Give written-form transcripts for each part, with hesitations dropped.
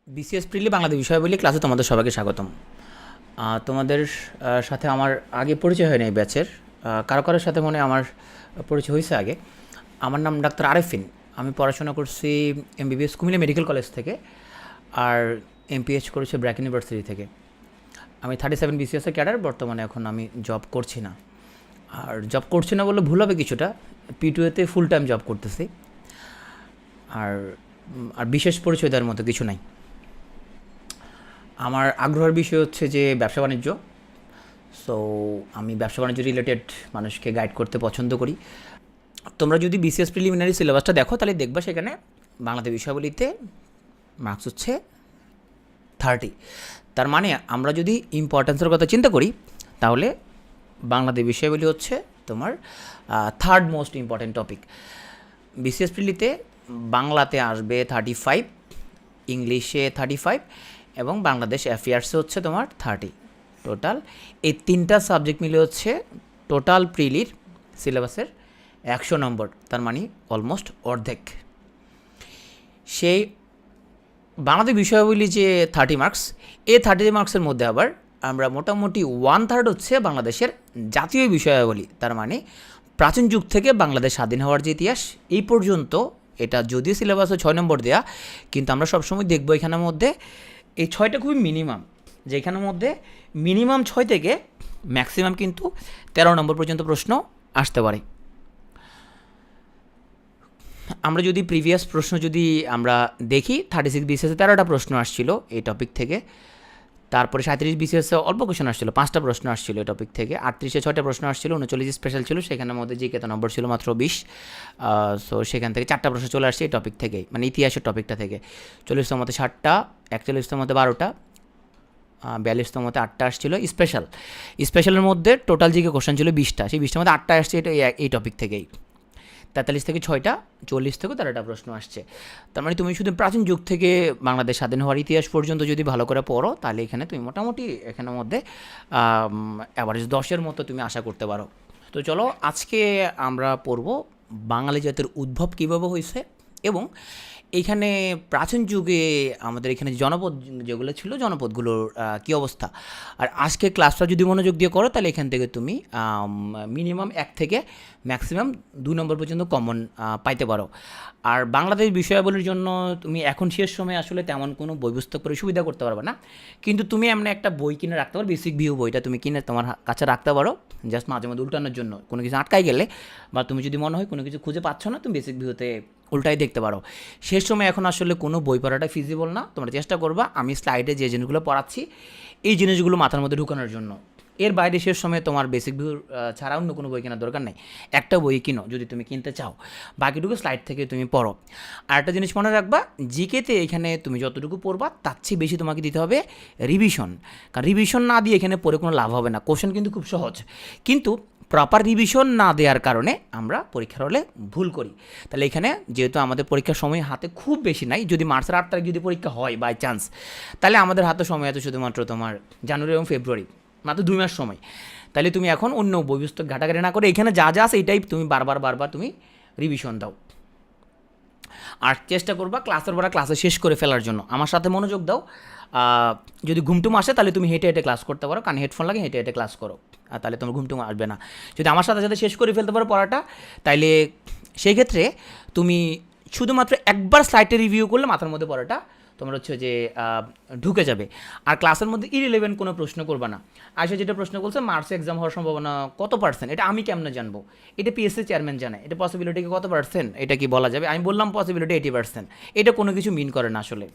BCS প্রিলি বাংলাদেশ বিষয়াবলী ক্লাসে তোমাদের সবাইকে স্বাগতম। তোমাদের সাথে আমার আগে পরিচয় হয়নি এই ব্যাচের। কারো কারোর সাথে মনে হয় আমার পরিচয় হয়েছে আগে। আমার নাম ডাক্তার আরেফিন। আমি পড়াশোনা করছি এমবিবিএস কুমিল্লা মেডিকেল কলেজ থেকে, আর এমপিএইচ করেছি ব্র্যাক ইউনিভার্সিটি থেকে। আমি 37 বিসিএসের ক্যাডার। বর্তমানে এখন আমি জব করছি না, আর জব করছি না বললে ভুল হবে কিছুটা। পিটুয়েতে ফুল টাইম জব করতেছি, আর আর বিশেষ পরিচয় দেওয়ার মতো কিছু নাই। আমার আগ্রহের বিষয় হচ্ছে যে ব্যবসা বাণিজ্য। সো আমি ব্যবসা বাণিজ্য রিলেটেড মানুষকে গাইড করতে পছন্দ করি। তোমরা যদি বিসিএস প্রিলিমিনারি সিলেবাসটা দেখো তাহলে দেখবা সেখানে বাংলাদেশ বিষয়াবলীতে মার্কস হচ্ছে 30। তার মানে আমরা যদি ইম্পর্টেন্সের কথা চিন্তা করি তাহলে বাংলাদেশ বিষয়াবলী হচ্ছে তোমার third most important topic. BCS প্রিলিতে বাংলাতে আসবে 35, ইংলিশে 35 এবং বাংলাদেশ অ্যাফেয়ার্সে হচ্ছে তোমার 30। টোটাল এই তিনটা সাবজেক্ট মিলে হচ্ছে টোটাল প্রিলির সিলেবাসের 100 নম্বর। তার মানে অলমোস্ট অর্ধেক। সেই বাংলাদেশ বিষয়াবলী যে 30 মার্কস, এই 30 মার্কসের মধ্যে আবার আমরা মোটামুটি 1/3 হচ্ছে বাংলাদেশের জাতীয় বিষয়াবলী। তার মানে প্রাচীন যুগ থেকে বাংলাদেশ স্বাধীন হওয়ার যে ইতিহাস এই পর্যন্ত, এটা যদিও সিলেবাসে 6 নম্বর দেওয়া, কিন্তু আমরা সবসময় দেখবো এখানের মধ্যে এই 6টা খুবই মিনিমাম, যে এখানের মধ্যে মিনিমাম 6 থেকে ম্যাক্সিমাম কিন্তু 13 নম্বর পর্যন্ত প্রশ্ন আসতে পারে। আমরা যদি প্রিভিয়াস প্রশ্ন যদি আমরা দেখি, 36 বিসিএসে 13টা প্রশ্ন আসছিল এই টপিক থেকে। তারপরে 37 বিসিএসে অল্প কোয়েশন আসছিল, 5টা প্রশ্ন আসছিল এই টপিক থেকে। 38-এ 6টা প্রশ্ন আসছিল, 39 স্পেশাল ছিল, সেখানের মধ্যে জিকেতে নম্বর ছিল মাত্র 20। সো সেখান থেকে 4টা প্রশ্ন চলে আসছে এই টপিক থেকেই, মানে ইতিহাসের টপিকটা থেকে। 40তম মধ্যে 7টা, 41তম মধ্যে 12টা, 42তম মধ্যে 8টা আসছিল স্পেশাল। স্পেশালের মধ্যে টোটাল জিকে কোশ্চেন ছিল 20টা, সেই 20টার মধ্যে 8টা আসছে এটা এই টপিক থেকেই। 43 থেকে 6টা, 40 থেকে 13টা প্রশ্ন আসছে। তার মানে তুমি শুধু প্রাচীন যুগ থেকে বাংলাদেশ স্বাধীন হওয়ার ইতিহাস পর্যন্ত যদি ভালো করে পড়ো তাহলে এখানে তুমি মোটামুটি এখানের মধ্যে অ্যাভারেজ 10-এর মতো তুমি আশা করতে পারো। তো চলো আজকে আমরা পড়ব বাঙালি জাতির উদ্ভব কীভাবে হয়েছে, এবং এইখানে প্রাচীন যুগে আমাদের এখানে জনপদ যেগুলো ছিল, জনপদগুলোর কী অবস্থা। আর আজকে ক্লাসটা যদি মনোযোগ দিয়ে করো তাহলে এখান থেকে তুমি মিনিমাম 1 থেকে ম্যাক্সিমাম 2 নম্বর পর্যন্ত কমন পাইতে পারো। আর বাংলাদেশ বিষয়াবলীর জন্য তুমি এখন শেষ সময় আসলে তেমন কোনো বই পুস্তক পড়ে সুবিধা করতে পারবে না, কিন্তু তুমি এমন একটা বই কিনে রাখতে পারো, বেসিক ভিউ বইটা তুমি কিনে তোমার কাছে রাখতে পারো, জাস্ট মাঝে মধ্যে উল্টানোর জন্য। কোনো কিছু আটকাই গেলে বা তুমি যদি মনে হয় কোনো কিছু খুঁজে পাচ্ছ না, তুমি বেসিক ভিউতে উল্টাই দেখতে পারো। শেষ সময় এখন আসলে কোনো বই পড়াটা ফিজিবল না। তোমরা চেষ্টা করবা আমি স্লাইডে যে জিনিসগুলো পড়াচ্ছি এই জিনিসগুলো মাথার মধ্যে ঢুকানোর জন্য। এর বাইরে শেষ সময় তোমার বেসিক ভিউ ছাড়া অন্য কোনো বই কেনার দরকার নেই। একটা বই কিনো যদি তুমি কিনতে চাও, বাকিটুকু স্লাইড থেকে তুমি পড়ো। আর একটা জিনিস মনে রাখবা, জিকেতে এখানে তুমি যতটুকু পড়বা তার চেয়ে বেশি তোমাকে দিতে হবে রিভিশন। কারণ রিভিশন না দিয়ে এখানে পড়ে কোনো লাভ হবে না। কোশ্চেন কিন্তু খুব সহজ, কিন্তু প্রপার রিভিশন না দেওয়ার কারণে আমরা পরীক্ষার হলে ভুল করি। তাহলে এখানে যেহেতু আমাদের পরীক্ষার সময় হাতে খুব বেশি নাই, যদি মার্চের 8 তারিখ যদি পরীক্ষা হয় বাই চান্স, তাহলে আমাদের হাতে সময় আছে শুধুমাত্র তোমার জানুয়ারি এবং ফেব্রুয়ারি, মাত্র 2 মাস সময়। তাহলে তুমি এখন অন্য বই পুস্তক ঘাটাঘাটি না করে এখানে যা যা আছে এইটাই তুমি বারবার তুমি রিভিশন দাও। আর চেষ্টা করবা ক্লাসের পর ক্লাসে শেষ করে ফেলার জন্য। আমার সাথে মনোযোগ দাও। যদি ঘুমটুম আসে তাহলে তুমি হেঁটে হেঁটে ক্লাস করতে পারো, কারণ হেডফোন লাগে, হেঁটে হেঁটে ক্লাস করো, আর তাহলে তোমার ঘুমটুম আসবে না। যদি আমার সাথে সাথে শেষ করে ফেলতে পারো পড়াটা, তাইলে সেই ক্ষেত্রে তুমি শুধুমাত্র একবার স্লাইডে রিভিউ করলে মাথার মধ্যে পড়াটা তোমার হচ্ছে যে ঢুকে যাবে। আর ক্লাসের মধ্যে ইরিলেভেন্ট কোনো প্রশ্ন করবা না। আয়সা যেটা প্রশ্ন করছে মার্চে এক্সাম হওয়ার সম্ভাবনা কত %, এটা আমি কেমনে জানবো? এটা পিএসসি চেয়ারম্যান জানে। এটা পসিবিলিটি কত %, এটা কি বলা যাবে? আমি বললাম পসিবিলিটি 80%। এটা কোনো কিছু মিন করে না আসলে,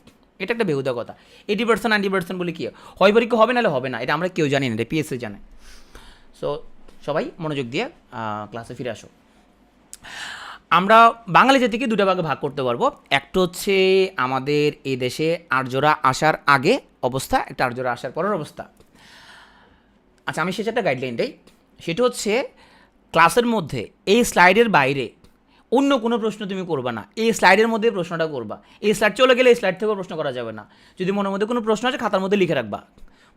এটা একটা বেহুদা কথা। 80% 90% বলে কি হয়, পরীক্ষা হবে নাহলে হবে না, এটা আমরা কেউ জানি না, এটা পিএসসি জানে। সো সবাই মনোযোগ দিয়ে ক্লাসে ফিরে আসো। আমরা বাঙালি জাতিকে দুটো ভাগে ভাগ করতে পারবো। একটা হচ্ছে আমাদের এই দেশে আর্যরা আসার আগে অবস্থা, একটা আর্যরা আসার পরের অবস্থা। আচ্ছা, আমি সেটা একটা গাইডলাইন দেই। সেটা হচ্ছে ক্লাসের মধ্যে এই স্লাইডের বাইরে অন্য কোনো প্রশ্ন তুমি করবা না, এই স্লাইডের মধ্যে প্রশ্নটা করবা। এই স্লাইড চলে গেলে এই স্লাইড থেকেও প্রশ্ন করা যাবে না। যদি মনের মধ্যে কোনো প্রশ্ন আছে খাতার মধ্যে লিখে রাখবা,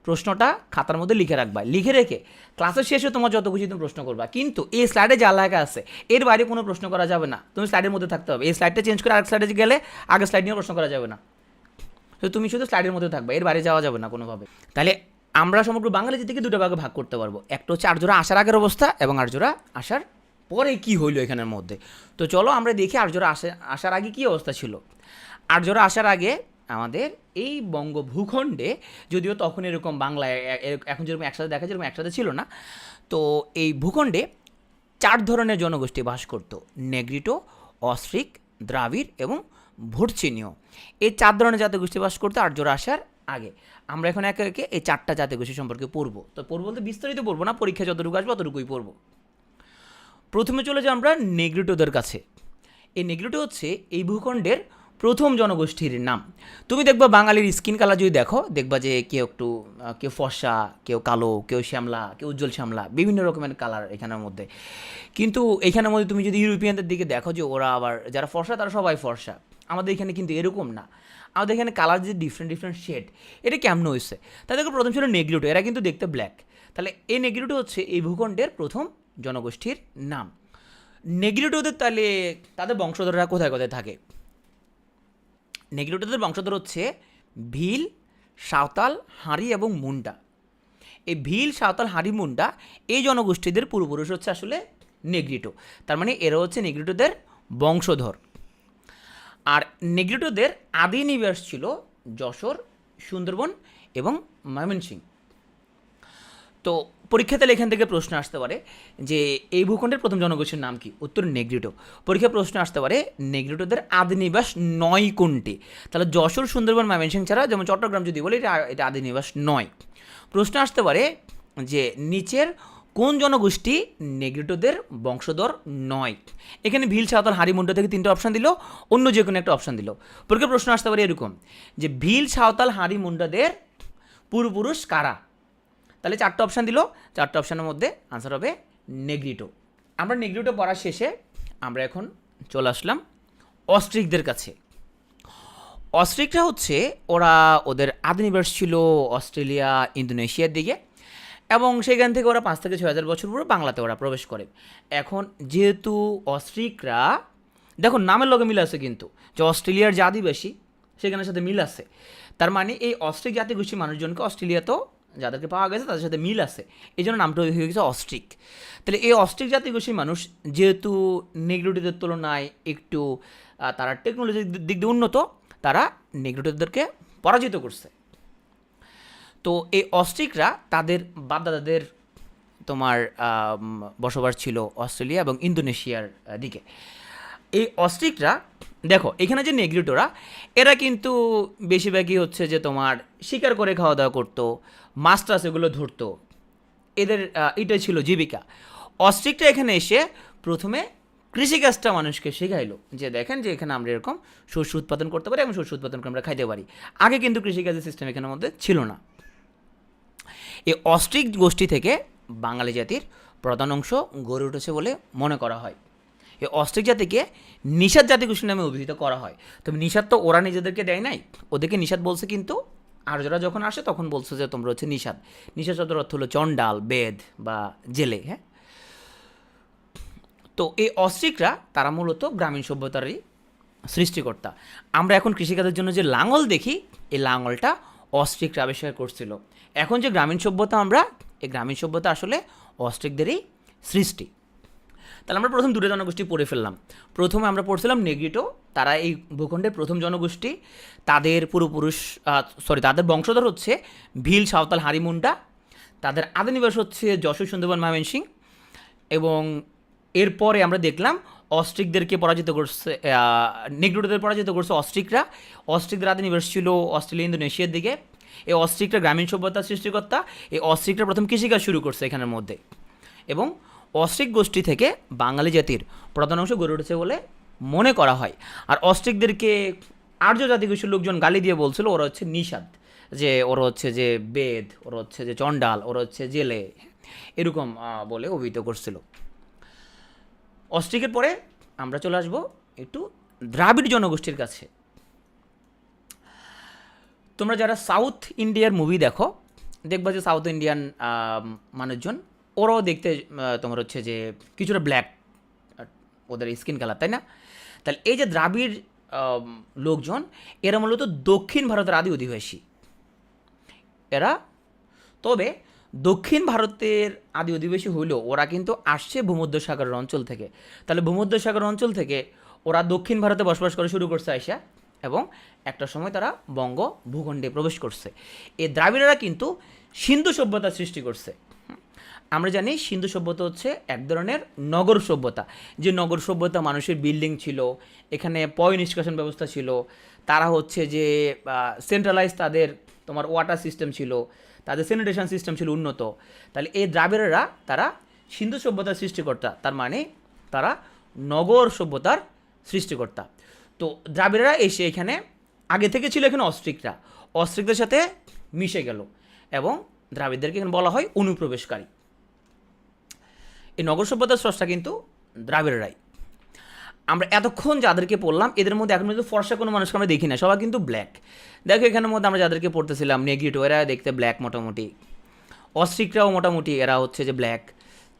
প্রশ্নটা খাতার মধ্যে লিখে রাখবা। লিখে রেখে ক্লাসের শেষে তোমার যত খুশি তুমি প্রশ্ন করবা, কিন্তু এই স্লাইডে যা লেখা আছে এর বাইরে কোনো প্রশ্ন করা যাবে না। তুমি স্লাইডের মধ্যে থাকতে হবে। এই স্লাইডটা চেঞ্জ করে আরেক স্লাইডে গেলে আগের স্লাইড নিয়ে প্রশ্ন করা যাবে না। তো তুমি শুধু স্লাইডের মধ্যে থাকবে, এর বাইরে যাওয়া যাবে না কোনোভাবে। তাহলে আমরা সমগ্র বাঙালি জাতিকে দুটো ভাগে ভাগ করতে পারবো, একটা হচ্ছে আর্যরা আসার আগের অবস্থা এবং আর্যরা আসার পরে কি হইলো এখানের মধ্যে। তো চলো আমরা দেখি আর্যরা আসার আগে কী অবস্থা ছিল। আর্যরা আসার আগে আমাদের এই বঙ্গভূখণ্ডে, যদিও তখন এরকম বাংলায় এখন যেরকম একসাথে দেখা যেরকম একসাথে ছিল না, তো এই ভূখণ্ডে 4 ধরনের জনগোষ্ঠী বাস করতো: নেগ্রিটো, অস্ট্রিক, দ্রাবিড় এবং ভোটচিনীয়। এই 4 ধরনের জাতিগোষ্ঠী বাস করতো আর্যরা আসার আগে। আমরা এখন একে একে এই 4টা জাতিগোষ্ঠী সম্পর্কে পড়বো। তো পড়বো বলতে বিস্তারিত পড়বো না, পরীক্ষা যতটুকু আসবে অতটুকুই পড়বো। প্রথমে চলে যাই আমরা নেগ্রিটোদের কাছে। এই নেগ্রিটো হচ্ছে এই ভূখণ্ডের প্রথম জনগোষ্ঠীর নাম। তুমি দেখবা বাঙালির স্কিন কালার যদি দেখবা যে কেউ ফর্সা, কেউ কালো, কেউ শ্যামলা, কেউ উজ্জ্বল শ্যামলা, বিভিন্ন রকমের কালার এখানের মধ্যে। কিন্তু এখানের মধ্যে তুমি যদি ইউরোপিয়ানদের দিকে দেখো যে ওরা আবার যারা ফর্সা তারা সবাই ফর্সা। আমাদের এখানে কিন্তু এরকম না, আমাদের এখানে কালার যে ডিফারেন্ট শেড, এটা কেমন হয়েছে? তাদেরকে প্রথম ছিল নেগ্রিটো, এরা কিন্তু দেখতে ব্ল্যাক। তাহলে এই নেগ্রিটো হচ্ছে এই ভূখণ্ডের প্রথম জনগোষ্ঠীর নাম। নেগ্রিটোদের তাহলে তাদের বংশধররা কোথায় কোথায় থাকে? নেগ্রিটোদের বংশধর হচ্ছে ভিল, সাঁওতাল, হাঁড়ি এবং মুন্ডা। এই ভিল, সাঁওতাল, হাঁড়ি, মুন্ডা এই জনগোষ্ঠীদের পূর্বপুরুষ হচ্ছে আসলে নেগ্রিটো। তার মানে এরা হচ্ছে নেগ্রিটোদের বংশধর। আর নেগ্রিটোদের আদি নিবাস ছিল যশোর, সুন্দরবন এবং ময়মনসিংহ। তো পরীক্ষা তাহলে এখান থেকে প্রশ্ন আসতে পারে যে এই ভূখণ্ডের প্রথম জনগোষ্ঠীর নাম কি? উত্তর নেগ্রিটো। পরীক্ষায় প্রশ্ন আসতে পারে নেগ্রিটোদের আদি নিবাস নয় কোনটি? তাহলে যশোর, সুন্দরবন, ময়মনসিংহ ছাড়া, যেমন চট্টগ্রাম যদি বলি এটা আদি নিবাস নয়। প্রশ্ন আসতে পারে যে নিচের কোন জনগোষ্ঠী নেগ্রিটোদের বংশধর নয়? এখানে ভিল, সাঁওতাল, হাঁড়ি, মুন্ডা থেকে 3টে অপশান দিল, অন্য যে কোনো একটা অপশান দিল। পরীক্ষায় প্রশ্ন আসতে পারে এরকম যে ভিল, সাঁওতাল, হাঁড়ি, মুন্ডাদের পূর্বপুরুষ কারা? তাহলে 4টে অপশান দিল, 4টে অপশানের মধ্যে আনসার হবে নেগ্রিটো। আমরা নেগ্রিটো পড়ার শেষে আমরা এখন চলে আসলাম অস্ট্রিকদের কাছে। অস্ট্রিকরা হচ্ছে ওদের আদি নিবাস ছিল অস্ট্রেলিয়া, ইন্দোনেশিয়ার দিকে, এবং সেখান থেকে ওরা 5 থেকে 6 হাজার বছর পরে বাংলাতে ওরা প্রবেশ করে। এখন যেহেতু অস্ট্রিকরা, দেখো নামের লগে মিল আছে কিন্তু, যে অস্ট্রেলিয়ার যে আদিবাসী সেখানের সাথে মিল আছে, তার মানে এই অস্ট্রিক জাতিগোষ্ঠীর মানুষজনকে অস্ট্রেলিয়াতেও যাদেরকে পাওয়া গেছে তাদের সাথে মিল আছে, এই জন্য নামটা হয়ে গেছে অস্ট্রিক। তাহলে এই অস্ট্রিক জাতিগোষ্ঠীর মানুষ যেহেতু নেগ্রিটোদের তুলনায় একটু তারা টেকনোলজির দিক দিয়ে উন্নত, তারা নেগ্রিটোদেরকে পরাজিত করছে। তো এই অস্ট্রিকরা তাদের বাপদাদাদের তোমার বসবাস ছিল অস্ট্রেলিয়া এবং ইন্দোনেশিয়ার দিকে। এই অস্ট্রিকরা, দেখো এখানে যে নেগ্রিটোরা, এরা কিন্তু বেশিরভাগই হচ্ছে যে তোমার শিকার করে খাওয়া দাওয়া করতো, মাছ টাছ এগুলো ধরতো, এদের এটাই ছিল জীবিকা। অস্ট্রিকটা এখানে এসে প্রথমে কৃষিকাজটা মানুষকে শেখাইলো, যে দেখেন যে এখানে আমরা এরকম শস্য উৎপাদন করতে পারি এবং শস্য উৎপাদন করে আমরা খাইতে পারি। আগে কিন্তু কৃষিকাজের সিস্টেম এখানের মধ্যে ছিল না। এই অস্ট্রিক গোষ্ঠী থেকে বাঙালি জাতির প্রধান অংশ গড়ে উঠেছে বলে মনে করা হয়। এই অস্ট্রিক জাতিকে নিষাদ জাতিগোষ্ঠী নামে অভিহিত করা হয়। তবে নিষাদ তো ওরা নিজেদেরকে দেয় নাই, ওদেরকে নিষাদ বলছে কিন্তু আর্যরা যখন আসে তখন বলছে যে তোমরা হচ্ছে নিষাদ। নিষাদ শব্দের অর্থ হলো চণ্ডাল, বেদ বা জেলে। হ্যাঁ, তো এই অস্ট্রিকরা তারা মূলত গ্রামীণ সভ্যতারই সৃষ্টিকর্তা। আমরা এখন কৃষিকাজের জন্য যে লাঙল দেখি, এই লাঙলটা অস্ট্রিকরা আবিষ্কার করছিল। এখন যে গ্রামীণ সভ্যতা আমরা, এই গ্রামীণ সভ্যতা আসলে অস্ট্রিকদেরই সৃষ্টি। তাহলে আমরা প্রথম 2টা জনগোষ্ঠী পড়ে ফেললাম। প্রথমে আমরা পড়ছিলাম নেগ্রিটো, তারা এই ভূখণ্ডের প্রথম জনগোষ্ঠী। তাদের পূর্বপুরুষ তাদের বংশধর হচ্ছে ভিল, সাঁওতাল, হাঁড়ি, মুন্ডা। তাদের আদি নিবাস হচ্ছে যশোর, সুন্দরবন, ময়মনসিংহ। এবং এরপরে আমরা দেখলাম অস্ট্রিকদেরকে পরাজিত করছে, নেগ্রিটোদের পরাজিত করছে অস্ট্রিকরা। অস্ট্রিকদের আদি নিবাস ছিল অস্ট্রেলিয়া, ইন্দোনেশিয়ার দিকে। এই অস্ট্রিকরা গ্রামীণ সভ্যতার সৃষ্টিকর্তা। এই অস্ট্রিকরা প্রথম কৃষিকাজ শুরু করছে এখানের মধ্যে, এবং অস্ট্রিক গোষ্ঠী থেকে বাঙালি জাতির প্রধান অংশ গড়ে উঠেছে বলে মনে করা হয়। আর অস্ট্রিকদেরকে আর্য জাতিগোষ্ঠীর লোকজন গালি দিয়ে বলছিল ওরা হচ্ছে নিষাদ, যে ওরা হচ্ছে যে বেদ, ওরা হচ্ছে যে চণ্ডাল, ওরা হচ্ছে জেলে, এরকম বলে অভিহিত করছিল। অস্ট্রিকের পরে আমরা চলে আসবো একটু দ্রাবিড় জনগোষ্ঠীর কাছে। তোমরা যারা সাউথ ইন্ডিয়ার মুভি দেখো, দেখবা যে সাউথ ইন্ডিয়ান মানুষজন ওরাও দেখতে তোমার হচ্ছে যে কিছুটা ব্ল্যাক, ওদের স্কিন কালার, তাই না? তাহলে এই যে দ্রাবিড় লোকজন, এরা মূলত দক্ষিণ ভারতের আদি অধিবাসী। এরা তবে দক্ষিণ ভারতের আদি অধিবাসী হলেও ওরা কিন্তু আসছে ভূমধ্যসাগরের অঞ্চল থেকে। তাহলে ভূমধ্যসাগর অঞ্চল থেকে ওরা দক্ষিণ ভারতে বসবাস করা শুরু করছে আইসা, এবং একটা সময় তারা বঙ্গ ভূখণ্ডে প্রবেশ করছে। এই দ্রাবিড়রা কিন্তু সিন্ধু সভ্যতা সৃষ্টি করছে। আমরা জানি সিন্ধু সভ্যতা হচ্ছে এক ধরনের নগর সভ্যতা, যে নগর সভ্যতা মানুষের বিল্ডিং ছিল, এখানে পয় নিষ্কাশন ব্যবস্থা ছিল, তারা হচ্ছে যে সেন্ট্রালাইজ তাদের তোমার ওয়াটার সিস্টেম ছিল, তাদের স্যানিটেশন সিস্টেম ছিল উন্নত। তাহলে এই দ্রাবিড়রা তারা সিন্ধু সভ্যতার সৃষ্টিকর্তা, তার মানে তারা নগর সভ্যতার সৃষ্টিকর্তা। তো দ্রাবিড়রা এসে এখানে আগে থেকে ছিল এখানে অস্ট্রিকরা, অস্ট্রিকদের সাথে মিশে গেল, এবং দ্রাবিড়দেরকে এখানে বলা হয় অনুপ্রবেশকারী। এই নগর সভ্যতার স্রষ্টা কিন্তু দ্রাবিড়রাই। আমরা এতক্ষণ যাদেরকে পড়লাম এদের মধ্যে এখন কিন্তু ফর্সা কোনো মানুষকে আমরা দেখি না, সবাই কিন্তু ব্ল্যাক। দেখো এখানের মধ্যে আমরা যাদেরকে পড়তেছিলাম নেগ্রিটো, এরা দেখতে ব্ল্যাক মোটামুটি, অস্ট্রিকরাও মোটামুটি এরা হচ্ছে যে ব্ল্যাক,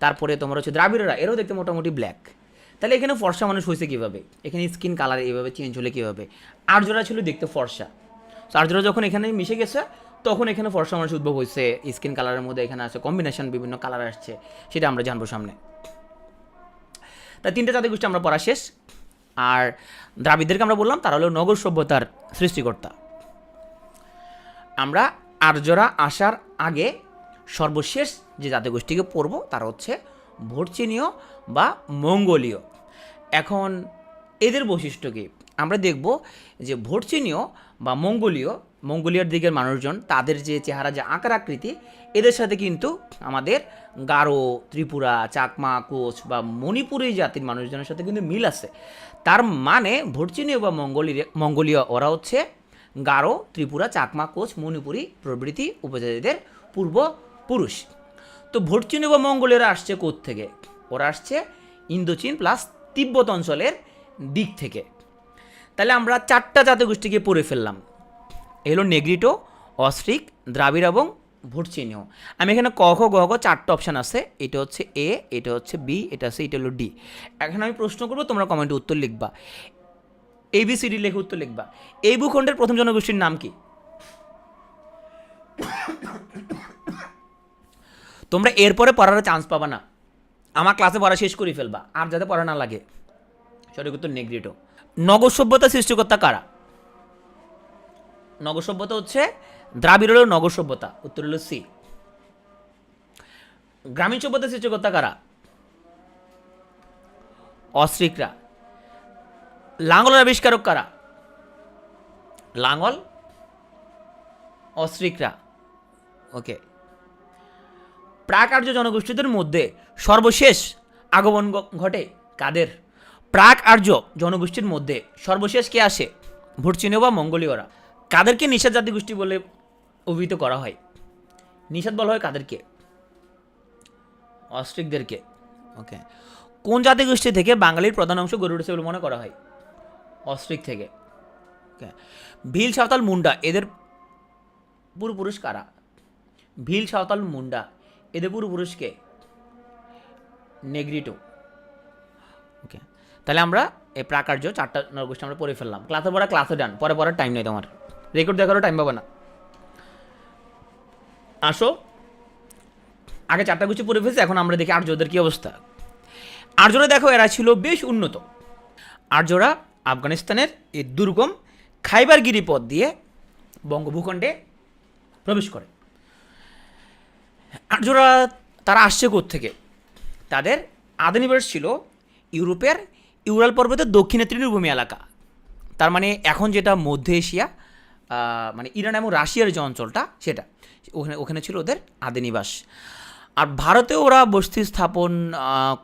তারপরে তোমার হচ্ছে দ্রাবিড়রা, এরাও দেখতে মোটামুটি ব্ল্যাক। তাহলে এখানে ফর্সা মানুষ হয়েছে কীভাবে, এখানে স্কিন কালার এইভাবে চেঞ্জ হলে কীভাবে? আর্যরা ছিল দেখতে ফর্সা, তো আর্যরা যখন এখানে মিশে গেছে তখন এখানে ফর্সা মানুষ উদ্ভব হয়েছে, স্কিন কালারের মধ্যে এখানে আছে কম্বিনেশন, বিভিন্ন কালার আসছে, সেটা আমরা জানবো সামনে। তাই তিনটে জাতিগোষ্ঠী আমরা পড়া শেষ। আর দ্রাবিড়দেরকে আমরা বললাম তারা হলো নগর সভ্যতার সৃষ্টিকর্তা। আমরা আর্যরা আসার আগে সর্বশেষ যে জাতিগোষ্ঠীকে পড়ব তারা হচ্ছে ভোটচিনীয় বা মঙ্গোলীয়। এখন এদের বৈশিষ্ট্য কী আমরা দেখব, যে ভোটচিনীয় বা মঙ্গোলিয়ার দিকের মানুষজন, তাদের যে চেহারা, যে আকার আকৃতি, এদের সাথে কিন্তু আমাদের গারো, ত্রিপুরা, চাকমা, কোচ বা মণিপুরি জাতির মানুষজনের সাথে কিন্তু মিল আছে। তার মানে ভোটচিনীয় বা মঙ্গোলীয় ওরা হচ্ছে গারো, ত্রিপুরা, চাকমা, কোচ, মণিপুরি প্রভৃতি উপজাতিদের পূর্বপুরুষ। তো ভোটচিনীয় বা মঙ্গোলীয়রা আসছে থেকে? ওরা আসছে ইন্দোচীন প্লাস তিব্বত অঞ্চলের দিক থেকে। তাহলে আমরা চারটা জাতিগোষ্ঠীকে পড়ে ফেললাম, এগুলো নেগ্রিটো, অস্ট্রিক, দ্রাবিড় এবং ভোটচিনীয়। আমি এখানে ক খ গ ঘ চারটা অপশান আছে, এটা হচ্ছে এ, এটা হচ্ছে বি, এটা হচ্ছে, এটা হলো ডি। এখন আমি প্রশ্ন করবো, তোমরা কমেন্টে উত্তর লিখবা, ABCD লেখে উত্তর লিখবা। এই ভূখণ্ডের প্রথম জনগোষ্ঠীর নাম কি? তোমরা এরপরে পড়ার চান্স পাবা না, আমার ক্লাসে পড়া শেষ করে ফেলবা, আর যাতে পড়া না লাগে। সঠিক উত্তর নেগ্রিটো। নগর সভ্যতা সৃষ্টিকর্তা কারা? নগর সভ্যতা হচ্ছে দ্রাবিড় হলো নগর সভ্যতা, উত্তর হলো সি। গ্রামীণ সভ্যতা সৃষ্টিকর্তা কারা? অস্ট্রিকরা। লাঙ্গলের আবিষ্কারক কারা? লাঙ্গল, অস্ট্রিকরা। ওকে। প্রাক আর্য জনগোষ্ঠীদের মধ্যে সর্বশেষ আগমন ঘটে কাদের? প্রাক আর্য জনগোষ্ঠীর মধ্যে সর্বশেষ কে আসে? ভোটচিনীয় বা মঙ্গোলীয়রা। কাদেরকে নিষাদ জাতিগোষ্ঠী বলে অভিহিত করা হয়? নিষাদ বলা হয় কাদেরকে? অস্ট্রিকদেরকে। ওকে। কোন জাতিগোষ্ঠী থেকে বাঙালির প্রধান অংশ গড়ে উঠেছে বলে মনে করা হয়? অস্ট্রিক থেকে। ওকে। ভিল, সাঁওতাল, মুন্ডা এদের পূর্বপুরুষ কারা? ভিল, সাঁওতাল, মুন্ডা এদের পূর্বপুরুষকে? নেগ্রিটো। ওকে। তাহলে আমরা এই প্রাকার্য চারটা নরগোষ্ঠী আমরা পড়ে ফেললাম। ক্লাসে পড়া ক্লাসে ডান, পরে পড়ার টাইম নেই, তোমার রেকর্ড দেখারও টাইম পাবে না। আসো, আগে চারটা গোষ্ঠী পড়ে ফেলছে, এখন আমরা দেখি আর্যদের কী অবস্থা। আর্যরা দেখো এরা ছিল বেশ উন্নত। আর্যরা আফগানিস্তানের এই দুর্গম খাইবার গিরিপথ দিয়ে বঙ্গভূখণ্ডে প্রবেশ করে। আর্যরা তারা আসছে থেকে? তাদের আদিনিবাস ছিল ইউরোপের ইউরাল পর্বতের দক্ষিণে তৃণভূমি এলাকা, তার মানে এখন যেটা মধ্য এশিয়া, মানে ইরান এবং রাশিয়ার যে অঞ্চলটা, সেটা ওখানে ছিল ওদের আদিনিবাস। আর ভারতেও ওরা বসতি স্থাপন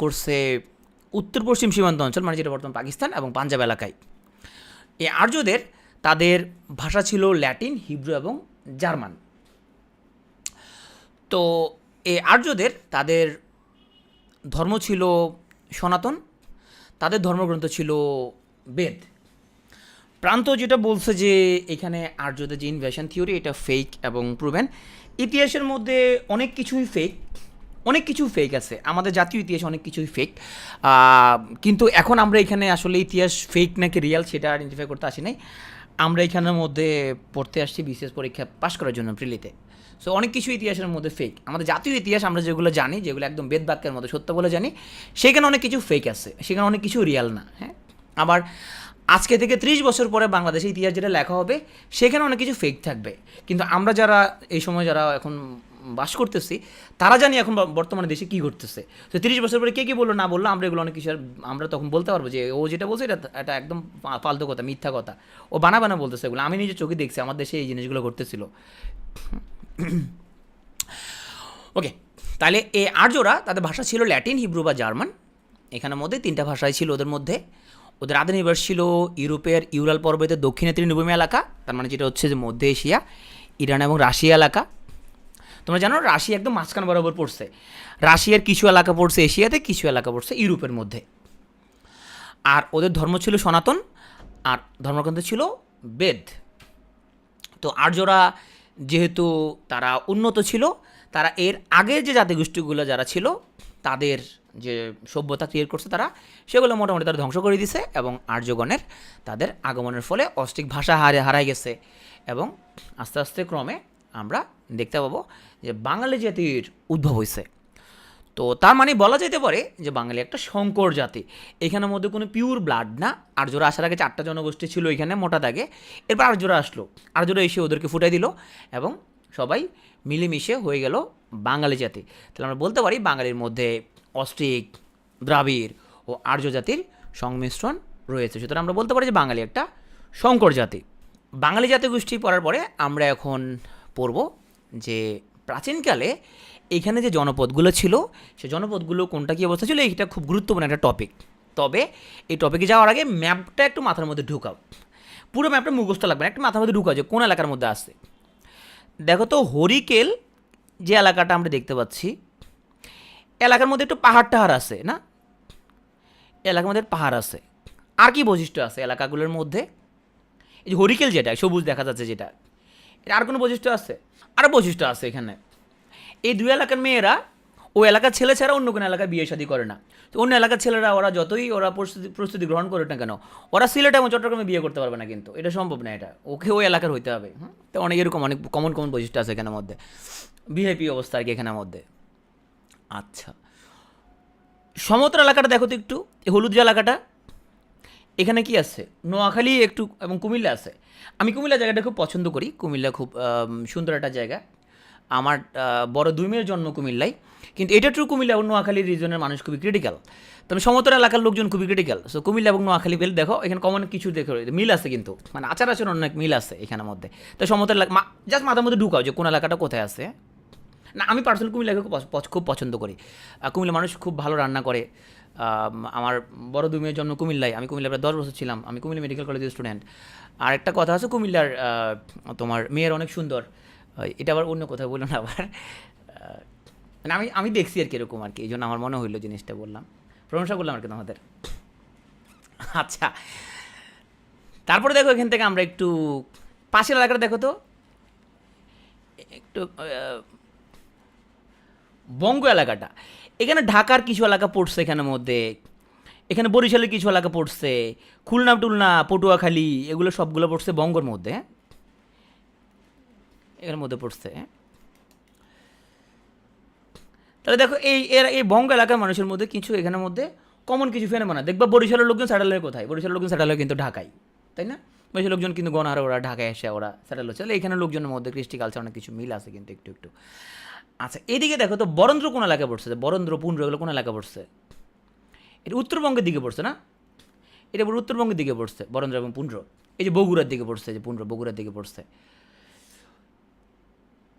করছে উত্তর পশ্চিম সীমান্ত অঞ্চল, মানে যেটা বর্তমান পাকিস্তান এবং পাঞ্জাব এলাকায়। এই আর্যদের তাদের ভাষা ছিল ল্যাটিন, হিব্রু এবং জার্মান। তো এই আর্যদের তাদের ধর্ম ছিল সনাতন, তাদের ধর্মগ্রন্থ ছিল বেদ। প্রান্ত যেটা বলছে যে এখানে আর্যদের যে ইনভেশন থিওরি, এটা ফেক এবং প্রুভেন। ইতিহাসের মধ্যে অনেক কিছুই ফেক, অনেক কিছু ফেক আছে, আমাদের জাতীয় ইতিহাসে অনেক কিছুই ফেক। কিন্তু এখন আমরা এখানে আসলে ইতিহাস ফেক নাকি রিয়াল সেটা আইডেন্টিফাই করতে আসি নাই। আমরা এখানের মধ্যে পড়তে আসছি বিসিএস পরীক্ষা পাশ করার জন্য প্রিলিতে। সো অনেক কিছু ইতিহাসের মধ্যে ফেক। আমাদের জাতীয় ইতিহাস আমরা যেগুলো জানি, যেগুলো একদম বেদ বাক্যের মতো সত্য বলে জানি, সেখানে অনেক কিছু ফেক আছে, সেখানে অনেক কিছু রিয়াল না। হ্যাঁ, আবার আজকে থেকে 30 বছর পরে বাংলাদেশের ইতিহাস যেটা লেখা হবে সেখানে অনেক কিছু ফেক থাকবে। কিন্তু আমরা যারা এই সময় যারা এখন বাস করতেছি তারা জানি এখন বর্তমানে দেশে কী ঘটতেছে। তো 30 বছর পরে কে কী বললো না বললো, আমরা এগুলো অনেক কিছু আমরা তখন বলতে পারবো যে ও যেটা বলছে এটা একদম ফালতু কথা, মিথ্যা কথা, ও বানা বলতেছে এগুলো। আমি নিজে চোখে দেখছি আমার দেশে এই জিনিসগুলো ঘটতেছিল। ওকে, তাহলে এই আর্যরা তাদের ভাষা ছিল ল্যাটিন, হিব্রু বা জার্মান। এখানের মধ্যে 3টা ভাষাই ছিল ওদের মধ্যে। ওদের আদি নিবাস ছিল ইউরোপের ইউরাল পর্বতের দক্ষিণে তৃণভূমি এলাকা, তার মানে যেটা হচ্ছে যে মধ্য এশিয়া, ইরান এবং রাশিয়া এলাকা। তোমরা জানো রাশিয়া একদম মাঝখান বরাবর পড়ছে। রাশিয়ার কিছু এলাকা পড়ছে এশিয়াতে, কিছু এলাকা পড়ছে ইউরোপের মধ্যে। আর ওদের ধর্ম ছিল সনাতন, আর ধর্মগ্রন্থ ছিল বেদ। তো আর্যরা যেহেতু তারা উন্নত ছিল, তারা এর আগের যে জাতিগোষ্ঠীগুলো যারা ছিল তাদের যে সভ্যতা ক্রিয়েট করছে তারা সেগুলো মোটামুটি তারা ধ্বংস করে দিছে। এবং আর্যগণের তাদের আগমনের ফলে অস্ট্রিক ভাষা হারাই গেছে। এবং আস্তে আস্তে ক্রমে আমরা দেখতে পাবো যে বাঙালি জাতির উদ্ভব হয়েছে। তো তার মানে বলা যেতে পারে যে বাঙালি একটা সংকর জাতি। এখানের মধ্যে কোনো পিওর ব্লাড না। আর্যরা আসার আগে 4টা জনগোষ্ঠী ছিল এখানে মোটা দাগে। এরপর আর্যরা আসলো, আর্যরা এসে ওদেরকে ফুটাই দিল এবং সবাই মিলেমিশে হয়ে গেল বাঙালি জাতি। তাহলে আমরা বলতে পারি বাঙালির মধ্যে অস্ট্রিক, দ্রাবিড় ও আর্য জাতির সংমিশ্রণ রয়েছে। সুতরাং আমরা বলতে পারি যে বাঙালি একটা সংকর জাতি। বাঙালি জাতিগোষ্ঠী পড়ার পরে আমরা এখন পড়ব যে প্রাচীনকালে এইখানে যে জনপদগুলো ছিল সেই জনপদগুলো কোনটা কী অবস্থা ছিল। এইটা খুব গুরুত্বপূর্ণ একটা টপিক। তবে এই টপিকে যাওয়ার আগে ম্যাপটা একটু মাথার মধ্যে ঢুকাও। পুরো ম্যাপটা মুখস্থ লাগবে না, একটু মাথার মধ্যে ঢুকাও যে কোন এলাকার মধ্যে আসছে। দেখো তো হরিকেল যে এলাকাটা আমরা দেখতে পাচ্ছি, এলাকার মধ্যে একটু পাহাড় টাহাড় আছে না, এলাকার মধ্যে পাহাড় আছে। আর কি বৈশিষ্ট্য আছে এলাকাগুলোর মধ্যে? এই যে হরিকেল যেটা সবুজ দেখা যাচ্ছে যেটা, এটা আর কোনো বৈশিষ্ট্য আছে? আরও বৈশিষ্ট্য আছে এখানে। এই 2 এলাকার মেয়েরা ও এলাকার ছেলে ছাড়া অন্য কোনো এলাকায় বিয়ে শাদী করে না। তো অন্য এলাকার ছেলেরা ওরা যতই ওরা প্রস্তুতি গ্রহণ করুক না কেন, ওরা সিলেট এবং চট্টগ্রামে বিয়ে করতে পারবে না, কিন্তু এটা সম্ভব না। এটা ওকে ওই এলাকার হইতে হবে। তো অনেক এরকম অনেক কমন বৈশিষ্ট্য আছে এখানের মধ্যে, ভিআইপি অবস্থা আর কি এখানের মধ্যে। আচ্ছা, সমতল এলাকাটা দেখো তো একটু, এই হলুদ যে এলাকাটা, এখানে কি আছে? নোয়াখালী একটু এবং কুমিল্লা আছে। আমি কুমিল্লা জায়গাটা খুব পছন্দ করি। কুমিল্লা খুব সুন্দর একটা জায়গা। আমার বড় 2 মেয়ের জন্ম কুমিল্লায়। কিন্তু এটা ট্রু, কুমিল্লা এবং নোয়াখালী রিজনের মানুষ খুবই ক্রিটিক্যাল। তবে সমতল এলাকার লোকজন খুবই ক্রিটিক্যাল। সো কুমিল্লা এবং নোয়াখালী বেল দেখো এখানে কমন কিছু দেখো মিল আছে, কিন্তু মানে আচার আচরণ অনেক মিল আছে এখানের মধ্যে। তো সমতল এলাকা জাস্ট মাথার মধ্যে ঢুকাও যে কোন এলাকাটা কোথায় আছে। না, আমি পার্সোনালি কুমিল্লাকে খুব পছন্দ করি। কুমিল্লা মানুষ খুব ভালো রান্না করে। আমার বড় 2 মেয়ের জন্ম কুমিল্লায়। আমি কুমিল্লা প্রায় 10 বছর ছিলাম। আমি কুমিল্লা মেডিকেল কলেজের স্টুডেন্ট। আর একটা কথা আছে, কুমিল্লার তোমার মেয়ের অনেক সুন্দর। এটা আবার অন্য কথা বললো না আবার। মানে আমি দেখছি আর কি এরকম আর কি, এই জন্য আমার মনে হইলো জিনিসটা বললাম, প্রশংসা করলাম আর কি তোমাদের। আচ্ছা, তারপরে দেখো এখান থেকে আমরা একটু পাশের এলাকাটা দেখো তো একটু, বঙ্গ এলাকাটা। এখানে ঢাকার কিছু এলাকা পড়ছে এখানের মধ্যে, এখানে বরিশালের কিছু এলাকা পড়ছে, খুলনা টুলনা পটুয়াখালী এগুলো সবগুলো পড়ছে বঙ্গর মধ্যে। এর মধ্যে পড়ছে। তাহলে দেখো এই বঙ্গ এলাকার মানুষের মধ্যে কিছু এখানের মধ্যে কমন কিছু ফেনোমেনা দেখবা। বরিশালের লোকজন স্যাটেল হয় কোথায়? বরিশালের লোকজন স্যাটেল হয় কিন্তু ঢাকায়, তাই না? বরিশালের লোকজন কিন্তু গণহারে ওরা ঢাকায় এসে ওরা স্যাটেল হচ্ছে। তাহলে এখানে লোকজনের মধ্যে কৃষ্টি কালচার অনেক কিছু মিল আছে কিন্তু একটু একটু। আচ্ছা, এদিকে দেখো তো বরেন্দ্র কোন এলাকায় পড়ছে? বরেন্দ্র, পুন্ড্র এগুলো কোন এলাকা পড়ছে? এটা উত্তরবঙ্গের দিকে পড়ছে না? এটা পুরো উত্তরবঙ্গের দিকে পড়ছে বরেন্দ্র এবং পুন্ড্র। এই যে বগুড়ার দিকে পড়ছে, যে পুন্ড্র বগুড়ার দিকে পড়ছে।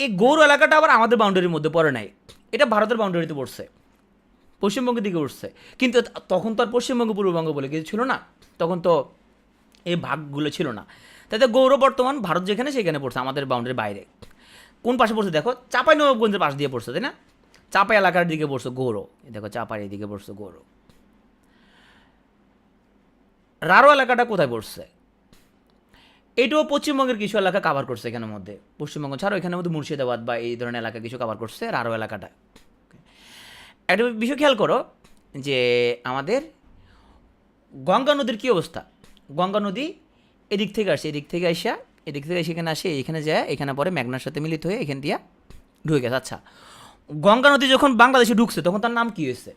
এই গৌর এলাকাটা আবার আমাদের বাউন্ডারির মধ্যে পড়ে নাই, এটা ভারতের বাউন্ডারিতে পড়ছে, পশ্চিমবঙ্গের দিকে উঠছে। কিন্তু তখন তো আর পশ্চিমবঙ্গ পূর্ববঙ্গ বলে কিছু ছিল না, তখন তো এই ভাগগুলো ছিল না। তাতে গৌর বর্তমান ভারত যেখানে সেখানে পড়ছে, আমাদের বাউন্ডারির বাইরে। কোন পাশে পড়ছে দেখো? চাঁপাই নবাবগঞ্জের পাশ দিয়ে পড়ছে, তাই না? চাঁপাই এলাকার দিকে পড়ছে গৌর। দেখো চাঁপাই এদিকে পড়ছে গৌর। রারো এলাকাটা কোথায় পড়ছে? এটাও পশ্চিমবঙ্গের কিছু এলাকা কাভার করছে এখানের মধ্যে, পশ্চিমবঙ্গ ছাড়াও এখানের মধ্যে মুর্শিদাবাদ বা এই ধরনের এলাকা কিছু কাভার করছে রারো এলাকাটা। একটা বিষয় খেয়াল করো যে আমাদের গঙ্গা নদীর কী অবস্থা। গঙ্গা নদী এদিক থেকে আসে, এদিক থেকে এসে এখানে আসে, এখানে যায়, এখানে পরে মেঘনার সাথে মিলিত হয়ে এখান দিয়া ঢুকে গেছে। আচ্ছা, গঙ্গা নদী যখন বাংলাদেশে ঢুকছে তখন তার নাম কী হয়েছে?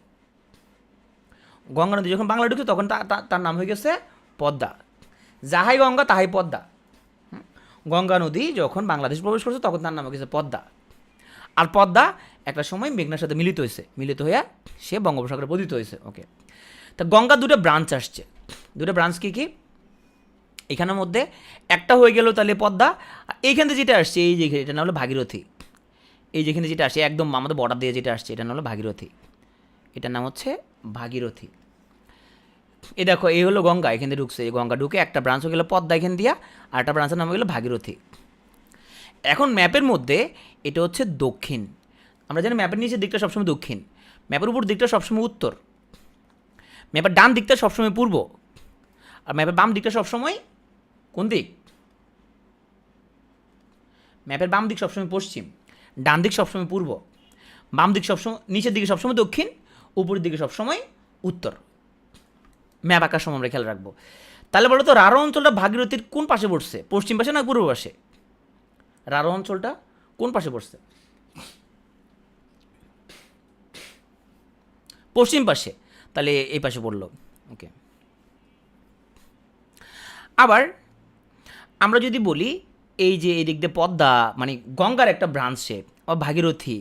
গঙ্গা নদী যখন বাংলা ঢুকছে তখন তার নাম হয়ে গেছে পদ্মা। যাহাই গঙ্গা তাহাই পদ্মা। গঙ্গা নদী যখন বাংলাদেশ প্রবেশ করছে তখন তার নাম হয়ে গেছে পদ্মা। আর পদ্মা একটা সময় মেঘনার সাথে মিলিত হয়ে সে বঙ্গোপসাগরে পতিত হয়েছে। ওকে, তা গঙ্গার দুটো ব্রাঞ্চ আসছে। দুটো ব্রাঞ্চ কী কী? এখানের মধ্যে একটা হয়ে গেল তাহলে পদ্মা, আর এইখান থেকে যেটা আসছে এই যে এটা নাম হলো ভাগীরথী। এই যেখানে যেটা আসছে একদম আমাদের বর্ডার দিয়ে যেটা আসছে এটার নাম হলো ভাগীরথী। এটার নাম হচ্ছে ভাগীরথী। এই দেখো এই হলো গঙ্গা, এখান থেকে ঢুকছে, এই গঙ্গা ঢুকে একটা ব্রাঞ্চ হয়ে গেলো পদ্মা এখান দিয়া, আর একটা ব্রাঞ্চের নাম হয়ে গেলো ভাগীরথী। এখন ম্যাপের মধ্যে এটা হচ্ছে দক্ষিণ। আমরা জানি ম্যাপের নিচের দিকটা সবসময় দক্ষিণ, ম্যাপের উপর দিকটা সবসময় উত্তর, ম্যাপের ডান দিকটা সবসময় পূর্ব, আর ম্যাপের বাম দিকটা সবসময় কোন দিক? ম্যাপের বাম দিক সবসময় পশ্চিম, ডান দিক সবসময় পূর্ব, বাম দিক সবসময় নিচের দিকে সবসময় দক্ষিণ, উপরের দিকে সবসময় উত্তর। ম্যাপ আঁকার সময় আমরা খেয়াল রাখবো। তাহলে বলো তো রাঢ় অঞ্চলটা ভাগীরথীর কোন পাশে পড়ছে? পশ্চিম পাশে না পূর্ব পাশে? রাঢ় অঞ্চলটা কোন পাশে পড়ছে? পশ্চিম পাশে, তাহলে এই পাশে পড়লো। ওকে, আবার আমরা যদি বলি এই যে এদিক দিয়ে পদ্মা মানে গঙ্গার একটা ব্রাঞ্চ শেপ বা ভাগীরথী,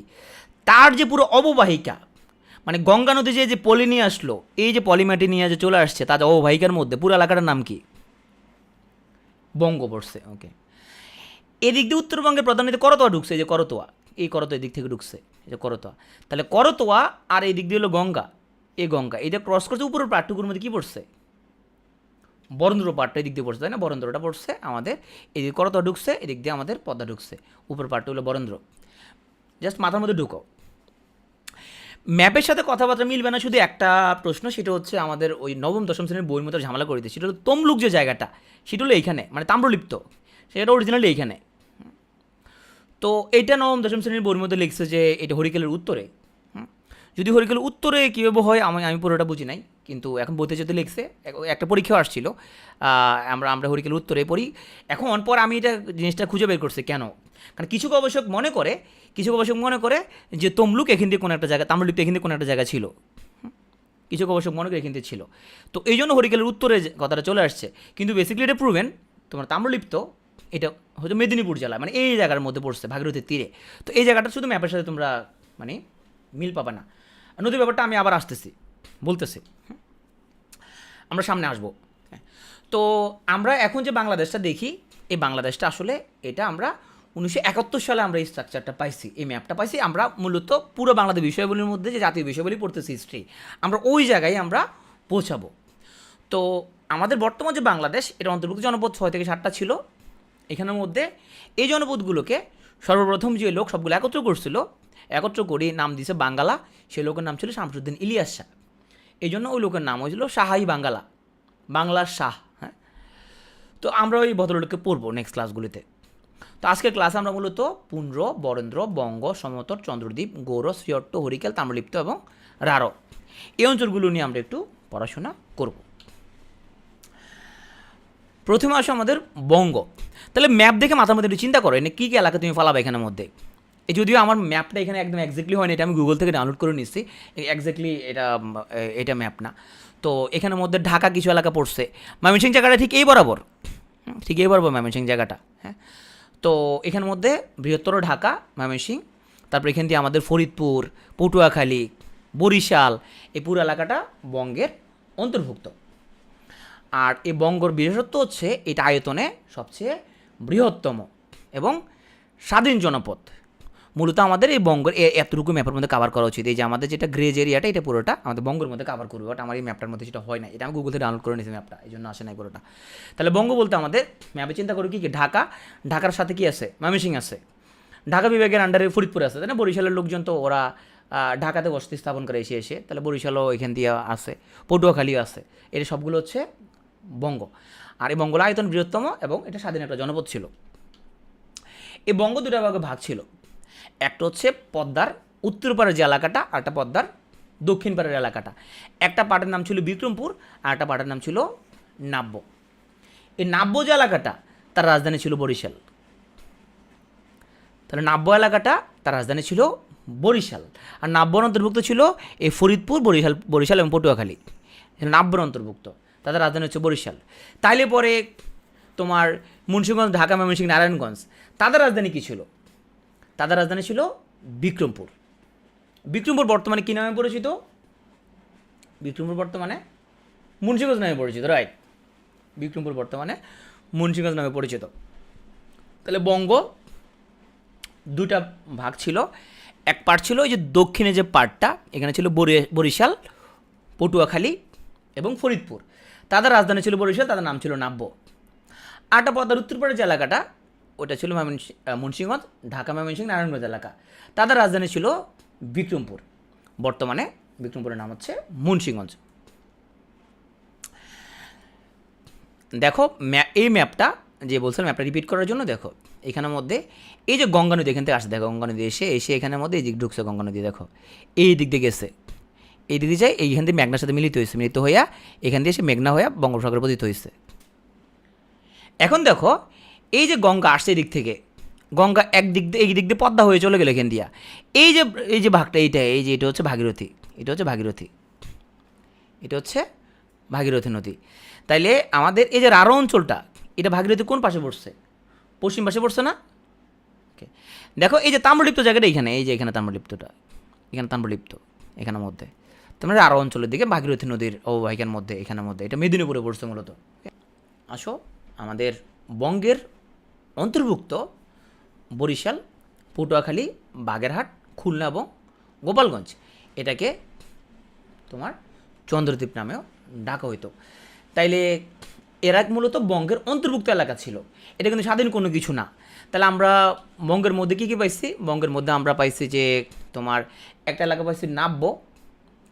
তার যে পুরো অববাহিকা মানে গঙ্গা নদী যে পলি নিয়ে আসলো, এই যে পলিমাটি নিয়ে যে চলে আসছে তার অববাহিকার মধ্যে পুরো এলাকাটার নাম কি? বঙ্গ পড়ছে। ওকে, এদিক দিয়ে উত্তরবঙ্গের প্রধান নদী করতোয়া ঢুকছে, এই যে করতোয়া, এই করতোয়া এদিক থেকে ঢুকছে, এই যে করতোয়া। তাহলে করতোয়া আর এই দিক দিয়ে হলো গঙ্গা, এই গঙ্গা এইটা ক্রস করছে, উপরের পাটটুকুর মধ্যে কী পড়ছে? বরেন্দ্র পাটটা এদিক দিয়ে পড়ছে, তাই না? বরেন্দ্রটা পড়ছে আমাদের এদিকে, করতোয়া ঢুকছে এদিক দিয়ে, আমাদের পদ্মা ঢুকছে, উপর পাটটা হলো বরেন্দ্র। জাস্ট মাথার মধ্যে ঢুকো। ম্যাপের সাথে কথাবার্তা মিলবে না শুধু একটা প্রশ্ন, সেটা হচ্ছে আমাদের ওই নবম দশম শ্রেণীর বইয়ের মতো ঝামেলা করে দিচ্ছে, সেটা হলো তমলুক যে জায়গাটা সেটা হলো এইখানে, মানে তাম্রলিপ্ত, সেটা অরিজিনালি এইখানে। তো এইটা নবম দশম শ্রেণীর বইয়ের মধ্যে লিখছে যে এটা হরিকেলের উত্তরে। যদি হরিকেলের উত্তরে কীভাবে হয় আমি পুরোটা বুঝি নাই, কিন্তু এখন বইতে যেতে লিখছে, একটা পরীক্ষাও আসছিল, আমরা হরিকেলের উত্তরে পড়ি। এখন পর আমি এটা জিনিসটা খুঁজে বের করছি কেন, কারণ কিছু গবেষক মনে করে যে তমলুক এখান থেকে কোনো একটা জায়গা, তাম্রলিপ্ত এখান থেকে কোনো একটা জায়গা ছিল, কিছু গবেষক মনে করে এখান থেকে ছিল, তো এই জন্য হরিকেলের উত্তরে কথাটা চলে আসছে। কিন্তু বেসিক্যালি এটা প্রুভেন, তোমার তাম্রলিপ্ত এটা হয়তো মেদিনীপুর জেলা, মানে এই জায়গার মধ্যে পড়ছে ভাগীরথীর তীরে। তো এই জায়গাটা শুধু ম্যাপের সাথে তোমরা মানে মিল পাবে না। নদীর ব্যাপারটা আমি আবার বলতেছি, আমরা সামনে আসবো। তো আমরা এখন যে বাংলাদেশটা দেখি, এই বাংলাদেশটা আসলে এটা আমরা 1971 সালে আমরা এই স্ট্রাকচারটা পাইছি, এই ম্যাপটা পাইছি। আমরা মূলত পুরো বাংলাদেশ বিষয়গুলির মধ্যে যে জাতীয় বিষয়গুলি পড়তেছি হিস্ট্রি, আমরা ওই জায়গায় আমরা পৌঁছাবো। তো আমাদের বর্তমান যে বাংলাদেশ, এটা অন্তর্ভুক্ত জনপদ 6 থেকে 7টা ছিল। এখানের মধ্যে এই জনপদগুলোকে সর্বপ্রথম যে লোক সবগুলো একত্র করে নাম দিয়েছে বাঙ্গালা। সেই লোকের নাম ছিল শামসুদ্দিন ইলিয়াস শাহ। এই জন্য ওই লোকের নাম হয়েছিল শাহাই বাঙ্গালা, বাংলার শাহ। হ্যাঁ, তো আমরা ওই ভদ্রলোককে পড়বো নেক্সট ক্লাসগুলিতে। তো আজকের ক্লাসে আমরা মূলত পুন্ড্র, বরেন্দ্র, বঙ্গ, সমতট, চন্দ্রদ্বীপ, গৌড়, শ্রীহট্ট, হরিকেল, তাম্রলিপ্ত এবং রাঢ়, এই অঞ্চলগুলো নিয়ে আমরা একটু পড়াশোনা করব। প্রথমে আসো আমাদের বঙ্গ। তাহলে ম্যাপ দেখে মাথার মধ্যে একটু চিন্তা করো এনে কী কী এলাকা তুমি ফলাবে এখানের মধ্যে। এই যদিও আমার ম্যাপটা এখানে একদম এক্স্যাক্টলি হয় না, এটা আমি গুগল থেকে ডাউনলোড করে নিচ্ছি, এক্স্যাক্টলি এটা ম্যাপ না। তো এখানের মধ্যে ঢাকা কিছু এলাকা পড়ছে, ময়মনসিংহ জায়গাটা ঠিক এই বরাবর, ময়মনসিংহ জায়গাটা। হ্যাঁ, তো এখানের মধ্যে বৃহত্তর ঢাকা, ময়মনসিংহ, তারপর এখান দিয়ে আমাদের ফরিদপুর, পটুয়াখালী, বরিশাল, এই পুরো এলাকাটা বঙ্গের অন্তর্ভুক্ত। আর এই বঙ্গর বিশেষত্ব হচ্ছে এটা আয়তনে সবচেয়ে বৃহত্তম এবং স্বাধীন জনপদ। মূলত আমাদের এই বঙ্গের এতটুকু ম্যাপের মধ্যে কভার করা উচিত। এই যে আমাদের যেটা গ্রেজ এরিয়াটা, এটা পুরোটা আমাদের বঙ্গের মধ্যে কভার করবে, বাট আমার এই ম্যাপটার মধ্যে সেটা হয় না, এটা আমি গুগল থেকে ডাউনলোড করে নিয়েছি ম্যাপটা, এই জন্য আসে নাই পুরোটা। তাহলে বঙ্গ বলতে আমাদের ম্যাপে চিন্তা করি কি ঢাকা, ঢাকার সাথে কি আছে? ময়মনসিংহ আছে, ঢাকা বিভাগের আন্ডারে ফরিদপুর আছে, তাই না? বরিশালের লোকজন তো ওরা ঢাকাতে বসতি স্থাপন করে এসে, তাহলে বরিশালও এখান দিয়ে আছে, পটুয়াখালীও আছে, এর সবগুলো হচ্ছে বঙ্গ। আর এই বঙ্গল আয়তন বৃহত্তম এবং এটা স্বাধীন একটা জনপদ ছিল। এই বঙ্গ দুটা ভাগে ভাগ ছিল, একটা হচ্ছে পদ্মার উত্তর পাড়ের যে এলাকাটা, আর একটা পদ্মার দক্ষিণ পাড়ের এলাকাটা। একটা পাটের নাম ছিল বিক্রমপুর আর একটা পাটের নাম ছিল নাব্য। এই নাব্য যে এলাকাটা তার রাজধানী ছিল বরিশাল। তাহলে নাব্য এলাকাটা তার রাজধানী ছিল বরিশাল, আর নাব্যর অন্তর্ভুক্ত ছিল এই ফরিদপুর, বরিশাল এবং পটুয়াখালী, নাব্যর অন্তর্ভুক্ত, তাদের রাজধানী হচ্ছে বরিশাল। তাইলে পরে তোমার মুন্সিগঞ্জ, ঢাকা, ময়মনসিংহ, নারায়ণগঞ্জ, তাদের রাজধানী কী ছিল? তাদের রাজধানী ছিল বিক্রমপুর। বিক্রমপুর বর্তমানে কী নামে পরিচিত? বিক্রমপুর বর্তমানে মুন্সিগঞ্জ নামে পরিচিত, রাইট। বিক্রমপুর বর্তমানে মুন্সিগঞ্জ নামে পরিচিত। তাহলে বঙ্গ দুটা ভাগ ছিল। এক পার্ট ছিল ওই যে দক্ষিণে যে পার্টটা, এখানে ছিল বরিশাল, পটুয়াখালী এবং ফরিদপুর, তাদের রাজধানী ছিল বরিশাল, তাদের নাম ছিল নাব্য। আরটা পদ্মার উত্তর পাড়ের যে এলাকাটা ওটা ছিল মুন্সিগঞ্জ, ঢাকা, ময়মনসিংহ, নারায়ণগঞ্জ এলাকা, তাদের রাজধানী ছিল বিক্রমপুর। বর্তমানে বিক্রমপুরের নাম হচ্ছে মুন্সিগঞ্জ। দেখো এই ম্যাপটা যে বলছিলাম, ম্যাপটা রিপিট করার জন্য দেখো এখানের মধ্যে এই যে গঙ্গা নদী এখান থেকে আসছে, দেখো গঙ্গা নদী এসে এখানের মধ্যে এই দিক ঢুকছে গঙ্গা নদী, দেখো এই দিক দিয়ে গেছে, এই দিক দিয়ে যায়, এইখান থেকে মেঘনার সাথে মিলিত হইয়া এখান দিয়ে এসে মেঘনা হইয়া বঙ্গোপসাগরে পতিত হয়েছে। এখন দেখো এই যে গঙ্গা আসছে এই দিক থেকে, গঙ্গা এই দিক দিয়ে পদ্মা হয়ে চলে গেল এখান দিয়া, এই যে ভাগটা এটা হচ্ছে ভাগীরথী, এটা হচ্ছে ভাগীরথী নদী। তাইলে আমাদের এই যে রাঢ় অঞ্চলটা, এটা ভাগীরথী কোন পাশে পড়ছে? পশ্চিম পাশে পড়ছে না? ওকে, দেখো এই যে তাম্রলিপ্ত জায়গাটা এইখানে, এই যে এখানে তাম্রলিপ্তটা, এখানের মধ্যে তোমরা রাঢ় অঞ্চলের দিকে ভাগীরথী নদীর অববাহিকার মধ্যে, এখানের মধ্যে এটা মেদিনীপুরে পড়ছে মূলত। আসো আমাদের বঙ্গের অন্তর্ভুক্ত বরিশাল, পটুয়াখালী, বাগেরহাট, খুলনা এবং গোপালগঞ্জ, এটাকে তোমার চন্দ্রদ্বীপ নামেও ডাকা হইতো। তাইলে এরা মূলত বঙ্গের অন্তর্ভুক্ত এলাকা ছিল, এটা কিন্তু স্বাধীন কোনো কিছু না। তাহলে আমরা বঙ্গের মধ্যে কী কী পাইছি? বঙ্গের মধ্যে আমরা পাইছি যে তোমার একটা এলাকা পাইছি নাব্য,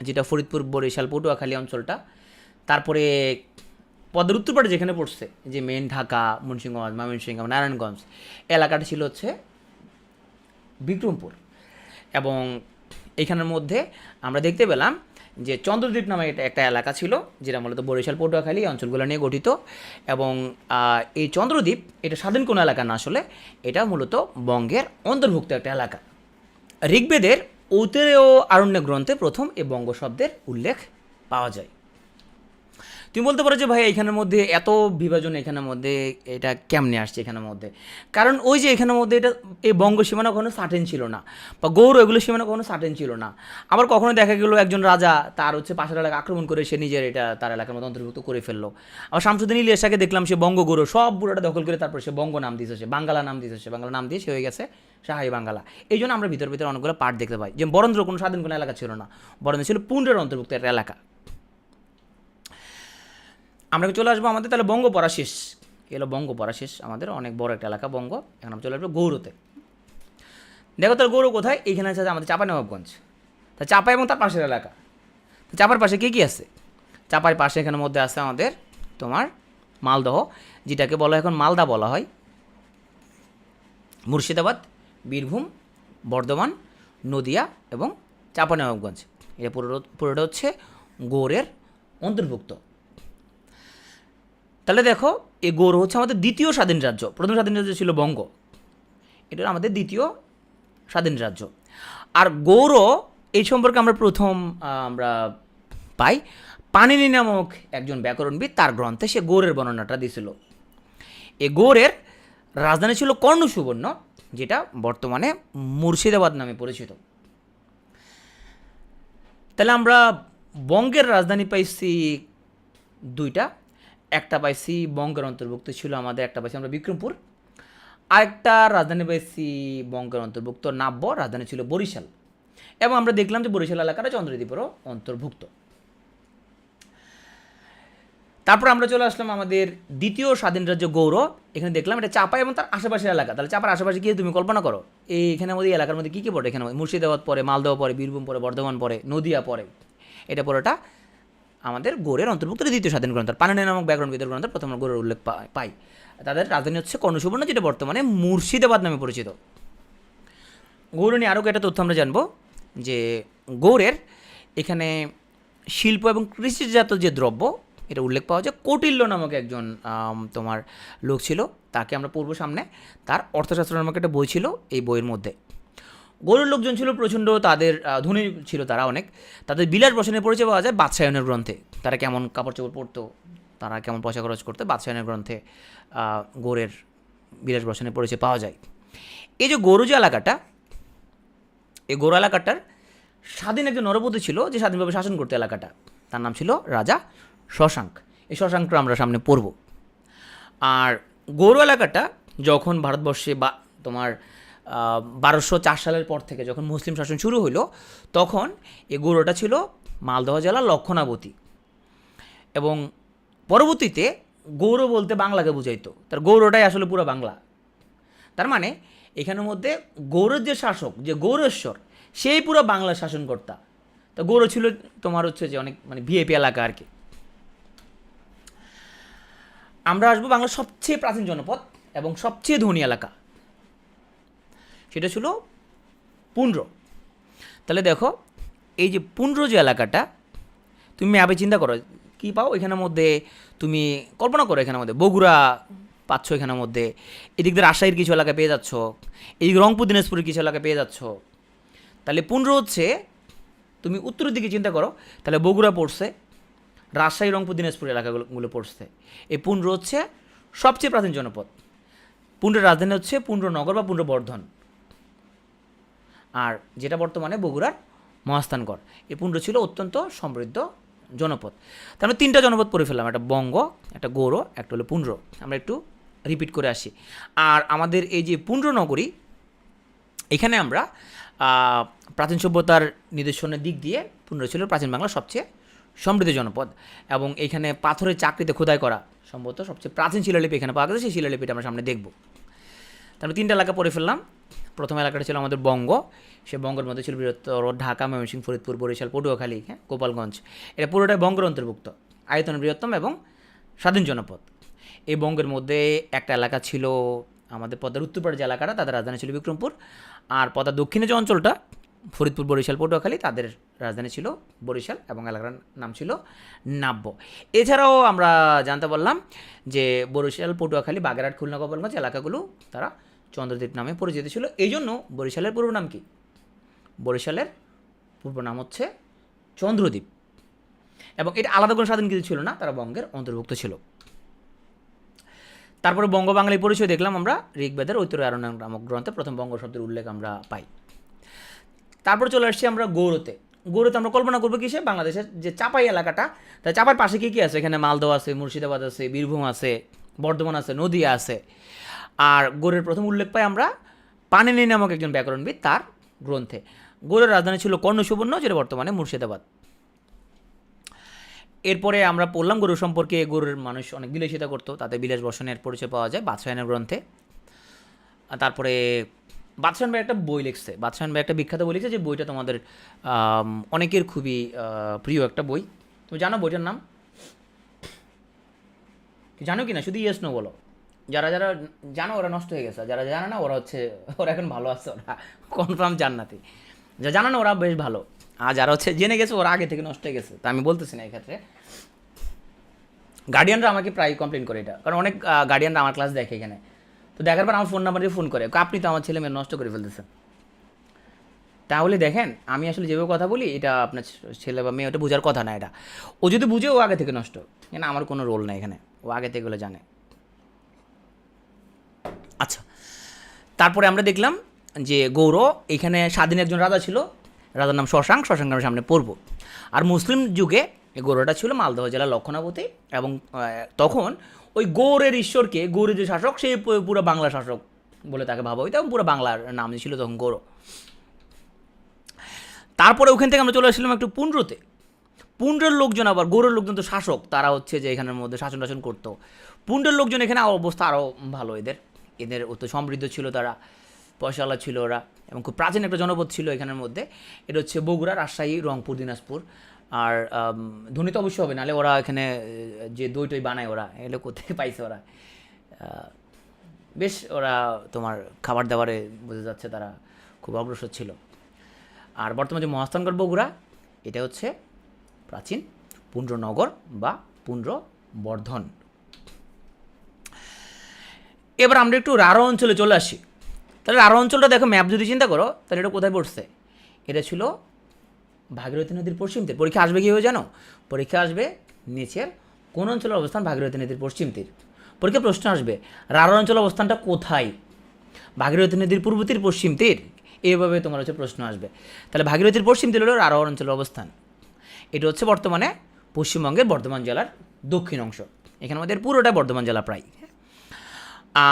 যেটা ফরিদপুর, বরিশাল, পটুয়াখালী অঞ্চলটা। তারপরে পদ্মার উত্তর পাড়ে যেখানে পড়ছে, যে মেন ঢাকা, মুন্সিগঞ্জ, ময়মনসিংহ, নারায়ণগঞ্জ এলাকাটা ছিল হচ্ছে বিক্রমপুর। এবং এইখানের মধ্যে আমরা দেখতে পেলাম যে চন্দ্রদ্বীপ নামে একটা এলাকা ছিল, যেটা মূলত বরিশাল, পটুয়াখালী অঞ্চলগুলো নিয়ে গঠিত। এবং এই চন্দ্রদ্বীপ এটা স্বাধীন কোনো এলাকা না, আসলে এটা মূলত বঙ্গের অন্তর্ভুক্ত একটা এলাকা। ঋগ্বেদের ঐতরেয় আরণ্যক গ্রন্থে প্রথম এই বঙ্গ শব্দের উল্লেখ পাওয়া যায়। তুমি বলতে পারো যে ভাই এখানের মধ্যে এত বিভাজন, এখানের মধ্যে এটা কেমনে আসছে এখানের মধ্যে? কারণ ওই যে এখানের মধ্যে এটা এই বঙ্গ সীমানা কখনো সার্টেন ছিল না, বা গৌর এগুলো সীমানা কখনো সার্টেন ছিল না। আবার কখনো দেখা গেলো একজন রাজা তার হচ্ছে পাশের এলাকা আক্রমণ করে সে নিজের এটা তার এলাকার মধ্যে অন্তর্ভুক্ত করে ফেললো। আবার শামসুদ্দিন ইলিয়াসকে দেখলাম সে বঙ্গ গৌর সব পুরোটা দখল করে তারপর সে বঙ্গ নাম দিয়েছে, বাংলা নাম দিয়েছে, বাংলা নাম দিয়ে সে হয়ে গেছে শাহী বাংলা। এই জন্য আমরা ভিতর অনেকগুলো পার্ট দেখতে পাই যে বরেন্দ্র কোনো স্বাধীন কোনো এলাকা ছিল না, বরেন্দ্র ছিল পুণ্ডের অন্তর্ভুক্ত একটা এলাকা। আমরা চলে আসবো আমাদের তাহলে বঙ্গ পড়া শেষ, এলো বঙ্গ পড়া শেষ, আমাদের অনেক বড় একটা এলাকা বঙ্গ। এখন আমরা চলে আসবো গৌরতে। দেখো তাহলে গৌর কোথায়? এইখানে আছে আমাদের চাঁপাইনবাবগঞ্জ, তা চাঁপাই এবং তার পাশের এলাকা। তো চাঁপার পাশে কী কী আছে? চাঁপার পাশে এখানের মধ্যে আছে আমাদের তোমার মালদহ, যেটাকে বলা এখন মালদা বলা হয়, মুর্শিদাবাদ, বীরভূম, বর্ধমান, নদিয়া এবং চাঁপাইনবাবগঞ্জ, এটা পুরোটা হচ্ছে গৌড়ের অন্তর্ভুক্ত। তাহলে দেখো এই গৌড় হচ্ছে আমাদের দ্বিতীয় স্বাধীন রাজ্য, প্রথম স্বাধীন রাজ্য ছিল বঙ্গ, এটা আমাদের দ্বিতীয় স্বাধীন রাজ্য। আর গৌড় এই সম্পর্কে আমরা প্রথম আমরা পাই পাণিনি নামক একজন ব্যাকরণবিদ, তার গ্রন্থে সে গৌড়ের বর্ণনাটা দিয়েছিল। এই গৌড়ের রাজধানী ছিল কর্ণসুবর্ণ, যেটা বর্তমানে মুর্শিদাবাদ নামে পরিচিত। তাহলে আমরা বঙ্গের রাজধানী পাইছি দুইটা, একটা পাইছি বঙ্গের অন্তর্ভুক্ত ছিল আমাদের, একটা পাইছি আমরা বিক্রমপুর, আরেকটা রাজধানী পাইছি বঙ্গের অন্তর্ভুক্ত নাব্য, রাজধানী ছিল বরিশাল। এবং আমরা দেখলাম যে বরিশাল এলাকাটা চন্দ্রদ্বীপেরও অন্তর্ভুক্ত। তারপর আমরা চলে আসলাম আমাদের দ্বিতীয় স্বাধীন রাজ্য গৌড়। এখানে দেখলাম এটা চাঁপাই এবং তার আশেপাশের এলাকা। তাহলে চাঁপার আশেপাশে গিয়ে তুমি কল্পনা করো এইখানের মধ্যে এলাকার মধ্যে কী কী পড়ে? এখানে মুর্শিদাবাদ পড়ে, মালদহ পড়ে, বীরভূম পড়ে, বর্ধমান পড়ে, নদিয়া পড়ে। এটা পড়েটা আমাদের গৌড়ের অন্তর্ভুক্ত দ্বিতীয় স্বাধীন গ্রন্থ, পাণিনি নামক ব্যাকরণবিদের গ্রন্থ প্রথম গৌড়ের উল্লেখ পাই। তাদের রাজধানী হচ্ছে কর্ণসুবর্ণ, যেটা বর্তমানে মুর্শিদাবাদ নামে পরিচিত। গৌড় নিয়ে আরও একটা তথ্য আমরা জানবো যে গৌড়ের এখানে শিল্প এবং কৃষিজাত যে দ্রব্য এটা উল্লেখ পাওয়া যায়। কৌটিল্য নামক একজন তোমার লোক ছিল, তাকে আমরা পড়বো সামনে। তার অর্থশাস্ত্র নামক একটা বই ছিল, এই বইয়ের মধ্যে গরুর লোকজন ছিল প্রচণ্ড, তাদের ধনী ছিল তারা অনেক। তাদের বিলাস বসনের পরিচয় পাওয়া যায় বাদশায়নের গ্রন্থে। তারা কেমন কাপড় চোপড় পরতো, তারা কেমন পয়সা খরচ করতো, বাদশায়নের গ্রন্থে গৌড়ের বিলাস বসনের পরিচয় পাওয়া যায়। এই যে গৌড় যে এলাকাটা, এই গৌড় এলাকাটার স্বাধীন একজন নরপতি ছিল যে স্বাধীনভাবে শাসন করতো এলাকাটা, তার নাম ছিল রাজা শশাঙ্ক। এই শশাঙ্কটা আমরা সামনে পড়ব। আর গৌড় এলাকাটা যখন ভারতবর্ষে বা তোমার 1204 সালের পর থেকে যখন মুসলিম শাসন শুরু হলো, তখন এই গৌড়টা ছিল মালদহ জেলার লক্ষণাবতী। এবং পরবর্তীতে গৌড় বলতে বাংলাকে বুঝাইতো, তার গৌড়টাই আসলে পুরো বাংলা। তার মানে এখানের মধ্যে গৌড়ের যে শাসক, যে গৌড়েশ্বর, সেই পুরো বাংলা শাসনকর্তা। তো গৌড় ছিল তোমার হচ্ছে যে অনেক মানে ভিআইপি এলাকা আর কি। আমরা আসবো বাংলার সবচেয়ে প্রাচীন জনপদ এবং সবচেয়ে ধনী এলাকা, সেটা ছিল পুন্ড্র। তাহলে দেখো, এই যে পুন্ড্র যে এলাকাটা, তুমি ম্যাপে চিন্তা করো কী পাও এখানের মধ্যে, তুমি কল্পনা করো এখানের মধ্যে বগুড়া পাচ্ছ, এখানের মধ্যে এদিক দিয়ে রাজশাহীর কিছু এলাকা পেয়ে যাচ্ছ, এদিক রংপুর দিনাজপুরের কিছু এলাকা পেয়ে যাচ্ছ। তাহলে পুন্ড্র হচ্ছে, তুমি উত্তরের দিকে চিন্তা করো, তাহলে বগুড়া পড়ছে, রাজশাহী রংপুর দিনাজপুর এলাকাগুলো পড়ছে। এই পুন্ড্র হচ্ছে সবচেয়ে প্রাচীন জনপদ। পুন্ড্রের রাজধানী হচ্ছে পুন্ড্রনগর বা পুন্ড্রবর্ধন, আর যেটা বর্তমানে বগুড়ার মহাস্থানগড়। এই পুন্ড্র ছিল অত্যন্ত সমৃদ্ধ জনপদ। তার মানে 3টা জনপদ পড়ে ফেললাম, একটা বঙ্গ, একটা গৌড়, একটা হলো পুন্ড্র। আমরা একটু রিপিট করে আসি। আর আমাদের এই যে পুন্ড্রনগরী, এখানে আমরা প্রাচীন সভ্যতার নিদর্শনের দিক দিয়ে পুন্ড্র ছিল প্রাচীন বাংলার সবচেয়ে সমৃদ্ধ জনপদ। এবং এখানে পাথরের চাকরিতে খোদাই করা সম্ভবত সবচেয়ে প্রাচীন শিলালিপি এখানে পাওয়া গেছে, সেই শিলালিপিটা আমরা সামনে দেখব। তারপরে 3টা এলাকা পড়ে ফেললাম। প্রথম এলাকাটা ছিল আমাদের বঙ্গ, সে বঙ্গের মধ্যে ছিল বৃহত্তর ঢাকা, ময়মনসিংহ, ফরিদপুর, বরিশাল, পটুয়াখালী, হ্যাঁ, গোপালগঞ্জ। এটা পুরোটাই বঙ্গের অন্তর্ভুক্ত, আয়তনে বৃহত্তম এবং স্বাধীন জনপদ। এই বঙ্গের মধ্যে একটা এলাকা ছিল আমাদের পদ্মার উত্তর পাড়ে যে এলাকাটা, তাদের রাজধানী ছিল বিক্রমপুর। আর পদ্মার দক্ষিণে যে অঞ্চলটা, ফরিদপুর, বরিশাল, পটুয়াখালী, তাদের রাজধানী ছিল বরিশাল এবং এলাকার নাম ছিল নাব্য। এছাড়াও আমরা জানতে পারলাম যে বরিশাল, পটুয়াখালী, বাগেরহাট, খুলনা, গোপালগঞ্জ এলাকাগুলো তারা চন্দ্রদ্বীপ নামে পরিচিত ছিল। এই জন্য বরিশালের পূর্ব নাম কি? বরিশালের পূর্ব নাম হচ্ছে চন্দ্রদ্বীপ। এবং এটা আলাদা কোনো স্বাধীন কিছু ছিল না, তারা বঙ্গের অন্তর্ভুক্ত ছিল। তারপরে বঙ্গ বাঙালির পরিচয় দেখলাম আমরা ঋগ্বেদের ঐতরেয়ারণ্য নামক গ্রন্থে প্রথম বঙ্গ শব্দের উল্লেখ আমরা পাই। তারপরে চলে আসছি আমরা গৌড়তে। গৌড়তে আমরা কল্পনা করবো কিসে? বাংলাদেশের যে চাপাই এলাকাটা, তাই চাপার পাশে কী কী আছে? এখানে মালদহ আছে, মুর্শিদাবাদ আছে, বীরভূম আছে, বর্ধমান আছে, নদিয়া আছে। আর গৌড়ের প্রথম উল্লেখ পাই আমরা পাণিনি নামক একজন ব্যাকরণবিদ তার গ্রন্থে। গৌড়ের রাজধানী ছিল কর্ণসুবর্ণ, যেটা বর্তমানে মুর্শিদাবাদ। এরপরে আমরা পড়লাম গরু সম্পর্কে। গরুর মানুষ অনেক বিলাসিতা করতো, তাতে বিলাস বসনের পরিচয় পাওয়া যায় বাদশায়নের গ্রন্থে। তারপরে বাদশায়ন ভাই একটা বই লিখছে, বাদশায়ন ভাই একটা বিখ্যাত বই লিখছে, যে বইটা তোমাদের অনেকের খুবই প্রিয় একটা বই। তুমি জানো বইটার নাম? জানো কি না? শুধু ইয়েস নো বলো। যারা যারা জানো ওরা নষ্ট হয়ে গেছে, যারা জানে না ওরা হচ্ছে, ওরা এখন ভালো আছে, ওরা কনফার্ম জান্নাতি। যা জানো না ওরা বেশ ভালো, আর যারা হচ্ছে জেনে গেছে ওরা আগে থেকে নষ্ট হয়ে গেছে। তা আমি বলতেছি না এক্ষেত্রে। গার্ডিয়ানরা আমাকে প্রায় কমপ্লেন করে এটা, কারণ অনেক গার্ডিয়ানরা আমার ক্লাস দেখে এখানে, তো দেখার পর আমার ফোন নাম্বার দিয়ে ফোন করে, আপনি তো আমার ছেলে মেয়ে নষ্ট করে ফেলতেছেন। তাহলে দেখেন আমি আসলে যেভাবে কথা বলি, এটা আপনার ছেলে বা মেয়ে ওটা বোঝার কথা না। এটা ও যদি বুঝে, ও আগে থেকে নষ্ট, কেন আমার কোনো রোল নাই এখানে, ও আগে থেকে এগুলো জানে। আচ্ছা, তারপরে আমরা দেখলাম যে গৌড়, এখানে স্বাধীন একজন রাজা ছিল, রাজার নাম শশাঙ্ক। শশাঙ্ক আমরা সামনে পড়ব। আর মুসলিম যুগে এই গৌড়টা ছিল মালদহ জেলার লক্ষণাবতী। এবং তখন ওই গৌড়ের ঈশ্বরকে, গৌড়ের যে শাসক, সেই পুরো বাংলা শাসক বলে তাকে ভাবা হইতো, এবং পুরো বাংলার নাম ছিল তখন গৌড়। তারপরে ওখান থেকে আমরা চলে আসলাম একটু পুন্ড্রতে। পুন্ড্রের লোকজন, আবার গৌড়ের লোকজন তো শাসক, তারা হচ্ছে যে এখানের মধ্যে শাসন টাসন করতো। পুন্ড্রের লোকজন এখানে অবস্থা আরও ভালো, এদের অত সমৃদ্ধ ছিল, তারা পয়সাওয়ালা ছিল ওরা, এবং খুব প্রাচীন একটা জনপদ ছিল এখানের মধ্যে। এটা হচ্ছে বগুড়া, রাজশাহী, রংপুর, দিনাজপুর। আর ধনী তো অবশ্যই হবে, নাহলে ওরা এখানে যে দই টই বানায় ওরা এগুলো কোথায় পাইছে ওরা। বেশ ওরা তোমার খাবার দাবারে বোঝা যাচ্ছে তারা খুব অগ্রসর ছিল। আর বর্তমানে যে মহাস্থানগড় বগুড়া, এটা হচ্ছে প্রাচীন পুণ্ড্রনগর বা পুণ্ড্রবর্ধন। এবার আমরা একটু রাঢ় অঞ্চলে চলে আসি। তাহলে রাঢ় অঞ্চলটা দেখো, ম্যাপ যদি চিন্তা করো তাহলে এটা কোথায় পড়ছে? এটা ছিল ভাগীরথী নদীর পশ্চিম তীর। পরীক্ষা আসবে কীভাবে জানো? পরীক্ষা আসবে নিচের কোন অঞ্চলের অবস্থান ভাগীরথী নদীর পশ্চিম তীর। পরীক্ষা প্রশ্ন আসবে রাঢ় অঞ্চলের অবস্থানটা কোথায়? ভাগীরথী নদীর পূর্ব তীর, পশ্চিম তীর, এইভাবে তোমার হচ্ছে প্রশ্ন আসবে। তাহলে ভাগীরথীর পশ্চিম তীর হলো রাঢ় অঞ্চলের অবস্থান। এটা হচ্ছে বর্তমানে পশ্চিমবঙ্গের বর্ধমান জেলার দক্ষিণ অংশ। এখানে আমাদের পুরোটা বর্ধমান জেলা প্রায়।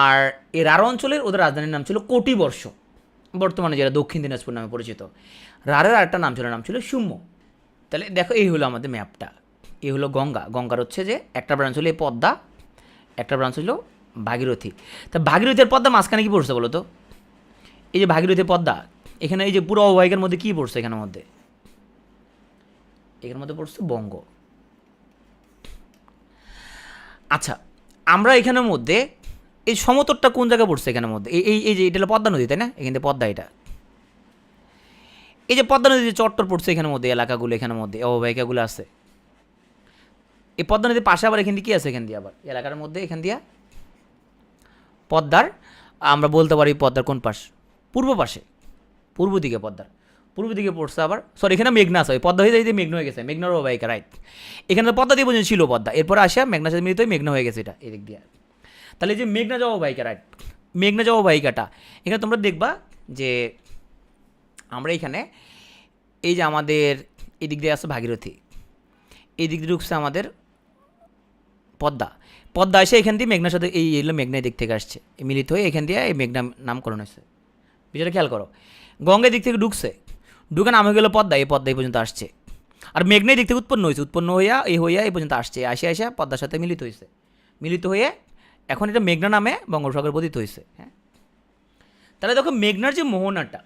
আর এই রাঢ় অঞ্চলের ওদের রাজধানীর নাম ছিল কটিবর্ষ, বর্তমানে যেটা দক্ষিণ দিনাজপুর নামে পরিচিত। রাঢ়ের আরেকটা নাম ছিল সুম্য। তাহলে দেখো, এই হলো আমাদের ম্যাপটা। এই হলো গঙ্গা। গঙ্গার হচ্ছে যে একটা ব্রাঞ্চ হলো এই পদ্মা, একটা ব্রাঞ্চ হলো ভাগীরথী। তা ভাগীরথীর পদ্মা মাঝখানে কী পড়ছে বলো তো? এই যে ভাগীরথীর পদ্মা, এখানে এই যে পুরো অববাহিকার মধ্যে কী পড়ছে? এখানের মধ্যে পড়ছে বঙ্গ। আচ্ছা, আমরা এখানের মধ্যে এই সমতটটা কোন জায়গায় পড়ছে? এখানের মধ্যে এই যে এটা হলো পদ্মা নদী, তাই না? এখান থেকে পদ্মা, এটা এই যে পদ্মা নদী যে চট্টর পড়ছে এখানের মধ্যে, এলাকাগুলো এখানের মধ্যে অববাহিকাগুলো আছে। এই পদ্মা নদীর পাশে আবার এখান দিয়ে কী আছে? এখান দিয়ে আবার এলাকার মধ্যে এখান দিয়া পদ্মার, আমরা বলতে পারি পদ্মার কোন পাশ? পূর্ব পাশে, পূর্ব দিকে পদ্মার পূর্ব দিকে পড়ছে আবার। সরি, এখানে মেঘনা আছে, পদ্মা হয়ে যায় মেঘনা হয়ে গেছে, মেঘনার অববাহিকা, রাইট। এখানে পদ্মা দিয়ে পর্যন্ত ছিল পদ্মা, এরপরে আসা মেঘনার সাথে মিলিত হয়ে মেঘনা হয়ে গেছে এটা এদিক দিয়ে। তাহলে এই যে মেঘনা যাওয়া অববাহিকা, রাইট, মেঘনা যাওয়া অববাহিকাটা এখানে তোমরা দেখবা যে আমরা এখানে এই যে আমাদের এদিক দিয়ে আছে ভাগীরথী, এই দিক দিয়ে ঢুকছে আমাদের পদ্মা। পদ্মা এসে এখান দিয়ে মেঘনার সাথে এই এলো মেঘনা দিক থেকে আসছে, মিলিত হয়ে এখান দিয়ে এই মেঘনা নামকরণ হয়েছে। বিষয়টা খেয়াল করো, গঙ্গার দিক থেকে ঢুকছে, ঢুকে নামে গেল পদ্মা, এই পদ্মা এই পর্যন্ত আসছে। আর মেঘনার দিক থেকে উৎপন্ন হয়েছে, উৎপন্ন হইয়া এই পর্যন্ত আসছে, আসে পদ্মার সাথে মিলিত হয়েছে, মিলিত হয়ে এখন এটা মেঘনা নামে বঙ্গোপসাগর পতিত হয়েছে। হ্যাঁ, তাহলে দেখো মেঘনার যে মোহনাটা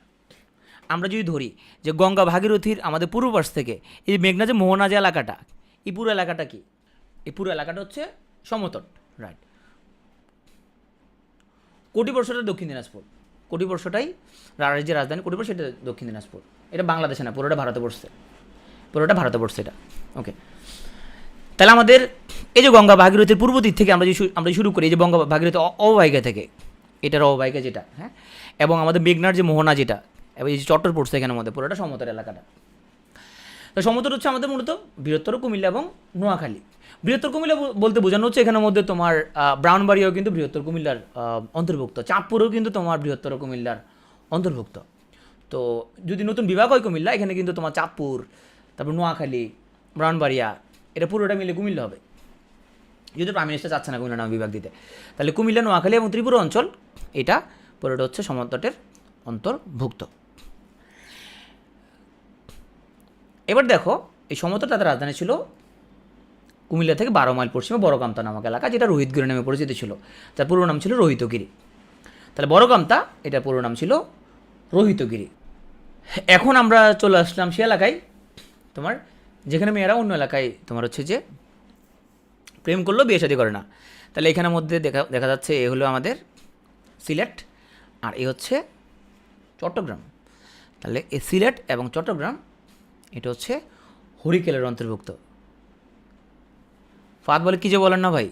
আমরা যদি ধরি যে গঙ্গা ভাগীরথীর আমাদের পূর্ব পাশ থেকে এই মেঘনা যে মোহনা যে এলাকাটা, এই পুরো এলাকাটা কি? এই পুরো এলাকাটা হচ্ছে সমতট, রাইট। কটিবর্ষটা দক্ষিণ দিনাজপুর, কটিবর্ষটাই রাঢ়ের যে রাজধানী কটিবর্ষ, এটা দক্ষিণ দিনাজপুর। এটা বাংলাদেশে না, পুরোটা ভারতে পড়ছে, পুরোটা ভারতে পড়ছে এটা। ওকে, তাহলে আমাদের এই যে গঙ্গা ভাগীরথীর পূর্ব দিক থেকে আমরা যদি শুরু করি, এই যে গঙ্গা ভাগীরথী অববাহিকা থেকে, এটার অববাহিকা যেটা, হ্যাঁ, এবং আমাদের মেঘনার যে মোহনা যেটা, এবং এই যে চট্টর পড়ছে এখানের মধ্যে, পুরোটা সমতল এলাকাটা। তো সমতল হচ্ছে আমাদের মূলত বৃহত্তর কুমিল্লা এবং নোয়াখালী। বৃহত্তর কুমিল্লা বলতে বোঝানো হচ্ছে এখানের মধ্যে তোমার ব্রাহ্মণবাড়িয়াও কিন্তু বৃহত্তর কুমিল্লার অন্তর্ভুক্ত, চাঁদপুরও কিন্তু তোমার বৃহত্তর কুমিল্লার অন্তর্ভুক্ত। তো যদি নতুন বিভাগ হয় কুমিল্লা, এখানে কিন্তু তোমার চাঁদপুর, তারপর নোয়াখালী, ব্রাহ্মণবাড়িয়া, এটা পুরোটা মিলে কুমিল্লা হবে। যদি প্রাইম মিনিস্টার চাচ্ছে না কুমিল্লা নাম বিভাগ দিতে, তাহলে কুমিল্লা, নোয়াখালী এবং ত্রিপুরা অঞ্চল এটা পুরোটা হচ্ছে সমতটের অন্তর্ভুক্ত। এবার দেখো, এই সমতট তাদের রাজধানী ছিল কুমিল্লা থেকে 12 মাইল পশ্চিমে বড়কামতা নামক এলাকা, যেটা রোহিতগিরি নামে পরিচিত ছিল, তার পুরো নাম ছিল রোহিতগিরি। তাহলে বড়কামতা, এটার পুরো নাম ছিল রোহিতগিরি। এখন আমরা চলে আসলাম সে এলাকায় তোমার যেখানে মেয়েরা অন্য এলাকায় তোমার হচ্ছে যে প্রেম করলেও বিয়ে শাদী করে না। তাহলে এখানের মধ্যে দেখা যাচ্ছে এ হলো আমাদের সিলেট, আর এ হচ্ছে চট্টগ্রাম। তাহলে এই সিলেট এবং চট্টগ্রাম এটা হচ্ছে হরিকেলের অন্তর্ভুক্ত। ফাদ বলে, কী যে বলেন না ভাই,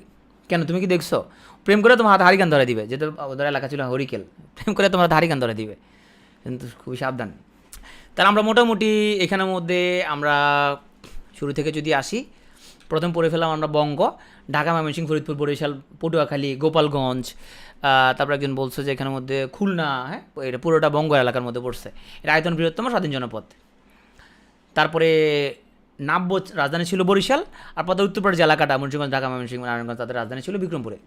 কেন তুমি কি দেখছো? প্রেম করে তোমার হাত হারিকান ধরে দিবে, যেহেতু ওদের এলাকা ছিল হরিকেল, প্রেম করে তোমার হাত হারিকান ধরে দিবে, কিন্তু খুবই সাবধান। তাহলে আমরা মোটামুটি এখানের মধ্যে আমরা শুরু থেকে যদি আসি, প্রথম পড়ে ফেলাম আমরা বঙ্গ, ঢাকা, ময়মনসিংহ, ফরিদপুর, বরিশাল, পটুয়াখালী, গোপালগঞ্জ, তারপর একজন বলছে যে এখানের মধ্যে খুলনা, হ্যাঁ, এটা পুরোটা বঙ্গ এলাকার মধ্যে পড়ছে। এটা আয়তন বৃহত্তম স্বাধীন জনপদ। তারপরে নাব্য রাজধানী ছিল বরিশাল, আর পথে উত্তরপাড়া যে এলাকাটা মুন্সিগঞ্জ, ঢাকা, ময়মনসিংহ, নারায়ণগঞ্জ, তাদের রাজধানী ছিল বিক্রমপুরে।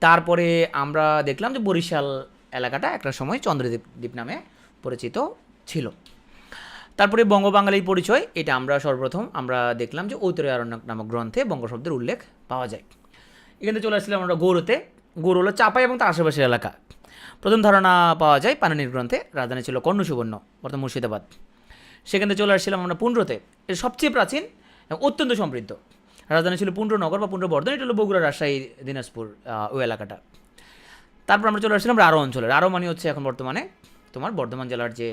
তারপরে আমরা দেখলাম যে বরিশাল এলাকাটা একটা সময় চন্দ্রদ্বীপ নামে পরিচিত ছিল। তারপরে বঙ্গবাঙালির পরিচয়, এটা আমরা সর্বপ্রথম আমরা দেখলাম যে ঐতরেয়ারণ্যক নামক গ্রন্থে বঙ্গ শব্দের উল্লেখ পাওয়া যায়। এখানে চলে আসছিলাম আমরা গৌড়তে। গৌড় হলো চাপাই এবং তার আশেপাশের এলাকা। প্রথম ধারণা পাওয়া যায় পাণিনির গ্রন্থে, রাজধানী ছিল কর্ণসুবর্ণ, বর্তমান মুর্শিদাবাদ। সেখান থেকে চলে আসছিলাম আমরা পুণ্ড্রতে, এটা সবচেয়ে প্রাচীন এবং অত্যন্ত সমৃদ্ধ। রাজধানী ছিল পুণ্ড্রনগর বা পুণ্ড্রবর্ধন, এটা হলো বগুড়া, রাজশাহী, দিনাজপুর ওই এলাকাটা। তারপর আমরা চলে আসছিলাম রাঢ় অঞ্চলে। রাঢ় মানে হচ্ছে এখন বর্তমানে তোমার বর্ধমান জেলার যে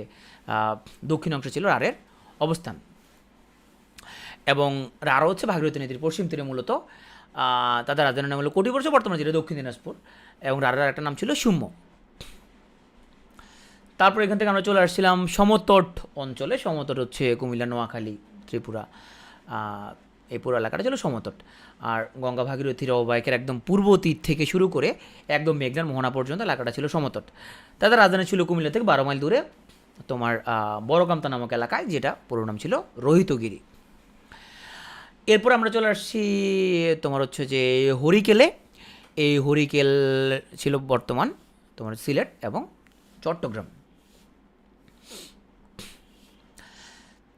দক্ষিণ অংশ ছিল রাঢ়ের অবস্থান। এবং রাঢ় হচ্ছে ভাগীরথী নদীর পশ্চিম তীরে মূলত। তাদের রাজধানীর নাম হলো কটিবর্ষ, বর্তমানে যেটা দক্ষিণ দিনাজপুর, এবং রাঢ়ার একটা নাম ছিল সুম্য। তারপর এখান থেকে আমরা চলে আসছিলাম সমতট অঞ্চলে। সমতট হচ্ছে কুমিল্লা, নোয়াখালী, ত্রিপুরা, এই পুরো এলাকাটা ছিল সমতট। আর গঙ্গা ভাগীরথীর অববাহিকার একদম পূর্ব তীর থেকে শুরু করে একদম মেঘনার মোহনা পর্যন্ত এলাকাটা ছিল সমতট। তাদের রাজধানী ছিল কুমিল্লা থেকে 12 মাইল দূরে তোমার বড়কামতা নামক এলাকায়, যেটা পুরো নাম ছিল রোহিতগিরি। এরপর আমরা চলে আসছি তোমার হচ্ছে যে হরিকেলে। এই হরিকেল ছিল বর্তমান তোমার সিলেট এবং চট্টগ্রাম।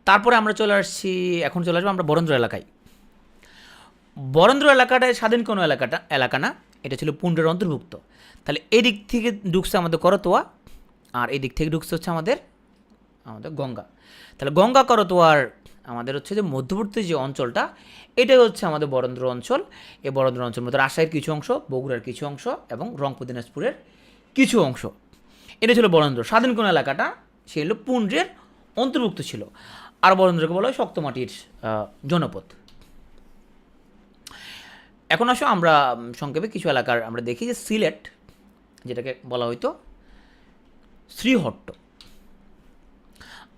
তারপরে আমরা চলে আসছি, এখন চলে আসবো আমরা বরেন্দ্র এলাকায়। বরেন্দ্র এলাকাটায় স্বাধীন কোনো এলাকা না, এটা ছিল পুণ্ড্রের অন্তর্ভুক্ত। তাহলে এদিক থেকে ঢুকছে আমাদের করতোয়া, আর এদিক থেকে ঢুকছে হচ্ছে আমাদের গঙ্গা। তাহলে গঙ্গা করতোয়ার আমাদের হচ্ছে যে মধ্যবর্তী যে অঞ্চলটা, এটাই হচ্ছে আমাদের বরেন্দ্র অঞ্চল। এই বরেন্দ্র অঞ্চল মধ্যে রাজশাহীর কিছু অংশ, বগুড়ার কিছু অংশ এবং রংপুর দিনাজপুরের কিছু অংশ, এটা ছিল বরেন্দ্র। স্বাধীন কোন এলাকাটা সে হলো পুণ্ড্রের অন্তর্ভুক্ত ছিল। আর বরেন্দ্রকে বলা হয় শক্তমাটির জনপদ। এখন আসো আমরা সংক্ষেপে কিছু এলাকার আমরা দেখি যে সিলেট, যেটাকে বলা হয়তো শ্রীহট্ট।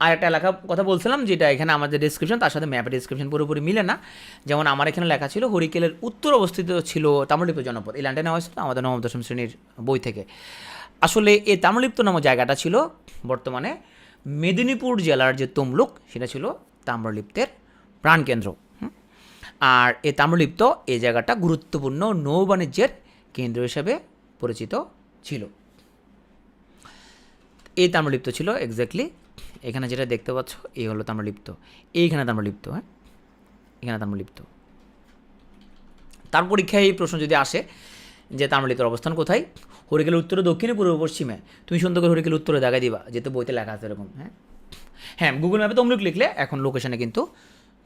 আর একটা এলাকা কথা বলছিলাম যেটা এখানে আমাদের ডিসক্রিপশন, তার সাথে ম্যাপের ডিসক্রিপশন পুরোপুরি মিলে না। যেমন আমার এখানে লেখা ছিল হরিকেলের উত্তর অবস্থিত ছিল তাম্রলিপ্ত জনপদ। এই লাইনটা নেওয়া হয়েছিল আমাদের নবম দশম শ্রেণীর বই থেকে। আসলে এই তাম্রলিপ্ত নামক জায়গাটা ছিল বর্তমানে মেদিনীপুর জেলার যে তমলুক, সেটা ছিল তাম্রলিপ্তের প্রাণকেন্দ্র। আর এই তাম্রলিপ্ত এই জায়গাটা গুরুত্বপূর্ণ নৌ বাণিজ্যের কেন্দ্র হিসেবে পরিচিত ছিল। এই তাম্রলিপ্ত ছিল এক্স্যাক্টলি এখানে যেটা দেখতে পাচ্ছ, এই হলো তাম্রলিপ্ত। এইখানে তাম্রলিপ্ত, হ্যাঁ এখানে তাম্রলিপ্ত। তার পরীক্ষায় এই প্রশ্ন যদি আসে যে তাম্রলিপ্তের অবস্থান কোথায়, হরিকেলের উত্তরে, দক্ষিণে, পূর্ব, পশ্চিমে, তুমি সুন্দর করে হরিকেলের উত্তরে দেখাই দিবা, যেহেতু বইতে লেখা আছে এরকম। হ্যাঁ গুগল ম্যাপে তমলুক লিখলে এখন লোকেশনে কিন্তু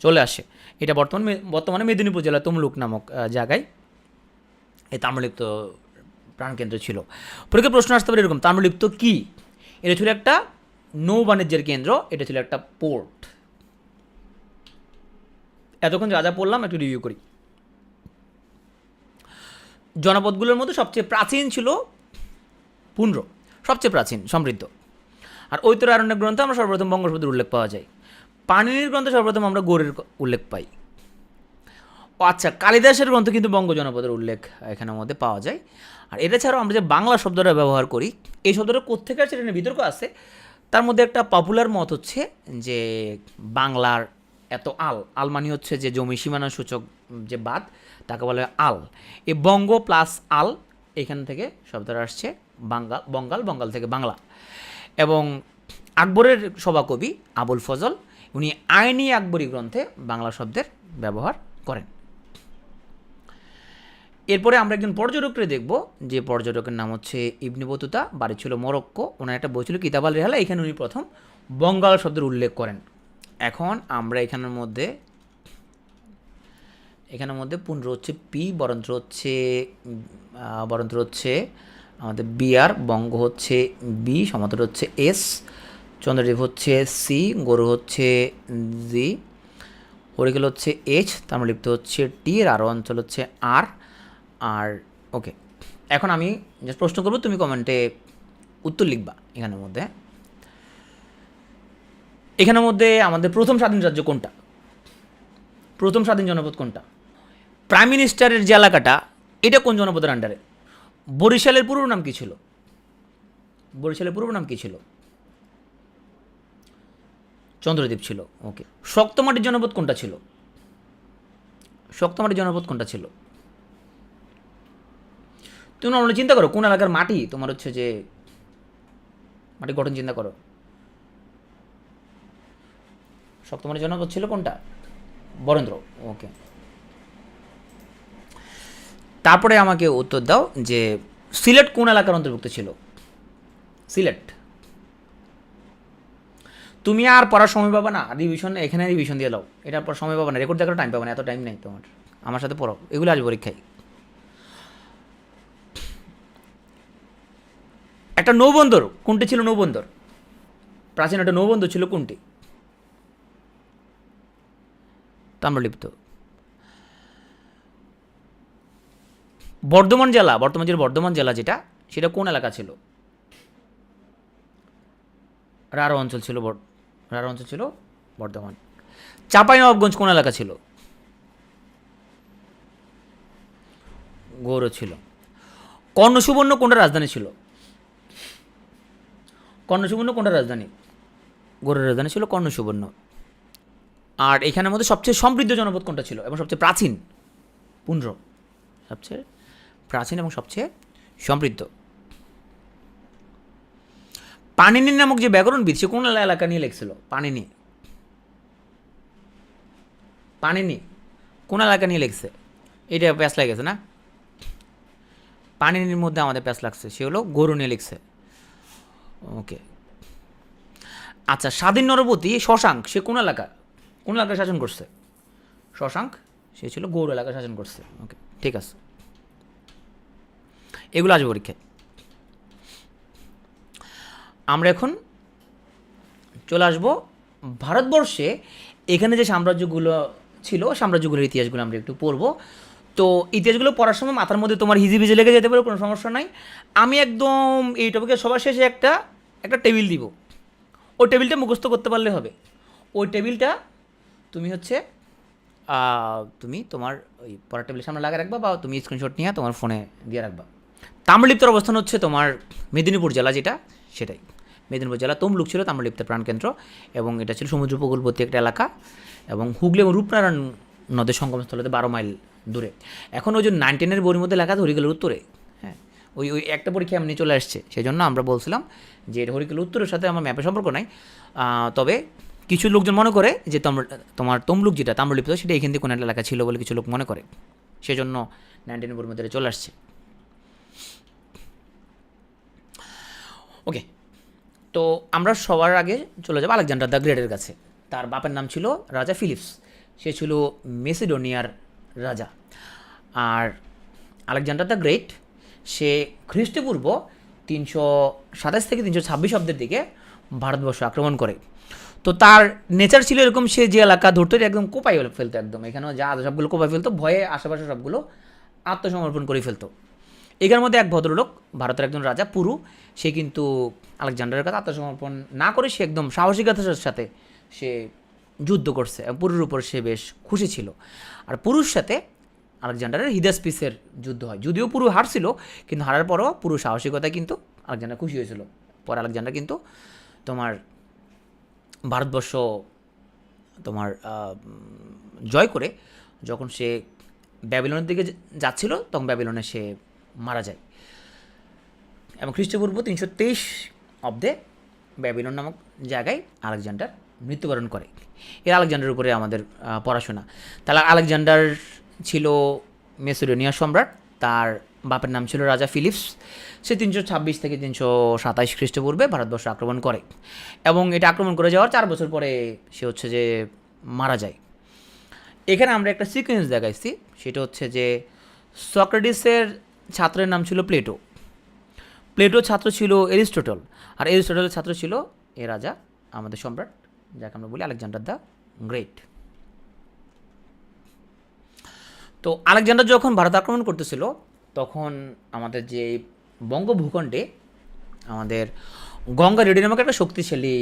চলে আসে। এটা বর্তমানে মেদিনীপুর জেলার তমলুক নামক জায়গায় এই তাম্রলিপ্ত প্রাণকেন্দ্র ছিল। পরীক্ষায় প্রশ্ন আসতে পারে এরকম, তাম্রলিপ্ত কী? এটা ছিল একটা নৌ বাণিজ্যের কেন্দ্র, এটা ছিল একটা পোর্ট। এতক্ষণ যা যা পড়লাম একটু রিভিউ করি। জনপদগুলোর মধ্যে সবচেয়ে প্রাচীন ছিল পুণ্ড্র, সবচেয়ে প্রাচীন, সমৃদ্ধ। আর ঐতরারণ্য গ্রন্থে আমরা সর্বপ্রথম বঙ্গোপসাগরের উল্লেখ পাওয়া যায়। পাণিনির গ্রন্থে সর্বপ্রথম আমরা গৌড়ের উল্লেখ পাই। ও আচ্ছা, কালিদাসের গ্রন্থে কিন্তু বঙ্গ জনপদের উল্লেখ এখানের মধ্যে পাওয়া যায়। আর এটা ছাড়াও আমরা যে বাংলা শব্দটা ব্যবহার করি, এই শব্দটা কোত্থেকে আসে এটা বিতর্ক আছে। তার মধ্যে একটা পপুলার মত হচ্ছে যে বাংলার এত আল মানে হচ্ছে যে জমি সীমানা সূচক যে বাদ, তাকে বলা হয় আল। এই বঙ্গ প্লাস আল এখান থেকে শব্দটা আসছে, বঙ্গাল থেকে বাংলা। এবং আকবরের সভাকবি আবুল ফজল, উনি আইনি আকবরী গ্রন্থে বাংলা শব্দের ব্যবহার করেন। এরপরে আমরা একজন পর্যটককে দেখব, যে পর্যটকের নাম হচ্ছে ইবনে বতুতা, বাড়ি ছিল মরক্কো। ওনার একটা বই ছিল কিতাব আল রেহালা, এখানে উনি প্রথম বঙ্গাল শব্দের উল্লেখ করেন। এখন আমরা এখানের মধ্যে পুণ্ড্র হচ্ছে পি, বরেন্দ্র হচ্ছে আমাদের বিআর, বঙ্গ হচ্ছে বি, সমতট হচ্ছে এস, চন্দ্রদ্বীপ হচ্ছে সি, গরু হচ্ছে জি, হরিকেল হচ্ছে এইচ, তাম্রলিপ্ত হচ্ছে টি, রাঢ় অঞ্চল হচ্ছে আর। ওকে, এখন আমি জাস্ট প্রশ্ন করবো, তুমি কমেন্টে উত্তর লিখবা। এখানের মধ্যে আমাদের প্রথম স্বাধীন রাজ্য কোনটা, প্রথম স্বাধীন জনপদ কোনটা? প্রাইম মিনিস্টারের যে এলাকাটা, এটা কোন জনপদের আন্ডারে? বরিশালের পূর্ব নাম কি ছিল? চন্দ্রদ্বীপ ছিল। ওকে, শক্তমাটির জনপদ কোনটা ছিল? তুমি নর্মালি চিন্তা করো কোন এলাকার মাটি তোমার হচ্ছে যে মাটি গঠন চিন্তা করো। শক্তমাটির জনপদ ছিল কোনটা? বরেন্দ্র। ওকে, তারপরে আমাকে উত্তর দাও যে সিলেট কোন এলাকার অন্তর্ভুক্ত ছিল? সিলেট। তুমি আর পড়ার সময় পাবা না, এখানে রিভিশন দিয়ে দাও, এটার পর সময় পাবা না, রেকর্ড দেখার টাইম পাবা না, এত টাইম নেই তোমার। আমার সাথে পড়ো, এগুলো আসবে পরীক্ষায়। একটা নৌবন্দর কোনটি ছিল? নৌবন্দর প্রাচীন একটা নৌবন্দর ছিল কোনটি? তাম্রলিপ্ত। বর্ধমান জেলা, বর্তমান যে বর্ধমান জেলা যেটা, সেটা কোন এলাকা ছিল? রাঢ় অঞ্চল ছিল, রাঢ় অঞ্চল ছিল বর্ধমান। চাঁপাইনবাবগঞ্জ কোন এলাকা ছিল? গৌড় ছিল। কর্ণসুবর্ণ কোনটা রাজধানী ছিল? কর্ণসুবর্ণ কোনটা রাজধানী? গৌড়ের রাজধানী ছিল কর্ণসুবর্ণ। আর এখানের মধ্যে সবচেয়ে সমৃদ্ধ জনপদ কোনটা ছিল এবং সবচেয়ে প্রাচীন? পুন্ড্র। সবচেয়ে প্রাচীন এবং সবচেয়ে সমৃদ্ধ। পাণিনি নামক যে ব্যাকরণবিদ, সে কোন এলাকা নিয়ে লিখছিল? পাণিনি, পাণিনি কোন এলাকা নিয়ে লিখছে? এটা প্যাস লাগেছে না? পাণিনির মধ্যে আমাদের প্যাস লাগছে, সে হলো গৌড় নিয়ে লিখছে। ওকে, আচ্ছা, স্বাধীন নরপতি শশাঙ্ক, সে কোন এলাকায় শাসন করছে? শশাঙ্ক, সে ছিল গৌড় এলাকায় শাসন করছে। ওকে, ঠিক আছে, এগুলো আসবে পরীক্ষায়। আমরা এখন চলে আসবো ভারতবর্ষে। এখানে যে সাম্রাজ্যগুলো ছিল, সাম্রাজ্যগুলোর ইতিহাসগুলো আমরা একটু পড়বো। তো ইতিহাসগুলো পড়ার সময় মাথার মধ্যে তোমার হিজিবিজি লেগে যেতে পারে, কোনো সমস্যা নাই। আমি একদম এই টপিকের সবার শেষে একটা টেবিল দিব, ওই টেবিলটা মুখস্থ করতে পারলে হবে। ওই টেবিলটা তুমি হচ্ছে তুমি তোমার ওই পড়ার টেবিলের সামনে লাগিয়ে রাখবা, বা তুমি স্ক্রিনশট নিয়ে তোমার ফোনে দিয়ে রাখবা। তাম্রলিপ্তর অবস্থান হচ্ছে তোমার মেদিনীপুর জেলা, যেটা সেটাই মেদিনীপুর জেলা। তমলুক ছিল তাম্রলিপ্তের প্রাণকেন্দ্র, এবং এটা ছিল সমুদ্র উপকূলবর্তী একটা এলাকা, এবং হুগলি এবং রূপনারায়ণ নদের সঙ্গমস্থলতে 12 মাইল দূরে। এখন ওই যে 9-10 বইয়ের মধ্যে লেখা হরিকেলের উত্তরে। হ্যাঁ, ওই একটা পরীক্ষা এমনি চলে আসছে, সেই জন্য আমরা বলছিলাম যে এটা হরিকেলের উত্তরের সাথে আমার ম্যাপের সম্পর্ক নাই। তবে কিছু লোকজন মনে করে যে তোমার তমলুক যেটা তাম্রলিপ্ত, সেটা এখান থেকে কোনো একটা এলাকা ছিল বলে কিছু লোক মনে করে, সেজন্য 9-10 বইয়ের মধ্যে চলে আসছে। ওকে, তো আমরা সবার আগে চলে যাবো আলেকজান্ডার দ্য গ্রেটের কাছে। তার বাপের নাম ছিল রাজা ফিলিপস, সে ছিল মেসিডোনিয়ার রাজা। আর আলেকজান্ডার দ্য গ্রেট, সে খ্রিস্টপূর্ব 327 থেকে 326 অব্দের দিকে ভারতবর্ষ আক্রমণ করে। তো তার নেচার ছিল এরকম, সে যে এলাকা ধরতো একদম কোপাই ফেলতো, একদম এখানেও যা সবগুলো কোপাই ফেলতো, ভয়ে আশেপাশে সবগুলো আত্মসমর্পণ করে ফেলতো। এখানের মধ্যে এক ভদ্রলোক, ভারতের একজন রাজা পুরু, সে কিন্তু আলেকজান্ডারের কাছে আত্মসমর্পণ না করে সে একদম সাহসিকতার সাথে সে যুদ্ধ করছে, এবং পুরুর উপর সে বেশ খুশি ছিল। আর পুরুর সাথে আলেকজান্ডারের হিদাসপিসের যুদ্ধ হয়, যদিও পুরু হারছিল, কিন্তু হারার পরও পুরো সাহসিকতায় কিন্তু আলেকজান্ডার খুশি হয়েছিল। পরে আলেকজান্ডার কিন্তু তোমার ভারতবর্ষ তোমার জয় করে যখন সে ব্যাবিলনের দিকে যাচ্ছিল, তখন ব্যাবিলনে সে মারা যায়, এবং খ্রিস্টপূর্ব 323 অব্দে ব্যাবিলন নামক জায়গায় আলেকজান্ডার মৃত্যুবরণ করে। এর আলেকজান্ডারের উপরে আমাদের পড়াশোনা। তাহলে আলেকজান্ডার ছিল মেসিডোনিয়ার সম্রাট, তার বাপের নাম ছিল রাজা ফিলিপস। সে 326 থেকে 327 খ্রিস্টপূর্বে ভারতবর্ষ আক্রমণ করে, এবং এটা আক্রমণ করে যাওয়ার 4 বছর পরে সে হচ্ছে যে মারা যায়। এখানে আমরা একটা সিকোয়েন্স দেখাইছি, সেটা হচ্ছে যে সক্রেটিসের ছাত্রের নাম ছিল প্লেটো, প্লেটোর ছাত্র ছিল এরিস্টটল, আর এরিস্টটলের ছাত্র ছিল এ রাজা, আমাদের সম্রাট, যাকে আমরা বলি আলেকজান্ডার দ্য গ্রেট। তো আলেকজান্ডার যখন ভারত আক্রমণ করতেছিল, তখন আমাদের যে বঙ্গভূখণ্ডে আমাদের গঙ্গা রেডি নামক একটা শক্তিশালী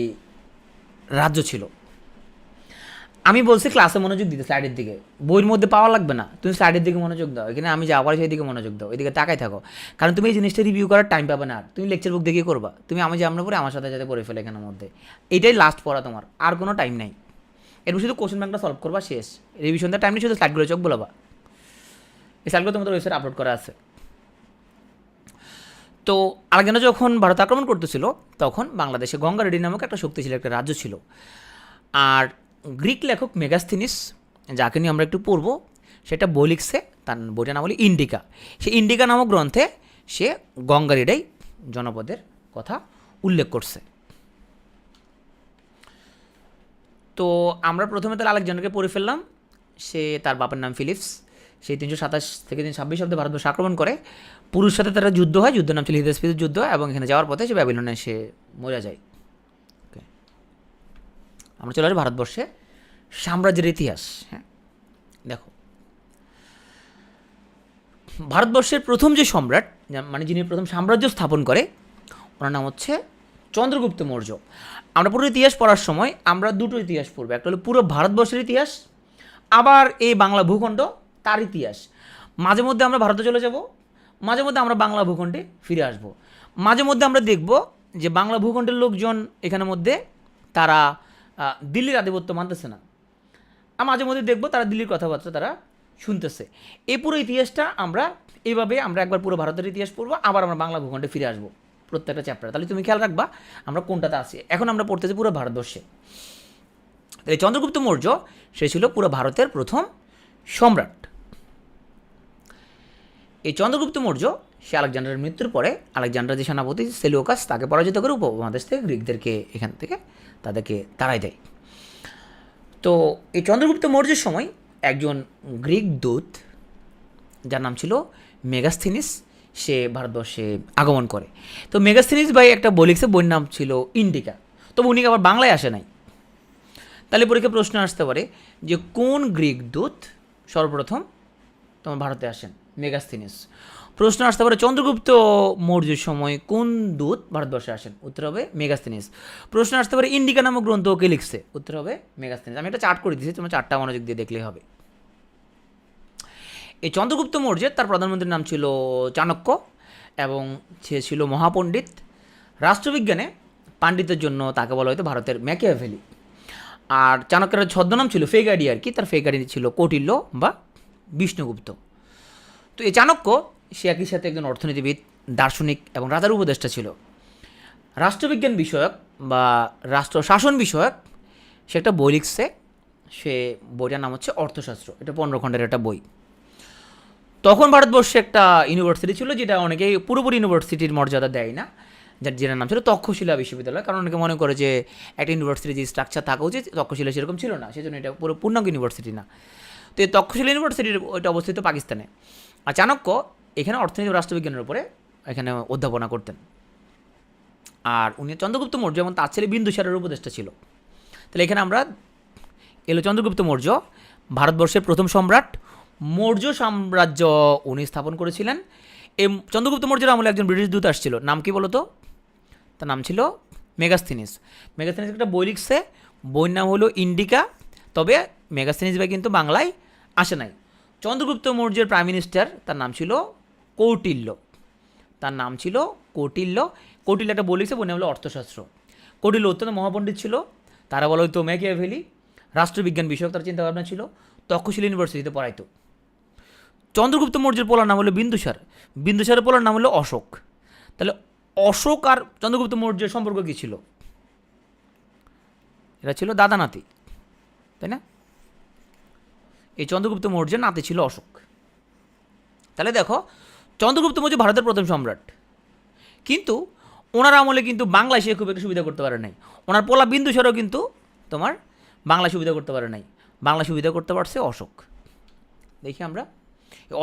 রাজ্য ছিল। আমি বলছি ক্লাসে মনোযোগ দিতে, স্লাইডের দিকে, বইয়ের মধ্যে পাওয়া লাগবে না, তুমি স্লাইডের দিকে মনোযোগ দাও। এখানে আমি যা পারি সেই দিকে মনোযোগ দাও, এদিকে তাকাই থাকো, কারণ তুমি এই জিনিসটা রিভিউ করার টাইম পাবে না। আর তুমি লেকচার বুক দেখে করবা, তুমি আমি যে আমরা পড়ে আমার সাথে যাতে পড়ে ফেলে এখানের মধ্যে, এটাই লাস্ট পড়া তোমার, আর কোনো টাইম নাই। এরপর শুধু কোশ্চেন ব্যাংকটা সলভ করবা, শেষ। রিভিশন দেওয়ার টাইম নেই, শুধু স্লাইডগুলো চোখ বলাবা। এই স্লাইডগুলো তোমাদের ওয়েবসাইটে আপলোড করা আছে। তো আলেকজান্ডার যখন ভারত আক্রমণ করতেছিল, তখন বাংলাদেশে গঙ্গা রেডি নামক একটা শক্তিশালী একটা রাজ্য ছিল। আর গ্রিক লেখক মেগাস্থিনিস, যাকে নিয়ে আমরা একটু পড়বো, সেটা বই লিখছে, তার বইটার নাম বলি ইন্ডিকা। সে ইন্ডিকা নামক গ্রন্থে সে গঙ্গা রেডাই জনপদের কথা উল্লেখ করছে। তো আমরা প্রথমে তাহলে আলেকজান্ডারকে পড়ে ফেললাম। সে, তার বাপের নাম ফিলিপস, সেই 327 থেকে 326 অব্দে ভারতবর্ষ আক্রমণ করে। পুরুষ সাথে তারা যুদ্ধ হয়, যুদ্ধের নাম ছিল হিদাসপিসের যুদ্ধ, এবং এখানে যাওয়ার পথে সে ব্যাবিলনে সে মরে যায়। ওকে, আমরা চলে আসি ভারতবর্ষে সাম্রাজ্যের ইতিহাস। হ্যাঁ, দেখো, ভারতবর্ষের প্রথম যে সম্রাট, মানে যিনি প্রথম সাম্রাজ্য স্থাপন করে, ওনার নাম হচ্ছে চন্দ্রগুপ্ত মৌর্য। আমরা পুরো ইতিহাস পড়ার সময় আমরা দুটো ইতিহাস পড়বো, একটা হলো পুরো ভারতবর্ষের ইতিহাস, আবার এই বাংলা ভূখণ্ড তার ইতিহাস। মাঝে মধ্যে আমরা ভারতে চলে যাব, মাঝে মধ্যে আমরা বাংলা ভূখণ্ডে ফিরে আসব। মাঝে মধ্যে আমরা দেখব যে বাংলা ভূখণ্ডের লোকজন এখানের মধ্যে তারা দিল্লির আধিপত্য মানতেছে না, আর মাঝে মধ্যে দেখব তারা দিল্লির কথাবার্তা তারা শুনতেছে। এই পুরো ইতিহাসটা আমরা এইভাবে আমরা একবার পুরো ভারতের ইতিহাস পড়বো, আবার আমরা বাংলা ভূখণ্ডে ফিরে আসবো প্রত্যেকটা চ্যাপ্টার। তাহলে তুমি খেয়াল রাখবা আমরা কোনটাতে আছি। এখন আমরা পড়তেছি পুরো ভারতবর্ষে। তাহলে চন্দ্রগুপ্ত মৌর্য সে ছিল পুরো ভারতের প্রথম সম্রাট। এই চন্দ্রগুপ্ত মৌর্য সে আলেকজান্ডারের মৃত্যুর পরে আলেকজান্ডার যে সেনাপতি সেলিউকাস তাকে পরাজিত করে উপমহাদেশ থেকে গ্রিকদেরকে এখান থেকে তাদেরকে তাড়াই দেয়। তো এই চন্দ্রগুপ্ত মৌর্যের সময় একজন গ্রিক দূত যার নাম ছিল মেগাস্থিনিস, সে ভারতবর্ষে আগমন করে। তো মেগাস্থিনিস ভাই একটা বই লিখছে, বইয়ের নাম ছিল ইন্ডিকা। তবে উনি আবার বাংলায় আসে নাই। তাহলে পরীক্ষা প্রশ্ন আসতে পারে যে কোন গ্রিক দূত সর্বপ্রথম তোমার ভারতে আসেন? মেগাস্থিনিস। প্রশ্ন আসতে পারে চন্দ্রগুপ্ত মৌর্যের সময় কোন দূত ভারতবর্ষে আসেন? উত্তর হবে মেগাস্থিনিস। প্রশ্ন আসতে পারে ইন্ডিকা নামক গ্রন্থ কে লিখছে? উত্তর হবে মেগাস্থিনিস। আমি একটা চার্ট করে দিয়েছি, তোমার চারটা মনোযোগ দিয়ে দেখলেই হবে। এই চন্দ্রগুপ্ত মৌর্যের তার প্রধানমন্ত্রীর নাম ছিল চাণক্য, এবং সে ছিল মহাপণ্ডিত। রাষ্ট্রবিজ্ঞানে পাণ্ডিত্যের জন্য তাকে বলা হয়তো ভারতের ম্যাকিয়াভেলি। আর চাণক্যের ছদ্মনাম ছিল ফেগাডি, আর কি তার ফেগাডি ছিল কৌটিল্য বা বিষ্ণুগুপ্ত। তো এই চাণক্য সে একই সাথে একজন অর্থনীতিবিদ, দার্শনিক এবং রাজার উপদেষ্টা ছিল। রাষ্ট্রবিজ্ঞান বিষয়ক বা রাষ্ট্র শাসন বিষয়ক সে একটা বই লিখছে, সে বইটার নাম হচ্ছে অর্থশাস্ত্র। এটা 15 খণ্ডের একটা বই। তখন ভারতবর্ষে একটা ইউনিভার্সিটি ছিল যেটা অনেকেই পুরোপুরি ইউনিভার্সিটির মর্যাদা দেয় না, যেটার নাম ছিল তক্ষশিলা বিশ্ববিদ্যালয়। কারণ অনেকে মনে করে যে একটা ইউনিভার্সিটির যে স্ট্রাকচার থাকা উচিত, তক্ষশিলা সেরকম ছিল না, সেজন্য এটা পুরো পূর্ণাঙ্গ ইউনিভার্সিটি না। তো এই তক্ষশিলা ইউনিভার্সিটির ওইটা অবস্থিত পাকিস্তানে। আর চাণক্য এখানে অর্থনীতি ও রাষ্ট্রবিজ্ঞানের উপরে এখানে অধ্যাপনা করতেন। আর উনি চন্দ্রগুপ্ত মৌর্য এবং তার ছেলে বিন্দুসারের উপদেষ্টা ছিল। তাহলে এখানে আমরা এলো চন্দ্রগুপ্ত মৌর্য, ভারতবর্ষের প্রথম সম্রাট। মৌর্য সাম্রাজ্য উনি স্থাপন করেছিলেন। এই চন্দ্রগুপ্ত মৌর্যের আমলে একজন ব্রিটিশ দূত আসছিল, নাম কি বলতো? তার নাম ছিল মেগাস্থিনিস। মেগাস্থিনিস একটা বই লিখছে, বইয়ের নাম হলো ইন্ডিকা। তবে মেগাস্থিনিস ভাই কিন্তু বাংলায় আসে নাই। চন্দ্রগুপ্ত মৌর্যের প্রাইম মিনিস্টার তার নাম ছিল কৌটিল্য। তার নাম ছিল কৌটিল্য। কৌটিল্য একটা বই লিখছে, বই নাম হলো অর্থশাস্ত্র। কৌটিল্য অত্যন্ত মহাপণ্ডিত ছিল, তারা বলা হতো ম্যাকিয়াভেলি। রাষ্ট্রবিজ্ঞান বিষয়ক তার চিন্তাভাবনা ছিল, তক্ষশিলা ইউনিভার্সিটিতে পড়াইতো। চন্দ্রগুপ্ত মৌর্যের পোলার নাম হলো বিন্দুসার, বিন্দুসারের পোলার নাম হলো অশোক। তাহলে অশোক আর চন্দ্রগুপ্ত মৌর্যের সম্পর্ক কী ছিল? এরা ছিল দাদা নাতি, তাই না? এই চন্দ্রগুপ্ত মৌর্যের নাতি ছিল অশোক। তাহলে দেখো, চন্দ্রগুপ্ত মৌর্য ভারতের প্রথম সম্রাট, কিন্তু ওনার আমলে কিন্তু বাংলায় সে খুব একটা সুবিধা করতে পারে নাই। ওনার পোলা বিন্দুসারও কিন্তু তোমার বাংলা সুবিধা করতে পারে নাই, বাংলা সুবিধা করতে পারছে অশোক। দেখি আমরা,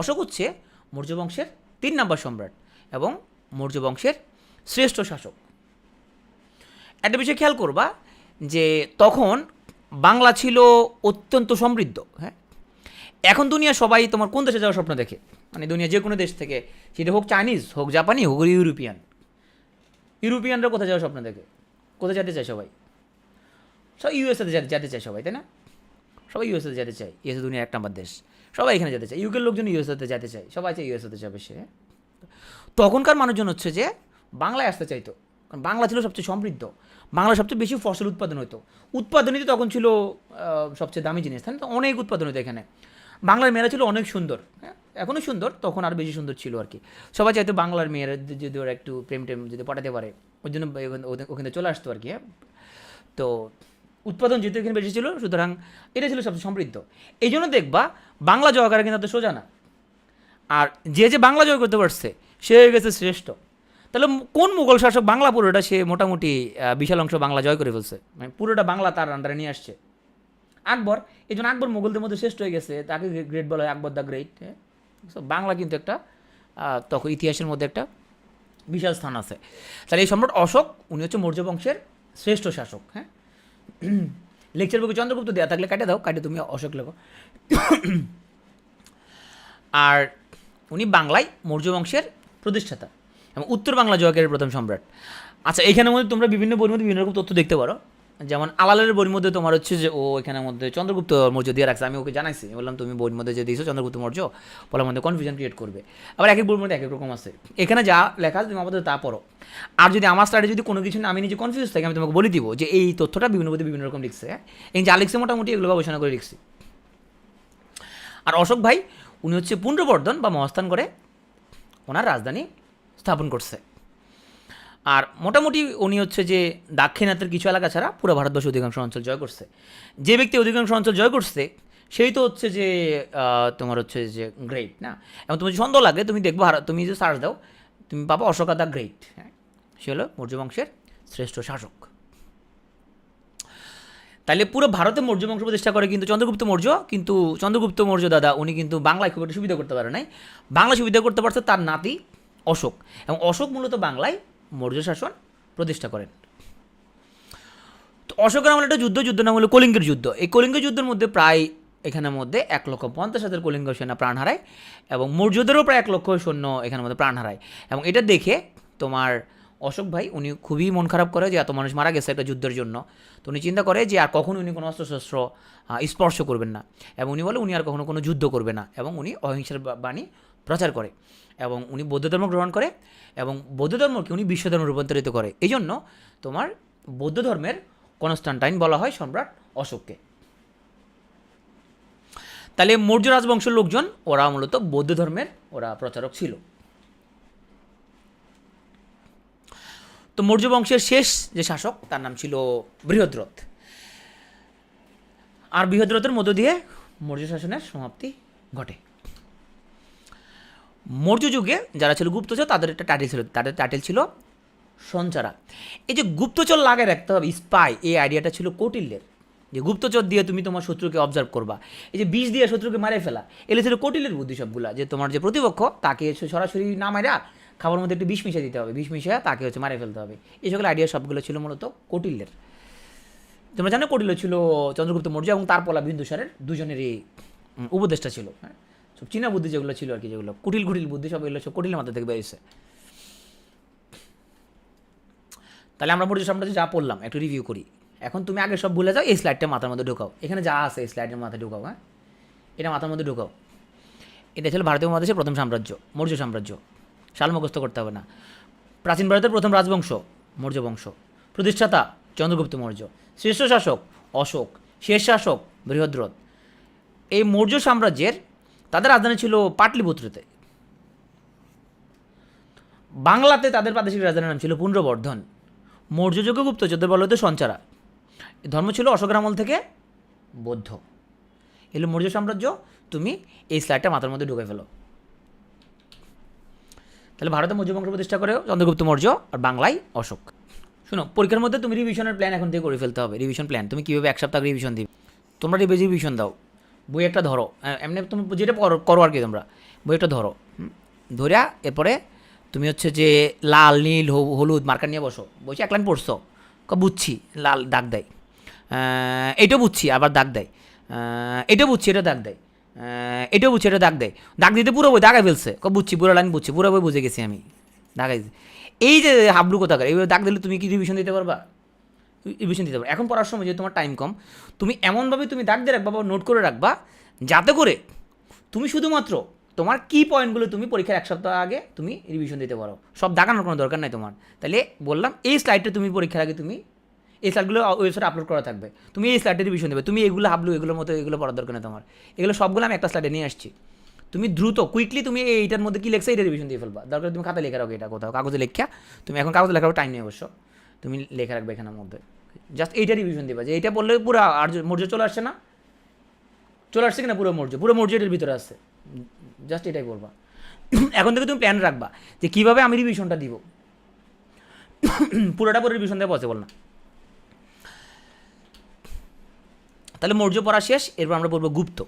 অশোক হচ্ছে মৌর্য বংশের 3 নম্বর সম্রাট এবং মৌর্য বংশের শ্রেষ্ঠ শাসক। একটা বিষয় খেয়াল করবা যে তখন বাংলা ছিল অত্যন্ত সমৃদ্ধ। হ্যাঁ, এখন দুনিয়া সবাই তোমার কোন দেশে যাওয়ার স্বপ্ন দেখে? মানে দুনিয়া যে কোনো দেশ থেকে, সেটা হোক চাইনিজ, হোক জাপানি, হোক ইউরোপিয়ান। ইউরোপিয়ানরা কোথায় যাওয়ার স্বপ্ন দেখে? কোথায় যেতে চায় সবাই? সব ইউএসএতে যেতে চায় সবাই, তাই না? সবাই ইউএসএতে যেতে চায়, ইউএসএ দুনিয়ার 1 নম্বর দেশ, সবাই এখানে যেতে চায়। ইউকের লোকজন ইউএসএতে যেতে চায়, সবাই চায় ইউএসএতে যাবে সে। তখনকার মানুষজন হচ্ছে যে বাংলায় আসতে চাইতো, কারণ বাংলা ছিল সবচেয়ে সমৃদ্ধ, বাংলা সবচেয়ে বেশি ফসল উৎপাদন হতো। উৎপাদনই তো তখন ছিল সবচেয়ে দামি জিনিস, তাই না? তো অনেক উৎপাদন হতো এখানে। বাংলার মেয়েরা ছিল অনেক সুন্দর, হ্যাঁ, এখনও সুন্দর, তখন আর বেশি সুন্দর ছিল আর কি। সবাই চাইতো বাংলার মেয়েরা যদি ওরা একটু প্রেম টেম যদি পটাতে পারে, ওই জন্য ওখানে চলে আসতো আর কি। হ্যাঁ, তো উৎপাদন যেহেতু এখানে বেশি ছিল, সুতরাং এটা ছিল সবচেয়ে সমৃদ্ধ। এই জন্য দেখবা বাংলা জয় করা কিন্তু এত সোজা না। আর যে বাংলা জয় করতে পারছে সে হয়ে গেছে শ্রেষ্ঠ। তাহলে কোন মুঘল শাসক বাংলা পুরোটা সে মোটামুটি বিশাল অংশ বাংলা জয় করে ফেলছে, মানে পুরোটা বাংলা তার আন্ডারে নিয়ে আসছে? আকবর। এই জন্য আকবর মুঘলদের মধ্যে শ্রেষ্ঠ হয়ে গেছে, তাকে গ্রেট বলা হয়, আকবর দ্য গ্রেট। বাংলা কিন্তু একটা তখন ইতিহাসের মধ্যে একটা বিশাল স্থান আছে। তাহলে এই সম্রাট অশোক উনি হচ্ছে মৌর্য বংশের শ্রেষ্ঠ শাসক। হ্যাঁ, লেকচার বুকে চন্দ্রগুপ্ত দেওয়া থাকলে কাটে দাও, কাটে তুমি অশোক লেখো। আর উনি বাংলায় মৌর্য বংশের প্রতিষ্ঠাতা এবং উত্তর বাংলা জয়কারীর প্রথম সম্রাট। আচ্ছা, এখানের মধ্যে তোমরা বিভিন্ন বইয়ের মধ্যে বিভিন্ন রকম তথ্য দেখতে পারো। যেমন আলালের বইয়ের মধ্যে তোমার হচ্ছে যে ও এখানের মধ্যে চন্দ্রগুপ্ত মৌর্য দিয়ে রাখছে। আমি ওকে জানাইছি, বললাম তুমি বইয়ের মধ্যে যে দিয়েছো চন্দ্রগুপ্ত মৌর্য, বলার মধ্যে কনফিউশন ক্রিয়েট করবে। আবার এক এক বইয়ের মধ্যে এক এক রকম আছে। এখানে যা লেখা আছে তুমি আমাদের তা পড়ো। আর যদি আমার স্লাইডে যদি কোনো কিছু না আমি নিজে কনফিউজ থাকি, আমি তোমাকে বলে দিব যে এই তথ্যটা বিভিন্ন বইতে বিভিন্ন রকম লিখছে। এই যা লিখছে মোটামুটি এগুলো গবেষণা করে লিখছি। আর অশোক ভাই উনি হচ্ছে পুণ্ড্রবর্ধন বা মহাস্থান করে ওনার রাজধানী স্থাপন করছে। আর মোটামুটি উনি হচ্ছে যে দাক্ষিণাত্যের কিছু এলাকা ছাড়া পুরো ভারতবর্ষের অধিকাংশ অঞ্চল জয় করছে। যে ব্যক্তি অধিকাংশ অঞ্চল জয় করছে সেই তো হচ্ছে যে তোমার হচ্ছে যে গ্রেট না। এবং তুমি যদি সন্দেহ লাগে তুমি দেখবো, তুমি যে সার্চ দাও তুমি পাবো অশোকা দ্য গ্রেট। হ্যাঁ, সে হলো মৌর্য বংশের শ্রেষ্ঠ শাসক। তাহলে পুরো ভারতে মৌর্য বংশ প্রতিষ্ঠা করে কিন্তু চন্দ্রগুপ্ত মৌর্য। কিন্তু চন্দ্রগুপ্ত মৌর্য দাদা উনি কিন্তু বাংলায় খুব একটা সুবিধা করতে পারে নাই, বাংলা সুবিধা করতে পারছে তার নাতি অশোক। এবং অশোক মূলত বাংলায় মৌর্য শাসন প্রতিষ্ঠা করেন। তো অশোকের আমলে একটা যুদ্ধ নাম হলো কলিঙ্গের যুদ্ধ। এই কলিঙ্গ যুদ্ধের মধ্যে প্রায় এখানের মধ্যে 1,50,000 কলিঙ্গ সেনা প্রাণ হারায় এবং মৌর্যদেরও প্রায় 1,00,000 সৈন্য এখানের মধ্যে প্রাণ হারায়। এবং এটা দেখে তোমার অশোক ভাই উনি খুবই মন খারাপ করে যে এত মানুষ মারা গেছে একটা যুদ্ধের জন্য। তো উনি চিন্তা করে যে আর কখনো উনি কোনো অস্ত্রশস্ত্র স্পর্শ করবেন না, এবং উনি বলে উনি আর কখনো কোনো যুদ্ধ করবে না, এবং উনি অহিংসার বাণী প্রচার করে এবং উনি বৌদ্ধ ধর্ম গ্রহণ করে এবং বৌদ্ধ ধর্মকে উনি বিশ্ব ধর্মে রূপান্তরিত করে। এই জন্য তোমার বৌদ্ধ ধর্মের কনস্টান্টাইন বলা হয় সম্রাট অশোককে। তাহলে মৌর্য রাজবংশের লোকজন ওরা মূলত বৌদ্ধ ধর্মের ওরা প্রচারক ছিল। তো মৌর্য বংশের শেষ যে শাসক তার নাম ছিল বৃহদ্রথ। আর বৃহদ্রথের মধ্য দিয়ে মৌর্য শাসনের সমাপ্তি ঘটে। মৌর্য যুগে যারা ছিল গুপ্তচর তাদের একটা টাইটেল ছিল, তাদের টাইটেল ছিল সঞ্চারা। এই যে গুপ্তচর লাগায় রাখতে হবে, স্পাই, এই আইডিয়াটা ছিল কৌটিল্যের, যে গুপ্তচর দিয়ে তুমি তোমার শত্রুকে অবজার্ভ করবা। এই যে বিষ দিয়ে শত্রুকে মারে ফেলা, এগুলো ছিল কৌটিল্যের বুদ্ধি সবগুলা, যে তোমার যে প্রতিপক্ষ তাকে সরাসরি না মারা খাবার মধ্যে একটু বিষ মিশিয়ে দিতে হবে, বিষ মিশিয়ে তাকে হচ্ছে মারে ফেলতে হবে। এই সকল আইডিয়া সবগুলো ছিল মূলত কৌটিল্যের। তোমরা জানো কৌটিল্য ছিল চন্দ্রগুপ্ত মৌর্য এবং তার পলা বিন্দুসারের দুজনেরই উপদেষ্টা ছিল। হ্যাঁ, সব চীনা বুদ্ধি যেগুলো ছিল আর কি, যেগুলো কুটিল বুদ্ধি সব এগুলো সব কৌটিল্যের মাথা থেকে বেরিয়েছে। তাহলে আমরা মৌর্য সাম্রাজ্য যা পড়লাম একটু রিভিউ করি। এখন তুমি আগে সব ভুলে যাও, এই স্লাইডটা মাথার মধ্যে ঢোকাও, এখানে যা আছে এই স্লাইডের মাথায় ঢোকাও। হ্যাঁ, এটা মাথার মধ্যে ঢোকাও। এটা ছিল ভারতীয় মহাদেশের প্রথম সাম্রাজ্য মৌর্য সাম্রাজ্য। সাল মুখস্থ করতে হবে না। প্রাচীন ভারতের প্রথম রাজবংশ মৌর্য বংশ, প্রতিষ্ঠাতা চন্দ্রগুপ্ত মৌর্য, শ্রেষ্ঠ শাসক অশোক, শেষ শাসক বৃহদ্রথ। এই মৌর্য সাম্রাজ্যের তাদের রাজধানী ছিল পাটলিপুত্রতে। বাংলাতে তাদের প্রাদেশিক রাজধানীর নাম ছিল পুণ্ড্রবর্ধন। মৌর্য যুগে গুপ্তচরদের বলা হতো সঞ্চারা। ধর্ম ছিল অশোকের আমল থেকে বৌদ্ধ। এগুলো মৌর্য সাম্রাজ্য। তুমি এই স্লাইডটা মাথার মধ্যে ঢুকে ফেলো। তাহলে ভারতে মৌর্য বংশ প্রতিষ্ঠা করে চন্দ্রগুপ্ত মৌর্য, আর বাংলায় অশোক। শোনো, পরীক্ষার মধ্যে তুমি রিভিশনের প্ল্যান এখন থেকে করে ফেলতে হবে। রিভিশন প্ল্যান তুমি কীভাবে এক সপ্তাহ রিভিশন দিবে। তোমরা রিভিশন দাও, বই একটা ধরো, এমনি তুমি যেটা করো আর কি, তোমরা বই একটা ধরো, ধরিয়া এরপরে তুমি হচ্ছে যে লাল নীল হলুদ মার্কার নিয়ে বসে এক লাইন পড়ছো, বুঝছি, লাল দাগ দেয়, এইটাও বুঝছি আবার দাগ দেয়, এটাও বুঝছি এটা দাগ দেয়, এটাও বুঝছি এটা দাগ দেয়, দাগ দিতে পুরো বই দাগাই ফেলছে, বুঝছি পুরো লাইন বুঝছি, পুরো বই বুঝে গেছি আমি, দাগাই। এই যে হাবলু কোথাকার, এইভাবে দাগ দিলে তুমি কি রিভিশন দিতে পারবা? রিভিশন দিতে পারবা। এখন পড়ার সময় যে তোমার টাইম কম, তুমি এমনভাবে তুমি দাগ দিয়ে রাখবা বা নোট করে রাখবা যাতে করে তুমি শুধুমাত্র তোমার কি পয়েন্টগুলো তুমি পরীক্ষার এক সপ্তাহ আগে তুমি রিভিশন দিতে পারো। সব দাগানোর কোনো দরকার নাই তোমার। তাহলে বললাম এই স্লাইডটা তুমি পরীক্ষার আগে তুমি এই স্লাইডগুলো ওয়েবসাইটে আপলোড করা থাকবে, তুমি এই স্লাইডে রিভিশন দেবে। তুমি এগুলো হাবলু এগুলোর মতো এগুলো পড়ার দরকার নেই তোমার। এগুলো সবগুলো আমি একটা স্লাইডে নিয়ে আসছি। তুমি দ্রুত কুইকলি তুমি এইটার মধ্যে কি লেখছে এটা রিভিশন দিয়ে ফেলবা। দরকার তুমি খাতা লেখা রাখো, এটা কোথাও কাগজে লেখা, তুমি এখন কাগজে লেখার টাইম নেই অবশ্য, তুমি লেখা রাখবে এখানের মধ্যে। জাস্ট এইটা রিভিশন দিবা, যে এইটা বললে পুরো আর মৌর্য চলে আসছে না, চলে আসছে কিনা পুরো মৌর্য এটার ভিতরে আসছে, জাস্ট এটাই বলবা। এখন থেকে তুমি প্ল্যান রাখবা যে কীভাবে আমি রিভিশনটা দিব, পুরোটা পুরো রিভিশন দেওয়া পসিবল না। তাহলে মৌর্য পড়া শেষ, এরপর আমরা বলবো গুপ্ত।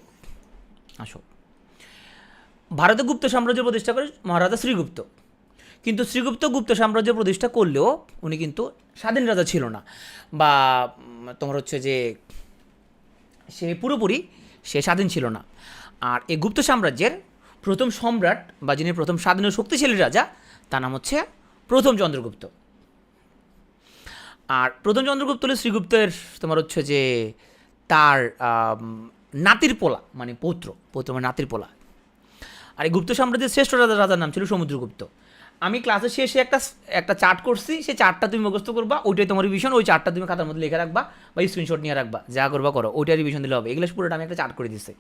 আসো, ভারতে গুপ্ত সাম্রাজ্য প্রতিষ্ঠা করে মহারাজা শ্রীগুপ্ত। কিন্তু শ্রীগুপ্ত গুপ্ত সাম্রাজ্য প্রতিষ্ঠা করলেও উনি কিন্তু স্বাধীন রাজা ছিল না, বা তোমার হচ্ছে যে সে স্বাধীন ছিল না। আর এই গুপ্ত সাম্রাজ্যের প্রথম সম্রাট বা যিনি প্রথম স্বাধীন ও শক্তিশালী রাজা তার নাম হচ্ছে প্রথম চন্দ্রগুপ্ত। আর প্রথম চন্দ্রগুপ্ত হলো শ্রীগুপ্তের তোমার হচ্ছে যে তার নাতির পোলা, মানে পৌত্র মানে নাতির পোলা। আর এই গুপ্ত সাম্রাজ্যের শ্রেষ্ঠ রাজার নাম ছিল সমুদ্রগুপ্ত। আমি ক্লাসের শেষে একটা চার্ট করছি, সেই চার্টটা তুমি মুখস্থ করবা, ওইটাই তোমার রিভিশন। ওই চার্টটা তুমি খাতার মধ্যে লিখে রাখবা বা স্ক্রিনশট নিয়ে রাখবা, যা করবা করো, ওইটা রিভিশন দিলে হবে। এগুলো পুরোটা আমি একটা চার্ট করে দিচ্ছি।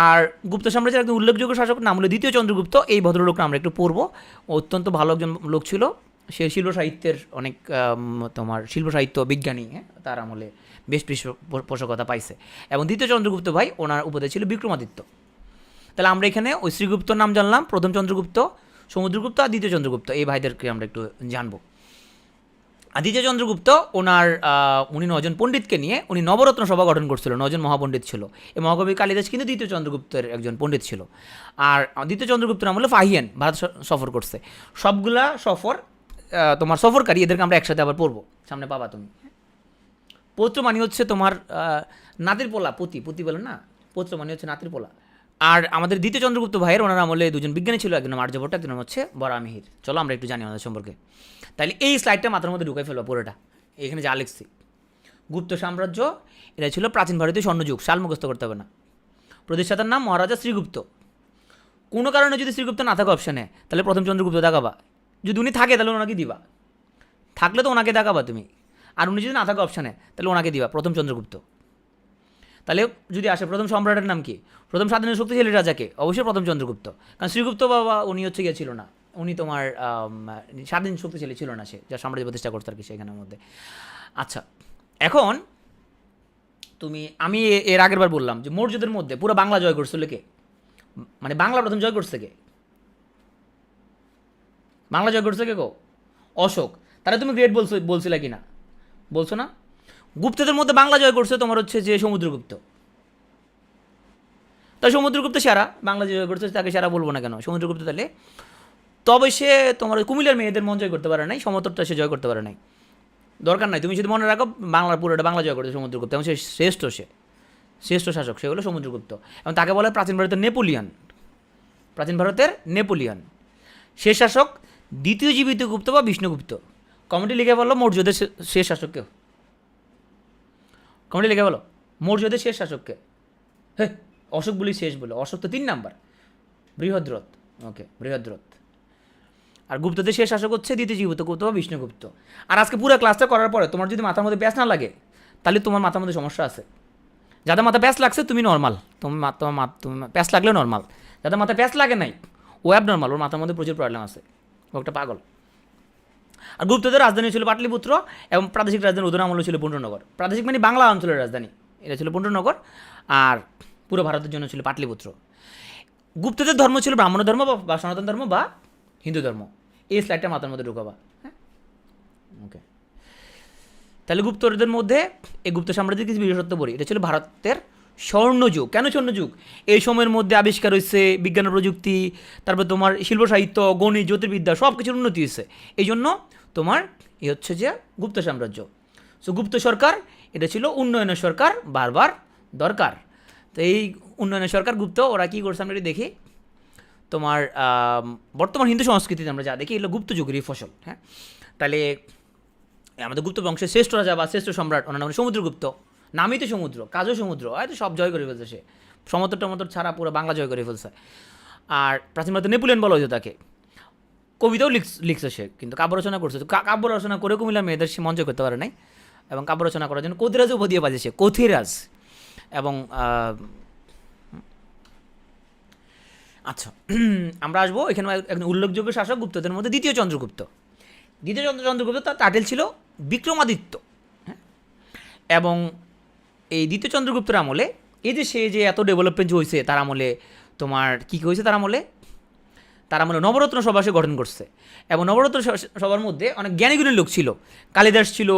আর গুপ্ত সাম্রাজ্যের একজন উল্লেখযোগ্য শাসক নাম হলো দ্বিতীয় চন্দ্রগুপ্ত। এই ভদ্রলোকটা আমরা একটু পড়বো। অত্যন্ত ভালো একজন লোক ছিল। সে শিল্প সাহিত্যের অনেক তোমার শিল্প সাহিত্য বিজ্ঞানী, হ্যাঁ, তার আমলে বেশ পৃষ্ঠপোষকতা পাইছে। এবং দ্বিতীয় চন্দ্রগুপ্ত ভাই, ওনার উপাধি ছিল বিক্রমাদিত্য। তাহলে আমরা এখানে ওই শ্রীগুপ্তর নাম জানলাম, প্রথম চন্দ্রগুপ্ত, সমুদ্রগুপ্ত আর দ্বিতীয় চন্দ্রগুপ্ত, এই ভাইদেরকে আমরা একটু জানবো। আর দ্বিতীয় চন্দ্রগুপ্ত উনি 9 জন পণ্ডিতকে নিয়ে উনি নবরত্ন সভা গঠন করছিল। 9 জন মহাপণ্ডিত ছিল। এই মহাকবি কালিদাস কিন্তু দ্বিতীয় চন্দ্রগুপ্তের একজন পণ্ডিত ছিল। আর দ্বিতীয় চন্দ্রগুপ্তের নাম হলো ফাহিয়ান, ভারত সফর করছে। সবগুলা তোমার সফরকারী, এদেরকে আমরা একসাথে আবার পড়বো, সামনে পাবা তুমি। পৌত্র মানে হচ্ছে তোমার নাতির পোলা, পতি বলে না, পৌত্র মানে হচ্ছে নাতির পোলা। আর আমাদের দ্বিতীয় চন্দ্রগুপ্ত ভাইয়ের ওনার আমলে 2 জন বিজ্ঞানী ছিল, একজন আর্যভট্ট, একজন হচ্ছে বরাহমিহির। চলো আমরা একটু জানি আমাদের সম্পর্কে। তাহলে এই স্লাইডটা মাথার মধ্যে ঢুকাই ফেলবো পুরোটা। এখানে যা লিখছি, গুপ্ত সাম্রাজ্য, এটা ছিল প্রাচীন ভারতীয় স্বর্ণযুগ। সাল মুখস্থ করতে হবে না। প্রতিষ্ঠাতার নাম মহারাজা শ্রীগুপ্ত। কোনো কারণে যদি শ্রীগুপ্ত না থাকে অপশানে, তাহলে প্রথম চন্দ্রগুপ্ত দেখাবা। যদি উনি থাকে তাহলে ওনাকে দিবা, থাকলে তো ওনাকে দেখাবা তুমি। আর উনি যদি না থাকে অপশানে, তাহলে ওনাকে দিবা, প্রথম চন্দ্রগুপ্ত। তাহলে যদি আসে প্রথম সম্রাটের নাম কি, প্রথম স্বাধীন শক্তিশালী রাজাকে, অবশ্যই প্রথম চন্দ্রগুপ্ত। কারণ শ্রীগুপ্ত বাবা উনি হচ্ছে গিয়ে ছিল না, উনি তোমার স্বাধীন শক্তিশালী ছিল না, সে যা সাম্রাজ্য প্রতিষ্ঠা করতে আর কি সেখানের মধ্যে। আচ্ছা, এখন আমি এর আগের বার বললাম যে মৌর্যদের মধ্যে পুরো বাংলা জয় করছিল কে, মানে বাংলা প্রথম জয় করছে কে, বাংলা জয় করছে কে গো? অশোক। তাহলে তুমি গ্রেট বলছিলে কি না, বলছো না? গুপ্তদের মধ্যে বাংলা জয় করছে তোমার হচ্ছে যে সমুদ্রগুপ্ত। তাই সমুদ্রগুপ্ত সেরা, বাংলা জয় করছে, তাকে সেরা বলবো না কেন, সমুদ্রগুপ্ত। তাহলে তবে সে তোমার কুমিল্লার মেয়েদের মন জয় করতে পারে নাই, সমতটটা সে জয় করতে পারে নাই। দরকার নাই, তুমি যদি মনে রাখো বাংলার পুরোটা বাংলা জয় করছে সমুদ্রগুপ্ত, এবং সে শ্রেষ্ঠ শাসক, সে হলো সমুদ্রগুপ্ত। এবং তাকে বলে প্রাচীন ভারতের নেপোলিয়ন। শেষ শাসক দ্বিতীয় জীবিত গুপ্ত বা বিষ্ণুগুপ্ত। কমেন্টে লিখে বললো মৌর্যদের শেষ শাসককে, কমেন্টে লিখে বলো মৌর্যদের শেষ শাসককে। হ্যাঁ, অশোক বলি শেষ বলে, অশোক তো 3 নাম্বার, বৃহদ্রথ। ওকে, বৃহদ্রথ। আর গুপ্তদের শেষ শাসক হচ্ছে দ্বিতীয় জীবিত গুপ্ত বা বিষ্ণুগুপ্ত। আর আজকে পুরো ক্লাসটা করার পরে তোমার যদি মাথার মধ্যে প্যাঁচ না লাগে, তাহলে তোমার মাথার মধ্যে সমস্যা আছে। যাদের মাথা প্যাঁচ লাগছে তুমি নর্মাল, তুমি প্যাঁচ লাগলে নর্মাল। যাদের মাথা প্যাঁচ লাগে নাই ও অ্যাবনর্মাল, ওর মাথার মধ্যে প্রচুর প্রবলেম আছে, ও একটা পাগল। আর গুপ্তদের রাজধানী ছিল পাটলিপুত্র, এবং প্রাদেশিক রাজধানী ওদের আমল ছিল পুণ্ড্রনগর। প্রাদেশিক মানে বাংলা অঞ্চলের রাজধানী, এটা ছিল পুণ্ড্রনগর। আর পুরো ভারতের জন্য ছিল পাটলিপুত্র। গুপ্তদের ধর্ম ছিল ব্রাহ্মণ ধর্ম বা সনাতন ধর্ম বা হিন্দু ধর্ম। এই স্লাইডটা মাথার মধ্যে ঢুকাবা, হ্যাঁ? ওকে, তাহলে গুপ্তদের মধ্যে এই গুপ্ত সাম্রাজ্যের কিছু বিশেষত্ব বলি। এটা ছিল ভারতের স্বর্ণযুগ। কেন স্বর্ণযুগ? এই সময়ের মধ্যে আবিষ্কার হয়েছে বিজ্ঞান প্রযুক্তি, তারপর তোমার শিল্প সাহিত্য, গণিত, জ্যোতির্বিদ্যা, সব কিছুর উন্নতি হয়েছে। এই জন্য তোমার হচ্ছে যে গুপ্ত সাম্রাজ্য। সো গুপ্ত সরকার এটা ছিল উন্নয়নের সরকার, বারবার দরকার। তো এই উন্নয়নের সরকার গুপ্ত, ওরা কী করছে আমরা দেখি। তোমার বর্তমান হিন্দু সংস্কৃতিতে আমরা যা দেখি এগুলো গুপ্ত যুগেরই ফসল, হ্যাঁ? তাহলে আমাদের গুপ্ত বংশের শ্রেষ্ঠ রাজা বা শ্রেষ্ঠ সম্রাট ওনার নাম সমুদ্রগুপ্ত। নামই তো সমুদ্র, কাজও সমুদ্র, হয়তো সব জয় করে ফেলছে সে, সমতর টমতর ছাড়া পুরো বাংলা জয় করে ফেলছে। আর প্রাচীন ভারতে নেপোলিয়ন বলা হয়েছে তাকে। কবিতাও লিখছে সে, কিন্তু কাব্য রচনা করছে। কাব্য রচনা করে কুমিল্লার মেয়েদের সে মঞ্চ করতে পারে নাই, এবং কাব্য রচনা করার জন্য কথিরাজ উপাধি পাচ্ছে সে, কথিরাজ। এবং আচ্ছা, আমরা আসবো এখানে একজন উল্লেখযোগ্য শাসক গুপ্তদের মধ্যে দ্বিতীয় চন্দ্রগুপ্ত। তার টাইটেল ছিল বিক্রমাদিত্য, হ্যাঁ? এবং এই দ্বিতীয় চন্দ্রগুপ্তের আমলে এই যে সে যে এত ডেভেলপমেন্ট হয়েছে তার আমলে, তোমার কী কী হয়েছে তার আমলে নবরত্ন সভা সে গঠন করছে। এবং নবরত্ন সভার মধ্যে অনেক জ্ঞানীগুণী লোক ছিল। কালিদাস ছিল,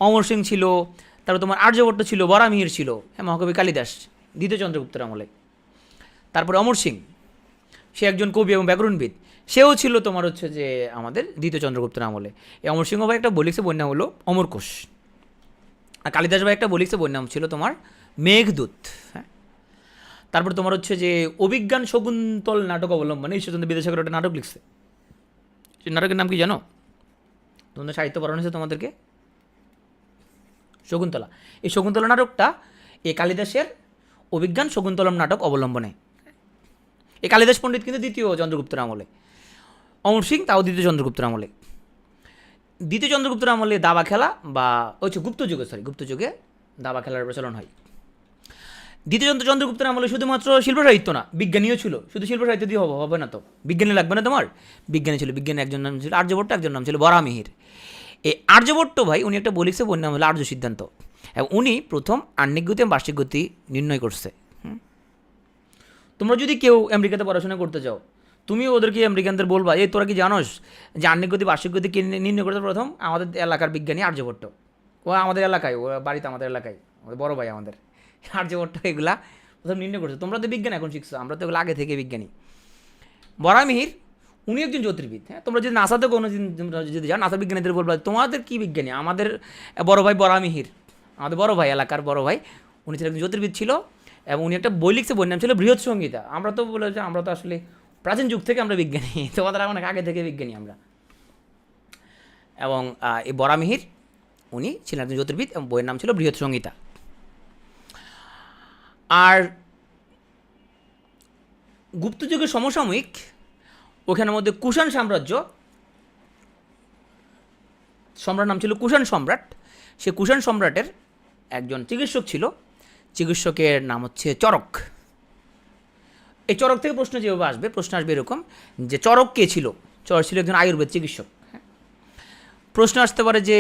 অমর সিং ছিল, তারপর তোমার আর্যভট্ট ছিল, বরাহমিহির ছিল, হ্যাঁ, মহাকবি কালিদাস দ্বিতীয় চন্দ্রগুপ্তের আমলে। তারপরে অমর সিং, সে একজন কবি এবং ব্যাকরণবিদ, সেও ছিল তোমার হচ্ছে যে আমাদের দ্বিতীয় চন্দ্রগুপ্তের আমলে। এই অমর সিংহ ভাই একটা বই লিখছে, বইয়ের নাম হলো অমরকোষ। আর কালিদাস ভাই একটা বই লিখছে, বইয়ের নাম ছিল তোমার মেঘদূত। হ্যাঁ, তারপর তোমার হচ্ছে যে অভিজ্ঞান শকুন্তল নাটক অবলম্বনে ঈশ্বরচন্দ্র বিদ্যাসাগর একটা নাটক লিখছে। সেই নাটকের নাম কি জানো? তোমাদের সাহিত্য পড়ানো হয়েছে তোমাদেরকে, শকুন্তলা। এই শকুন্তলা নাটকটা এই কালিদাসের অভিজ্ঞান শকুন্তলম নাটক অবলম্বনে। এই কালিদাস পণ্ডিত কিন্তু দ্বিতীয় চন্দ্রগুপ্তের আমলে, অমর সিং তাও দ্বিতীয় চন্দ্রগুপ্তের আমলে। দ্বিতীয় চন্দ্রগুপ্তের আমলে দাবা খেলা বা হচ্ছে গুপ্ত যুগে দাবা খেলার প্রচলন হয়। দ্বিতীয় চন্দ্রগুপ্তের আমলে শুধুমাত্র শিল্প সাহিত্য না, বিজ্ঞানীও ছিল। শুধু শিল্প সাহিত্য দিয়ে হবে না তো, বিজ্ঞানী লাগবে না তোমার? বিজ্ঞানী ছিল, বিজ্ঞানী একজন নাম ছিল আর্যভট্ট, একজন নাম ছিল বরাহমিহির। এই আর্যভট্ট ভাই উনি একটা বই লিখছে, বইয়ের নাম হলো আর্য সিদ্ধান্ত, এবং উনি প্রথম আহ্নিক গতি এবং বার্ষিক গতি নির্ণয় করছে। তোমরা যদি কেউ আমেরিকাতে পড়াশোনা করতে চাও, তুমি ওদেরকে আমেরিকানদের বলবা, এই তোরা কি জানোস যে আহ্নিক গতি বার্ষিক গতি কে নির্ণয় করতে প্রথম? আমাদের এলাকার বিজ্ঞানী আর্যভট্ট। ও আমাদের এলাকায়, ও বাড়িতে আমাদের এলাকায়, আমাদের বড় ভাই আমাদের আর্যভট্ট এগুলা প্রথম নির্ণয় করছে। তোমরা তো বিজ্ঞান এখন শিখছো, আমরা তো এগুলো আগে থেকে বিজ্ঞানী। বরাহমিহির উনি একজন জ্যোতির্বিদ। হ্যাঁ, তোমরা যদি নাসাতে কোনো দিন যদি যাও, নাসা বিজ্ঞানীদের বলবা তোমাদের কী বিজ্ঞানী? আমাদের বড় ভাই বরাহমিহির, আমাদের বড় ভাই, এলাকার বড় ভাই, উনি ছিলেন একজন জ্যোতির্বিদ ছিল, এবং উনি একটা বই লিখছে, বইয়ের নাম ছিল বৃহৎ সংহিতা। আমরা তো বলে যে আমরা তো আসলে প্রাচীন যুগ থেকে আমরা বিজ্ঞানী, তোমাদের অনেক আগে থেকে বিজ্ঞানী আমরা। এবং এই বরাহমিহির উনি ছিলেন একজন জ্যোতির্বিদ, এবং বইয়ের নাম ছিল বৃহৎ সংহিতা। আর গুপ্ত যুগের সমসাময়িক ওখানের মধ্যে কুষাণ সাম্রাজ্য, সম্রাট নাম ছিল কুষাণ সম্রাট। সে কুষাণ সম্রাটের একজন চিকিৎসক ছিল, চিকিৎসকের নাম হচ্ছে চরক। এই চরক থেকে প্রশ্ন যেভাবে আসবে, প্রশ্ন আসবে এরকম যে চরক কে ছিল? চরক ছিল একজন আয়ুর্বেদ চিকিৎসক। প্রশ্ন আসতে পারে যে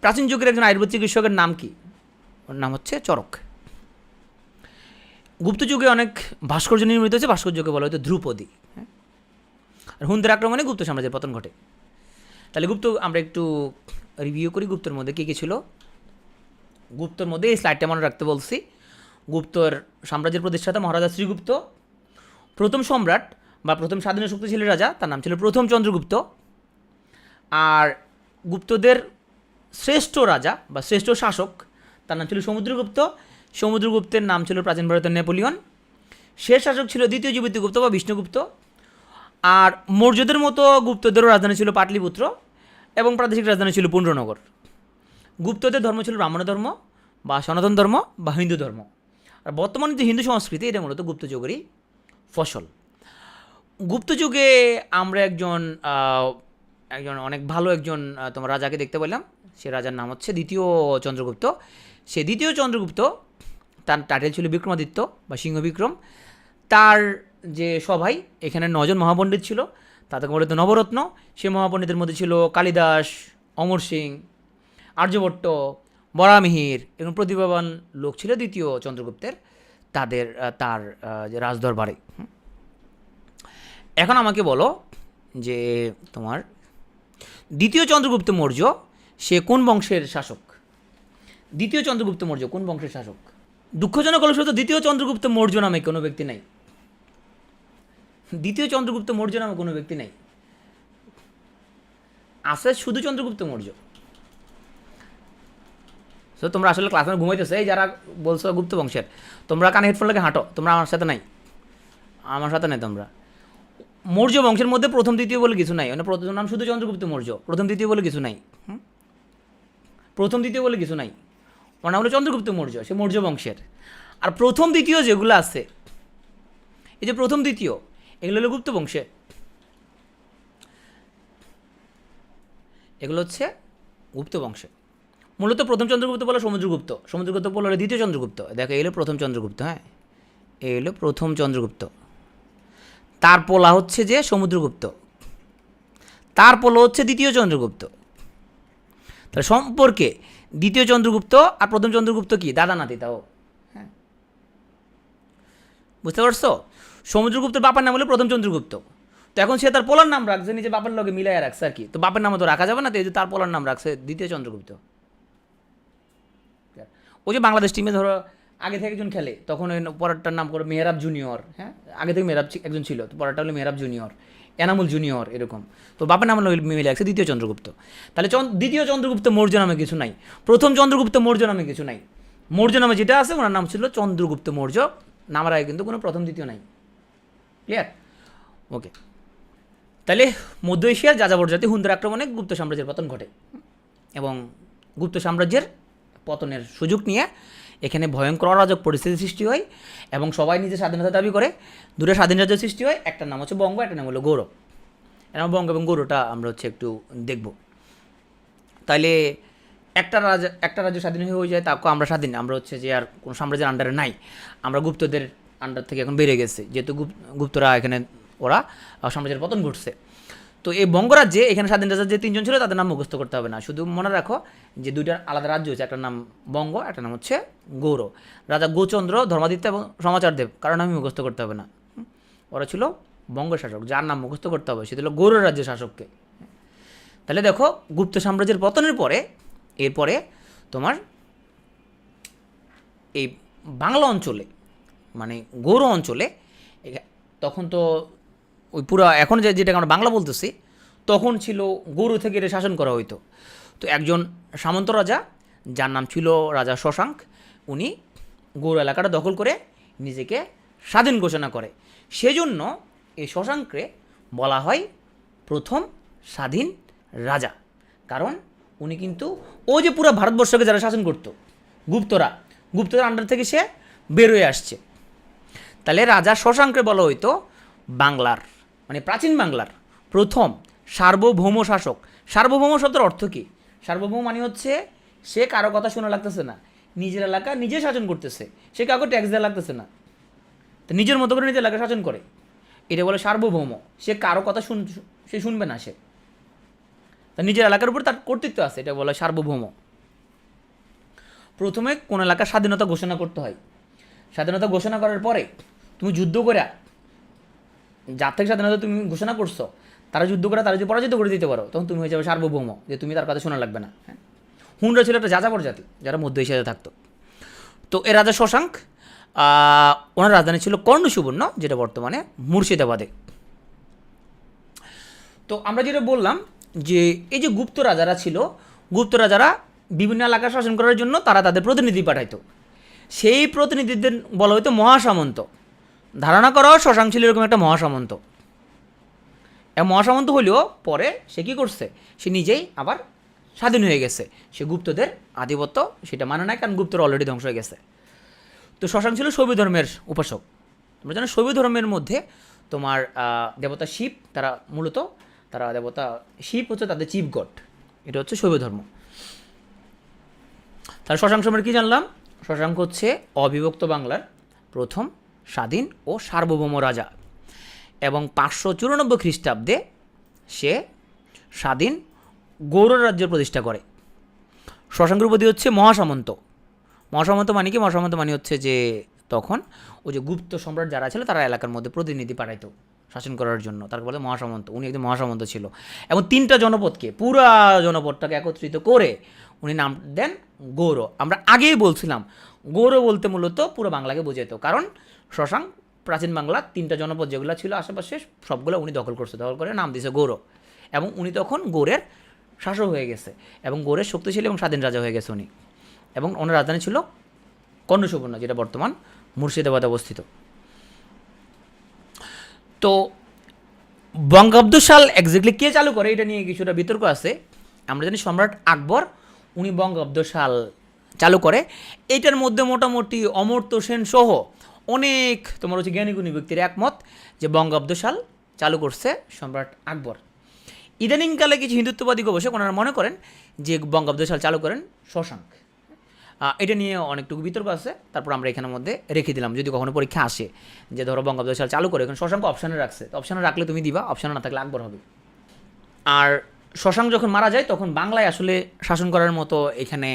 প্রাচীন যুগের একজন আয়ুর্বেদ চিকিৎসকের নাম কি? ওর নাম হচ্ছে চরক। গুপ্ত যুগে অনেক ভাস্কর্য নির্মিত হয়েছে, ভাস্কর্যকে বলা হতো ধ্রুপদী। হ্যাঁ, আর হুনদের আক্রমণে গুপ্ত সাম্রাজ্যের পতন ঘটে। তাহলে গুপ্ত আমরা একটু রিভিউ করি, গুপ্তর মধ্যে কী কী ছিল। গুপ্তর মধ্যে এই স্লাইডটা মনে রাখতে বলছি। গুপ্তর সাম্রাজ্যের প্রতিষ্ঠাতা মহারাজা শ্রীগুপ্ত। প্রথম সম্রাট বা প্রথম স্বাধীন শক্তিশালী রাজা, তার নাম ছিল প্রথম চন্দ্রগুপ্ত। আর গুপ্তদের শ্রেষ্ঠ রাজা বা শ্রেষ্ঠ শাসক, তার নাম ছিল সমুদ্রগুপ্ত। সমুদ্রগুপ্তের নাম ছিল প্রাচীন ভারতের নেপোলিয়ন। শেষ শাসক ছিল দ্বিতীয় জীবিতগুপ্ত বা বিষ্ণুগুপ্ত। আর মৌর্যদের মতো গুপ্তদেরও রাজধানী ছিল পাটলিপুত্র, এবং প্রাদেশিক রাজধানী ছিল পুণ্ড্রনগর। গুপ্তদের ধর্ম ছিল ব্রাহ্মণ ধর্ম বা সনাতন ধর্ম বা হিন্দু ধর্ম। আর বর্তমানে যে হিন্দু সংস্কৃতি, এটা মূলত গুপ্ত যুগেরই ফসল। গুপ্ত যুগে আমরা একজন অনেক ভালো একজন তোমার রাজাকে দেখতে পেলাম। সে রাজার নাম হচ্ছে দ্বিতীয় চন্দ্রগুপ্ত। সে দ্বিতীয় চন্দ্রগুপ্ত, তার টাইটেল ছিল বিক্রমাদিত্য বা সিংহ বিক্রম। তার যে সভাই, এখানে 9 জন মহাপণ্ডিত ছিল, তাদেরকে বলে তো নবরত্ন। সে মহাপণ্ডিতের মধ্যে ছিল কালিদাস, অমর সিং, আর্যভট্ট, বরাহমিহির, এবং প্রতিভাবান লোক ছিল দ্বিতীয় চন্দ্রগুপ্তের তার যে রাজদরবারে। এখন আমাকে বলো যে তোমার দ্বিতীয় চন্দ্রগুপ্ত মৌর্য সে কোন বংশের শাসক? দ্বিতীয় চন্দ্রগুপ্ত মৌর্য কোন বংশের শাসক? দুঃখজনক হলো শুধু দ্বিতীয় চন্দ্রগুপ্ত মৌর্য নামে কোনো ব্যক্তি নাই। দ্বিতীয় চন্দ্রগুপ্ত মৌর্য নামে কোনো ব্যক্তি নাই, আছে শুধু চন্দ্রগুপ্ত মৌর্য। তো তোমরা আসলে ক্লাসে ঘুমাইতেছো, এই যারা বলছো গুপ্ত বংশের, তোমরা কানে হেডফোন লাগে হাঁটো, তোমরা আমার সাথে নাই, আমার সাথে নাই। তোমরা মৌর্য বংশের মধ্যে প্রথম দ্বিতীয় বলে কিছু নাই, মানে প্রথম নাম শুধু চন্দ্রগুপ্ত মৌর্য, প্রথম দ্বিতীয় বলে কিছু নাই। প্রথম দ্বিতীয় বলে কিছু নাই, ওর নাম হলো চন্দ্রগুপ্ত মৌর্য, সে মৌর্য বংশের। আর প্রথম দ্বিতীয় যেগুলো আছে, এই যে প্রথম দ্বিতীয়, এগুলো হলো গুপ্ত বংশে। এগুলো হচ্ছে গুপ্ত বংশে। মূলত প্রথম চন্দ্রগুপ্ত বলে সমুদ্রগুপ্ত, সমুদ্রগুপ্ত বলে দ্বিতীয় চন্দ্রগুপ্ত। দেখো এই হলো প্রথম চন্দ্রগুপ্ত, হ্যাঁ এই হলো প্রথম চন্দ্রগুপ্ত। তার পোলা হচ্ছে যে সমুদ্রগুপ্ত, তার পোলা হচ্ছে দ্বিতীয় চন্দ্রগুপ্ত। তাহলে সম্পর্কে দ্বিতীয় চন্দ্রগুপ্ত আর প্রথম চন্দ্রগুপ্ত কি দাদা নাতি? তাও হ্যাঁ, বুঝতে পারছো? সমুদ্রগুপ্তের বাবার নাম হলো প্রথম চন্দ্রগুপ্ত। তো এখন সে তার পোলার নাম রাখছে, নিজে বাবার লগে মিলাইয়া রাখছে আর কি। তো বাপের নামও তো রাখা যাবে না, তো এই যে তার পোলার নাম রাখছে দ্বিতীয় চন্দ্রগুপ্ত। ওই যে বাংলাদেশ টিমে ধরো আগে থেকে একজন খেলে, তখন ওই পরেরটার নাম করে মেহরাব জুনিয়র। হ্যাঁ, আগে থেকে মেহরাব একজন ছিল, তো পরেরটা হলো মেহরাব জুনিয়র, এনামুল জুনিয়র, এরকম। তো বাপের নাম মিলে রাখছে দ্বিতীয় চন্দ্রগুপ্ত। তাহলে দ্বিতীয় চন্দ্রগুপ্ত মৌর্য নামে কিছু নাই, প্রথম চন্দ্রগুপ্ত মৌর্য নামে কিছু নাই। মৌর্য নামে যেটা আছে ওনার নাম ছিল চন্দ্রগুপ্ত মৌর্য, নামের আগে কিন্তু কোনো প্রথম দ্বিতীয় নাই। ক্লিয়ার? ওকে, তাহলে মধ্য এশিয়ার যাযাবর জাতি হুনদের আক্রমণে গুপ্ত সাম্রাজ্যের পতন ঘটে এবং গুপ্ত সাম্রাজ্যের পতনের সুযোগ নিয়ে এখানে ভয়ঙ্কর অরাজক পরিস্থিতি সৃষ্টি হয় এবং সবাই নিজের স্বাধীনতা দাবি করে। দুটো স্বাধীন রাজ্য সৃষ্টি হয়, একটা নাম হচ্ছে বঙ্গ, একটা নাম হলো গৌড়। এরকম বঙ্গ এবং গৌড়টা আমরা হচ্ছে একটু দেখব। তাইলে একটা রাজ্য স্বাধীন হয়ে যায়, তাকে আমরা স্বাধীন, আমরা হচ্ছে যে আর কোনো সাম্রাজ্যের আন্ডারে নাই, আমরা গুপ্তদের আন্ডার থেকে এখন বেড়ে গেছে, যেহেতু গুপ্তরা এখানে ওরা সাম্রাজ্যের পতন ঘটছে। তো এই বঙ্গরাজ্যে এখানে স্বাধীন রাজা যে তিনজন ছিল তাদের নাম মুখস্থ করতে হবে না, শুধু মনে রাখো যে দুইটার আলাদা রাজ্য হচ্ছে, একটা নাম বঙ্গ, একটা নাম হচ্ছে গৌড়। রাজা গোচন্দ্র, ধর্মাদিত্য এবং সমাচারদেব, কারণ আমি মুখস্থ করতে হবে না। ওরা ছিল বঙ্গ শাসক, যার নাম মুখস্থ করতে হবে সেটা হলো গৌড় রাজ্যের শাসককে। তাহলে দেখো গুপ্ত সাম্রাজ্যের পতনের পরে এরপরে তোমার এই বাংলা অঞ্চলে মানে গৌড় অঞ্চলে তখন তো ওই পুরো এখন যেটাকে আমরা বাংলা বলতেছি তখন ছিল গৌড় থেকে এটা শাসন করা হইতো। তো একজন সামন্ত রাজা যার নাম ছিল রাজা শশাঙ্ক, উনি গৌড় এলাকাটা দখল করে নিজেকে স্বাধীন ঘোষণা করে। সেজন্য এই শশাঙ্ককে বলা হয় প্রথম স্বাধীন রাজা, কারণ উনি কিন্তু ও যে পুরো ভারতবর্ষকে যারা শাসন করতো গুপ্তরা আন্ডার থেকে সে বের হয়ে আসছে। তাহলে রাজা শশাঙ্ককে বলা হইতো বাংলার মানে প্রাচীন বাংলার প্রথম সার্বভৌম শাসক। সার্বভৌম শব্দের অর্থ কী? সার্বভৌম মানে হচ্ছে সে কারো কথা শোনা লাগতেছে না, নিজের এলাকা নিজে শাসন করতেছে, সে কাউকে ট্যাক্স দেওয়া লাগতেছে না, তো নিজের মতো করে নিজের এলাকা শাসন করে, এটা বলে সার্বভৌম। সে কারো কথা সে শুনবে না, সে তার নিজের এলাকার উপর তার কর্তৃত্ব আছে, এটা বলে সার্বভৌম। প্রথমে কোন এলাকার স্বাধীনতা ঘোষণা করতে হয়, স্বাধীনতা ঘোষণা করার পরে তুমি যুদ্ধ করে যার থেকে স্বাধীনতা তুমি ঘোষণা করছো তারা যুদ্ধ করে তারা যদি পরাজিত করে দিতে পারো তখন তুমি হয়ে যাবে সার্বভৌম, যে তুমি তার কথা শোনা লাগবে না। হ্যাঁ, হুনরা ছিল একটা যাযাবর জাতি যারা মধ্য এশিয়াতে থাকতো। তো এ রাজা শশাঙ্ক ওনার রাজধানী ছিল কর্ণসুবর্ণ, যেটা বর্তমানে মুর্শিদাবাদে। তো আমরা যেটা বললাম যে এই যে গুপ্ত রাজারা ছিল, গুপ্ত রাজারা বিভিন্ন এলাকা শাসন করার জন্য তারা তাদের প্রতিনিধি পাঠাইতো, সেই প্রতিনিধিদের বলা হইতো মহাসামন্ত। ধারণা করা হয় শশাঙ্ক ছিল এরকম একটা মহাসামন্ত। মহাসামন্ত হলেও পরে সে কী করছে, সে নিজেই আবার স্বাধীন হয়ে গেছে, সে গুপ্তদের আধিপত্য সেটা মানে নাই, কারণ গুপ্তরা অলরেডি ধ্বংস হয়ে গেছে। তো শশাঙ্ক ছিল শৈব ধর্মের উপাসক। তোমরা জানো শৈব ধর্মের মধ্যে তোমার দেবতা শিব, তারা মূলত তারা দেবতা শিব হচ্ছে তাদের চিফ গড, এটা হচ্ছে শৈব ধর্ম। তাহলে শশাঙ্ক সম্পর্কে কী জানলাম? শশাঙ্ক হচ্ছে অবিভক্ত বাংলার প্রথম স্বাধীন ও সার্বভৌম রাজা এবং 594 খ্রিস্টাব্দে সে স্বাধীন গৌড় রাজ্যের প্রতিষ্ঠা করে। শশাঙ্কের উপাধি হচ্ছে মহাসামন্ত। মহাসামন্ত মানে কি? মহাসামন্ত মানে হচ্ছে যে তখন ওই যে গুপ্ত সম্রাট যারা ছিল তারা এলাকার মধ্যে প্রতিনিধি পাঠাইতো শাসন করার জন্য, তার বলে মহাসামন্ত। উনি একজন মহাসামন্ত ছিল এবং 3টা জনপদকে পুরা জনপদটাকে একত্রিত করে উনি নাম দেন গৌড়। আমরা আগেই বলছিলাম গৌড় বলতে মূলত পুরো বাংলাকে বোঝাইতো, কারণ শশাঙ্ক প্রাচীন বাংলার 3টা জনপদ যেগুলো ছিল আশেপাশে সবগুলো উনি দখল করছে, দখল করে নাম দিয়েছে গৌড়। এবং উনি তখন গৌড়ের শাসক হয়ে গেছে এবং গৌড়ের শক্তিশালী এবং স্বাধীন রাজা হয়ে গেছে উনি। এবং ওনার রাজধানী ছিল কর্ণসুবর্ণ, যেটা বর্তমান মুর্শিদাবাদে অবস্থিত। তো বঙ্গাব্দ সাল এক্স্যাক্টলি কে চালু করে এটা নিয়ে কিছুটা বিতর্ক আছে। আমরা জানি সম্রাট আকবর উনি বঙ্গাব্দ সাল চালু করে। এইটার মধ্যে মোটামুটি অমর্ত্য সেন সহ অনেক তোমার হচ্ছে জ্ঞানীগুণী ব্যক্তির একমত যে বঙ্গাব্দ সাল চালু করছে সম্রাট আকবর। ইদানিংকালে কিছু হিন্দুত্ববাদী গবেষক ওনারা মনে করেন যে বঙ্গাব্দ সাল চালু করেন শশাঙ্ক। এটা নিয়ে অনেকটুকু বিতর্ক আছে, তারপর আমরা এখানের মধ্যে রেখে দিলাম যদি কখনো পরীক্ষা আসে যে ধরো বঙ্গাব্দ সাল চালু করে, এখন শশাঙ্ক অপশানে রাখছে, তো অপশানে রাখলে তুমি দিবা, অপশানে না থাকলে আকবর হবে। আর শশাঙ্ক যখন মারা যায় তখন বাংলায় আসলে শাসন করার মতো এখানে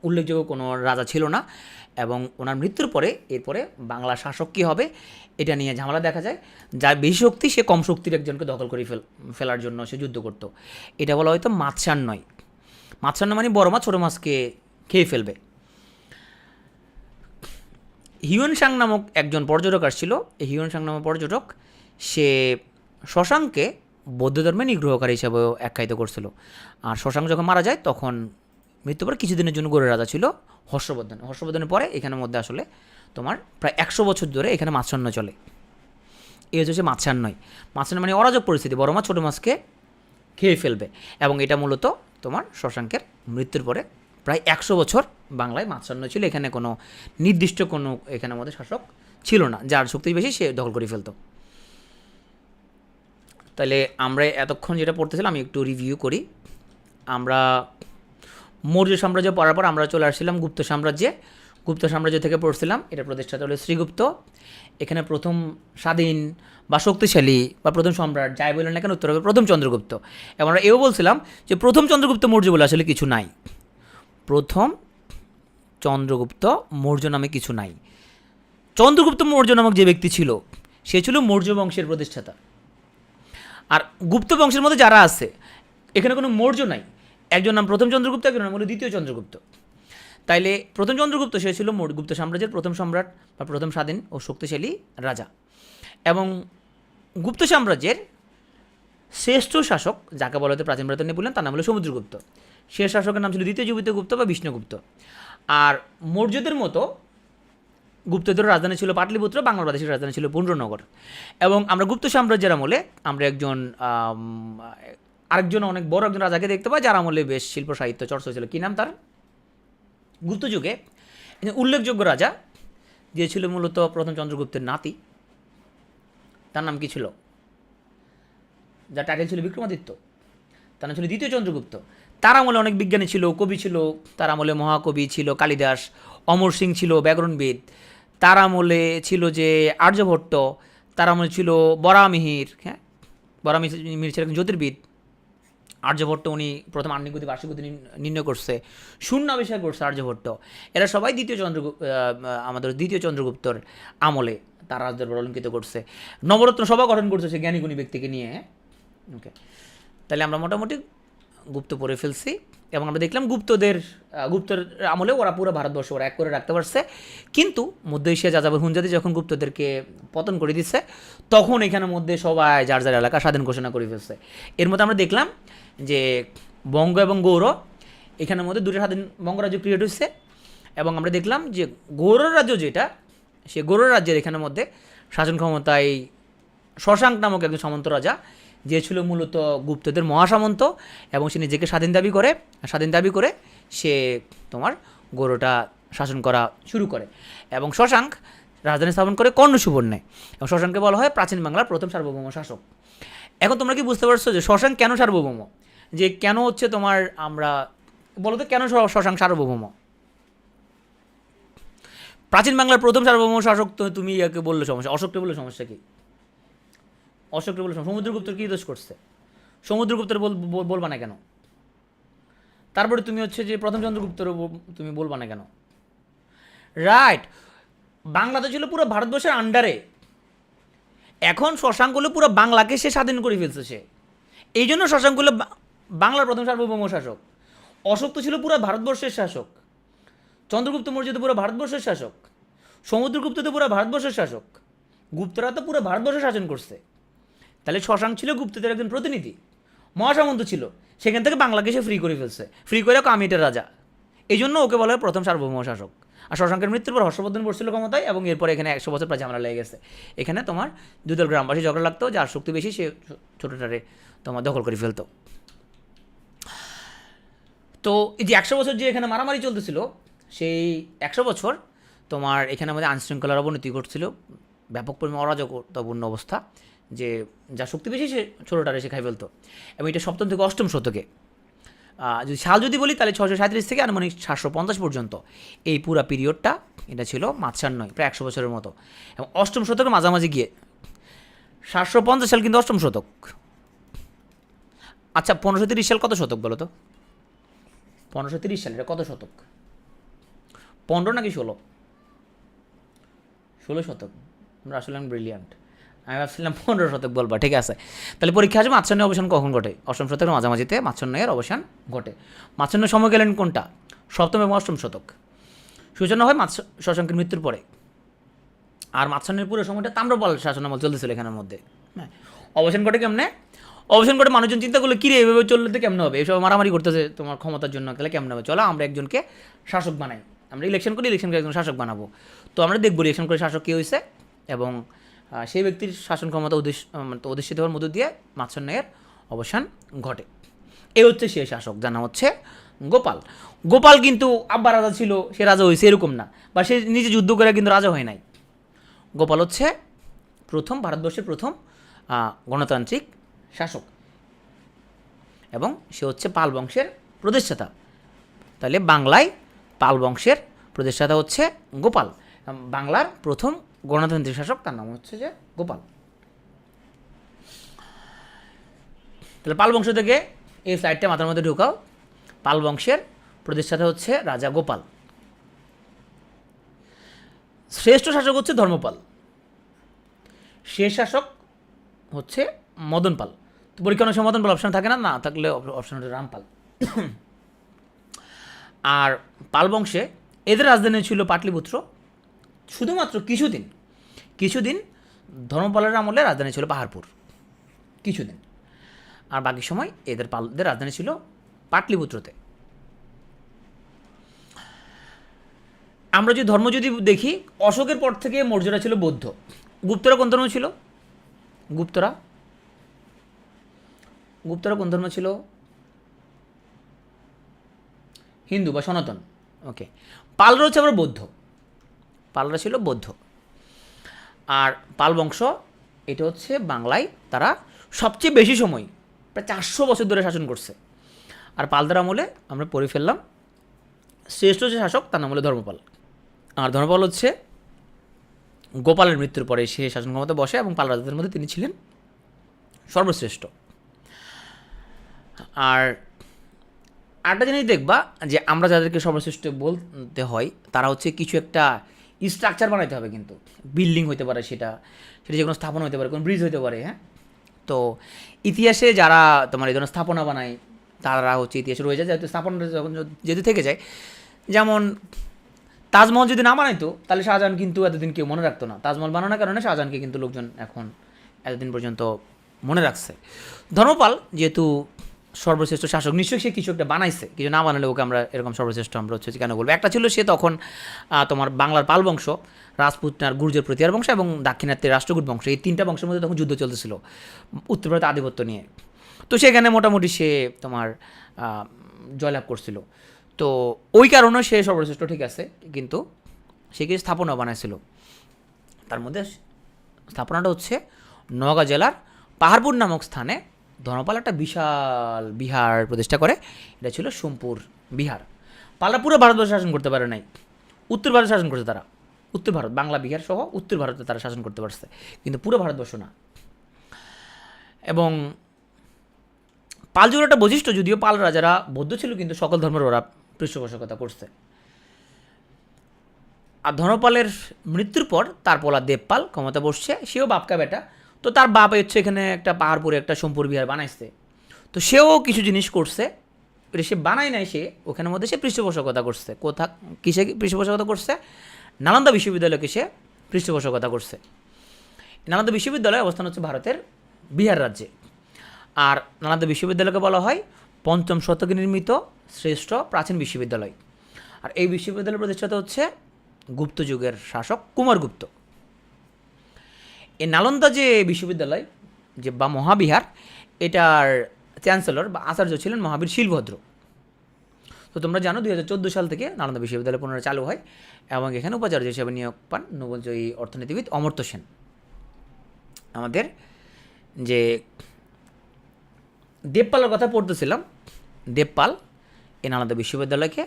উল্লেখযোগ্য কোনো রাজা ছিল না এবং ওনার মৃত্যুর পরে এরপরে বাংলা শাসক কী হবে এটা নিয়ে ঝামেলা দেখা যায়। যার বেশি শক্তি সে কম শক্তির একজনকে দখল করে ফেলার জন্য সে যুদ্ধ করতো। এটা বলা হয়তো মাৎস্যান্নয়। মাৎস্যান্নয় মানে বড় মাছ ছোটো মাছকে খেয়ে ফেলবে। হিউয়েন-সাং নামক একজন পর্যটক আসছিল। এই হিউয়েন-সাং নামক পর্যটক সে শশাঙ্ককে বৌদ্ধ ধর্মে নিগ্রহকারী হিসাবেও আখ্যায়িত করছিল। আর শশাঙ্ক যখন মারা যায় তখন মৃত্যুর পর কিছুদিনের জন্য গৌড়ের রাজা ছিল হর্ষবর্ধন। হর্ষবর্ধনের পরে এখানের মধ্যে আসলে তোমার প্রায় 100 বছর ধরে এখানে মাৎস্যান্ন চলে। এই হচ্ছে মাৎস্যান্নই। মাৎস্যান্ন মানে অরাজক পরিস্থিতি, বড় মাছ ছোটো মাছকে খেয়ে ফেলবে। এবং এটা মূলত তোমার শশাঙ্কের মৃত্যুর পরে প্রায় 100 বছর বাংলায় মাৎস্যান্ন ছিল। এখানে কোনো নির্দিষ্ট কোনো এখানের মধ্যে শাসক ছিল না, যার শক্তি বেশি সে দখল করে ফেলতো। তাহলে আমরা এতক্ষণ যেটা পড়তেছিলাম আমি একটু রিভিউ করি। আমরা মৌর্য সাম্রাজ্য পড়ার পর আমরা চলে আসছিলাম গুপ্ত সাম্রাজ্যে। গুপ্ত সাম্রাজ্য থেকে পড়ছিলাম, এটা প্রতিষ্ঠাতা হলো শ্রীগুপ্ত। এখানে প্রথম স্বাধীন বা শক্তিশালী বা প্রথম সম্রাট যাই বললেন না কেন উত্তর হবে প্রথম চন্দ্রগুপ্ত। এবং আমরা এও বলছিলাম যে প্রথম চন্দ্রগুপ্ত মৌর্য বলে আসলে কিছু নাই, প্রথম চন্দ্রগুপ্ত মৌর্য নামে কিছু নাই। চন্দ্রগুপ্ত মৌর্য নামক যে ব্যক্তি ছিল সে ছিল মৌর্য বংশের প্রতিষ্ঠাতা। আর গুপ্ত বংশের মধ্যে যারা আছে এখানে কোনো মৌর্য নাই, একজন নাম প্রথম চন্দ্রগুপ্ত, একজন নাম হলো দ্বিতীয় চন্দ্রগুপ্ত। তাইলে প্রথম চন্দ্রগুপ্ত সে ছিল গুপ্ত সাম্রাজ্যের প্রথম সম্রাট বা প্রথম স্বাধীন ও শক্তিশালী রাজা। এবং গুপ্ত সাম্রাজ্যের শ্রেষ্ঠ শাসক যাকে বলা হতো প্রাচীন ভারতের নেপোলিয়ন, তার নাম হলো সমুদ্রগুপ্ত। শেষ শাসকের নাম ছিল দ্বিতীয় গুপ্ত বা বিষ্ণুগুপ্ত। আর মৌর্যদের মতো গুপ্তদের রাজধানী ছিল পাটলিপুত্র, বাংলাদেশের রাজধানী ছিল পুণ্ড্রনগর। এবং আমরা গুপ্ত সাম্রাজ্যের আমলে আমরা আরেকজন অনেক বড় একজন রাজাকে দেখতে পাই, যার আমলে বেশ শিল্প সাহিত্য চর্চা ছিল। কী নাম তার? গুপ্ত যুগে উল্লেখযোগ্য রাজা যে ছিল মূলত প্রথম চন্দ্রগুপ্তের নাতি, তার নাম কী ছিল? যার টাইটেল ছিল বিক্রমাদিত্য, তার নাম ছিল দ্বিতীয় চন্দ্রগুপ্ত। তার আমলে অনেক বিজ্ঞানী ছিল, কবি ছিল। তার আমলে মহাকবি ছিল কালিদাস, অমর সিং ছিল ব্যাকরণবিদ। তার আমলে ছিল যে আর্যভট্ট, তার আমলে ছিল বরাহমিহির। হ্যাঁ, বরাহমিহির ছিল একজন জ্যোতির্বিদ। আর্যভট্ট উনি প্রথম আহ্নিকগতি বার্ষিকগতি নির্ণয় করছে, শূন্য আবিষ্কার করছে আর্যভট্ট। এরা সবাই আমাদের দ্বিতীয় চন্দ্রগুপ্তর আমলে তার রাজদরবার অলঙ্কিত করছে। নবরত্ন সভা গঠন করছে সে জ্ঞানীগুণী ব্যক্তিকে নিয়ে। ওকে, তাহলে আমরা মোটামুটি গুপ্ত পড়ে ফেলছি। এবং আমরা দেখলাম গুপ্তর আমলে ওরা পুরো ভারতবর্ষ ওরা এক করে রাখতে পারছে। কিন্তু মধ্য এশিয়া যাযাবর হুনজাতি যখন গুপ্তদেরকে পতন করে দিচ্ছে, তখন এখানের মধ্যে সবাই যার যার এলাকা স্বাধীন ঘোষণা করে ফেলছে। এর মধ্যে আমরা দেখলাম যে বঙ্গ এবং গৌড় এখানের মধ্যে দুটো স্বাধীন বঙ্গরাজ্য ক্রিয়েট হচ্ছে। এবং আমরা দেখলাম যে গৌড় রাজ্য যেটা, সে গৌড় রাজ্যের এখানের মধ্যে শাসন ক্ষমতায় শশাঙ্ক নামক একজন সামন্ত রাজা, যে ছিল মূলত গুপ্তদের মহাসামন্ত। এবং সে নিজেকে স্বাধীন দাবি করে সে তোমার গৌড়টা শাসন করা শুরু করে। এবং শশাঙ্ক রাজধানী স্থাপন করে কর্ণ সুবর্ণে। এবং শশাঙ্ককে বলা হয় প্রাচীন বাংলার প্রথম সার্বভৌম শাসক। এখন তোমরা কি বুঝতে পারছো যে শশাঙ্ক কেন সার্বভৌম? যে কেন হচ্ছে তোমার আমরা বলো তো কেন শশাঙ্ক সার্বভৌম? প্রাচীন বাংলার প্রথম সার্বভৌম শাসক তো তুমি ইয়াকে বললে সমস্যা, অশোককে বললে সমস্যা কি? অশোককে বললে সমুদ্রগুপ্তর কী দোষ করছে? সমুদ্রগুপ্তর বলবা না কেন? তারপরে তুমি হচ্ছে যে প্রথম চন্দ্রগুপ্তর তুমি বলবা না কেন? রাইট, বাংলাদেশ ছিল পুরো ভারতবর্ষের আন্ডারে। এখন শশাঙ্ক হলো পুরো বাংলাকে সে স্বাধীন করে ফেলছে সে, এই জন্য শশাঙ্ক হলো বাংলার প্রথম সার্বভৌম শাসক। অশোক তো ছিল পুরো ভারতবর্ষের শাসক, চন্দ্রগুপ্ত মৌর্য তো পুরো ভারতবর্ষের শাসক, সমুদ্রগুপ্ত তো পুরো ভারতবর্ষের শাসক, গুপ্তরা তো পুরো ভারতবর্ষ শাসন করছে। তাহলে শশাঙ্ক ছিল গুপ্তদের একজন প্রতিনিধি, মহাসামন্ত ছিল, সেখান থেকে বাংলাকে সে ফ্রি করে ফেলছে, ফ্রি করে আমি এটার রাজা। এই জন্য ওকে বলা হয় প্রথম সার্বভৌম শাসক। আর শশাঙ্কের মৃত্যুর পর হর্ষবর্ধন বসছিল ক্ষমতায়, এবং এরপরে এখানে 100 বছর প্রায় ঝামেলা লেগে গেছে। এখানে তোমার দুদল গ্রামবাসী ঝগড়া লাগতো, যার শক্তি বেশি সে ছোটোটারে তোমার দখল করে ফেলতো। তো এই যে 100 বছর যে এখানে মারামারি চলতেছিল, সেই 100 বছর তোমার এখানে আমাদের আইনশৃঙ্খলার অবনতি ঘটছিল, ব্যাপক পরিমাণ অরাজকতাপূর্ণ অবস্থা, যে যা শক্তি বেশি সে ছোটোটারে সে খাই ফেলতো। এবং এটা সপ্তম থেকে অষ্টম শতকে, যদি সাল যদি বলি তাহলে 637 থেকে আনুমানিক 750 পর্যন্ত এই পুরা পিরিয়ডটা এটা ছিল মাৎস্যান্নয়, প্রায় 100 বছরের মতো। এবং অষ্টম শতকের মাঝামাঝি গিয়ে 750 সাল কিন্তু অষ্টম শতক। আচ্ছা, 1530 সাল কত শতক বলো তো? 1530 সাল এটা কত শতক? 15 নাকি 16? 16 শতক। আমরা আসলে ব্রিলিয়ান্ট, আমি ভাবছিলাম 15 শতক বলবা। ঠিক আছে, তাহলে পরীক্ষা আসবে মাৎস্যান্নের অবসান কখন ঘটে? অষ্টম শতকের মাঝামাঝিতে মাৎস্যান্নের অবসান ঘটে। মাৎস্যান্নের সময় গেলেন কোনটা? সপ্তম এবং অষ্টম শতক। সূচনা হয় শশাঙ্কের মৃত্যুর পরে। আর মাৎস্যান্নের পুরো সময়টা তাম্রপাল শাসনামল চলতেছিল এখানের মধ্যে। হ্যাঁ, অবসান ঘটে কেমনে? অবসান করে মানুষজন চিন্তা করলো কিরে এভাবে চললে তো কেমন হবে, এসব মারামারি করতেছে তোমার ক্ষমতার জন্য, তাহলে কেমন হবে, চলো আমরা একজনকে শাসক বানাই, আমরা ইলেকশন করি, ইলেকশন করে একজন শাসক বানাবো। তো আমরা দেখবো ইলেকশন করে শাসক কী হয়েছে, এবং সেই ব্যক্তির শাসন ক্ষমতা অধিষ্ঠিত হওয়ার মধ্য দিয়ে মাৎসন্যায়ের অবসান ঘটে। এই হচ্ছে সে শাসক, যার নাম হচ্ছে গোপাল। গোপাল কিন্তু আব্বা রাজা ছিল, সে রাজা হয়েছে এরকম না, বা সে নিজে যুদ্ধ করে কিন্তু রাজা হয় নাই। গোপাল হচ্ছে ভারতবর্ষের প্রথম গণতান্ত্রিক শাসক, এবং সে হচ্ছে পাল বংশের প্রতিষ্ঠাতা। তাহলে বাংলায় পাল বংশের প্রতিষ্ঠাতা হচ্ছে গোপাল, বাংলার প্রথম গণতান্ত্রিক শাসক তার নাম হচ্ছে যে গোপাল। তাহলে পাল বংশ থেকে এই স্লাইডটা মাথার মধ্যে ঢোকাও। পাল বংশের প্রতিষ্ঠাতা হচ্ছে রাজা গোপাল। শ্রেষ্ঠ শাসক হচ্ছে ধর্মপাল, শেষ শাসক হচ্ছে মদন পাল। তো পরীক্ষা অনেক সময় মদন পাল অপশন থাকে না, না থাকলে অপশন হচ্ছে রামপাল। আর পাল বংশে এদের রাজধানী ছিল পাটলিপুত্র, শুধুমাত্র কিছুদিন ধর্মপালের আমলে রাজধানী ছিল পাহাড়পুর কিছুদিন, আর বাকি সময় পালদের রাজধানী ছিল পাটলিপুত্রতে। আমরা যদি ধর্ম দেখি, অশোকের পর থেকে মৌর্যরা ছিল বৌদ্ধ। গুপ্তরা কোন ধর্ম ছিল? গুপ্তরা কোন ধর্ম ছিল? হিন্দু বা সনাতন। ওকে, পালরা হচ্ছে আবার বৌদ্ধ, পালরা ছিল বৌদ্ধ। আর পাল বংশ এটা হচ্ছে বাংলায় তারা সবচেয়ে বেশি সময়, প্রায় 400 বছর ধরে শাসন করছে। আর পালদের আমলে আমরা পড়ে ফেললাম শ্রেষ্ঠ যে শাসক তার নাম হলো ধর্মপাল। আর ধর্মপাল হচ্ছে গোপালের মৃত্যুর পরে সে শাসন ক্ষমতা বসে, এবং পাল রাজাদের মধ্যে তিনি ছিলেন সর্বশ্রেষ্ঠ। আর আরেকটা জিনিস দেখবা যে আমরা যাদেরকে সর্বশ্রেষ্ঠ বলতে হয় তারা হচ্ছে কিছু একটা স্ট্রাকচার বানাইতে হবে, কিন্তু বিল্ডিং হতে পারে, সেটা যে কোনো স্থাপনা হতে পারে, কোনো ব্রিজ হতে পারে। হ্যাঁ, তো ইতিহাসে যারা তোমার এই ধরনের স্থাপনা বানায় তারা হচ্ছে ইতিহাসে রয়ে যায়, যেহেতু স্থাপনা যখন যেহেতু থেকে যায়। যেমন তাজমহল যদি না বানাইতো তাহলে শাহজাহান কিন্তু এতদিন কেউ মনে রাখতো না। তাজমহল বানানোর কারণে শাহজাহানকে কিন্তু লোকজন এখন এতদিন পর্যন্ত মনে রাখছে। ধর্মপাল যেহেতু সর্বশ্রেষ্ঠ শাসক, নিশ্চয়ই সে কিছু একটা বানাইছে, কিছু না বানালে ওকে আমরা এরকম সর্বশ্রেষ্ঠ আমরা হচ্ছে কেন বলবো। একটা ছিল সে তখন তোমার বাংলার পাল বংশ, রাজপুতনার গুর্জর প্রতিহার বংশ এবং দাক্ষিণাত্যের রাষ্ট্রকূট বংশ, এই 3টা বংশের মধ্যে তখন যুদ্ধ চলতেছিল উত্তর ভারতের আধিপত্য নিয়ে। তো সেখানে মোটামুটি সে তোমার জয়লাভ করছিল। তো ওই কারণে সে সর্বশ্রেষ্ঠ, ঠিক আছে, কিন্তু সে কিছু স্থাপনা বানাইছিল। তার মধ্যে স্থাপনাটা হচ্ছে নওগাঁ জেলার পাহাড়পুর নামক স্থানে ধর্মপাল একটা বিশাল বিহার প্রতিষ্ঠা করে। এটা ছিল সোমপুর বিহার। পালরা পুরো ভারতবর্ষ শাসন করতে পারে নাই, উত্তর ভারত শাসন করছে তারা, উত্তর ভারত, বাংলা বিহার সহ উত্তর ভারতে তারা শাসন করতে পারছে, কিন্তু পুরো ভারতবর্ষ না। এবং পাল যুগের একটা বৈশিষ্ট্য, যদিও পাল রাজারা বৌদ্ধ ছিল কিন্তু সকল ধর্মের ওরা পৃষ্ঠপোষকতা করছে। আর ধর্মপালের মৃত্যুর পর তার পোলা দেবপাল ক্ষমতা বসছে, সেও বাপকা বেটা। তো তার বাপ হচ্ছে এখানে একটা পাহাড়পুরে একটা সোমপুর বিহার বানাইছে। তো সেও কিছু জিনিস করছে, সে বানায় নাই, সে ওখানের মধ্যে সে পৃষ্ঠপোষকতা করছে। কিসে পৃষ্ঠপোষকতা করছে? নালন্দা বিশ্ববিদ্যালয়কে সে পৃষ্ঠপোষকতা করছে। নালন্দা বিশ্ববিদ্যালয় অবস্থান হচ্ছে ভারতের বিহার রাজ্যে। আর নালন্দা বিশ্ববিদ্যালয়কে বলা হয় 5ম শতকে নির্মিত শ্রেষ্ঠ প্রাচীন বিশ্ববিদ্যালয়। আর এই বিশ্ববিদ্যালয় প্রতিষ্ঠাতা হচ্ছে গুপ্ত যুগের শাসক কুমারগুপ্ত। এই নালন্দা যে বিশ্ববিদ্যালয় যে বা মহাবিহার, এটার চ্যান্সেলর বা আচার্য ছিলেন মহাবীর শিলভদ্র। তো তোমরা জানো 2014 সাল থেকে নালন্দা বিশ্ববিদ্যালয় পুনরায় চালু হয়, এবং এখানে উপাচার্য হিসেবে নিয়োগ পান নোবেলজয়ী অর্থনীতিবিদ অমর্ত্য সেন। আমাদের যে দেবপালের কথা পড়তেছিলাম, দেবপাল এই নালন্দা বিশ্ববিদ্যালয়কে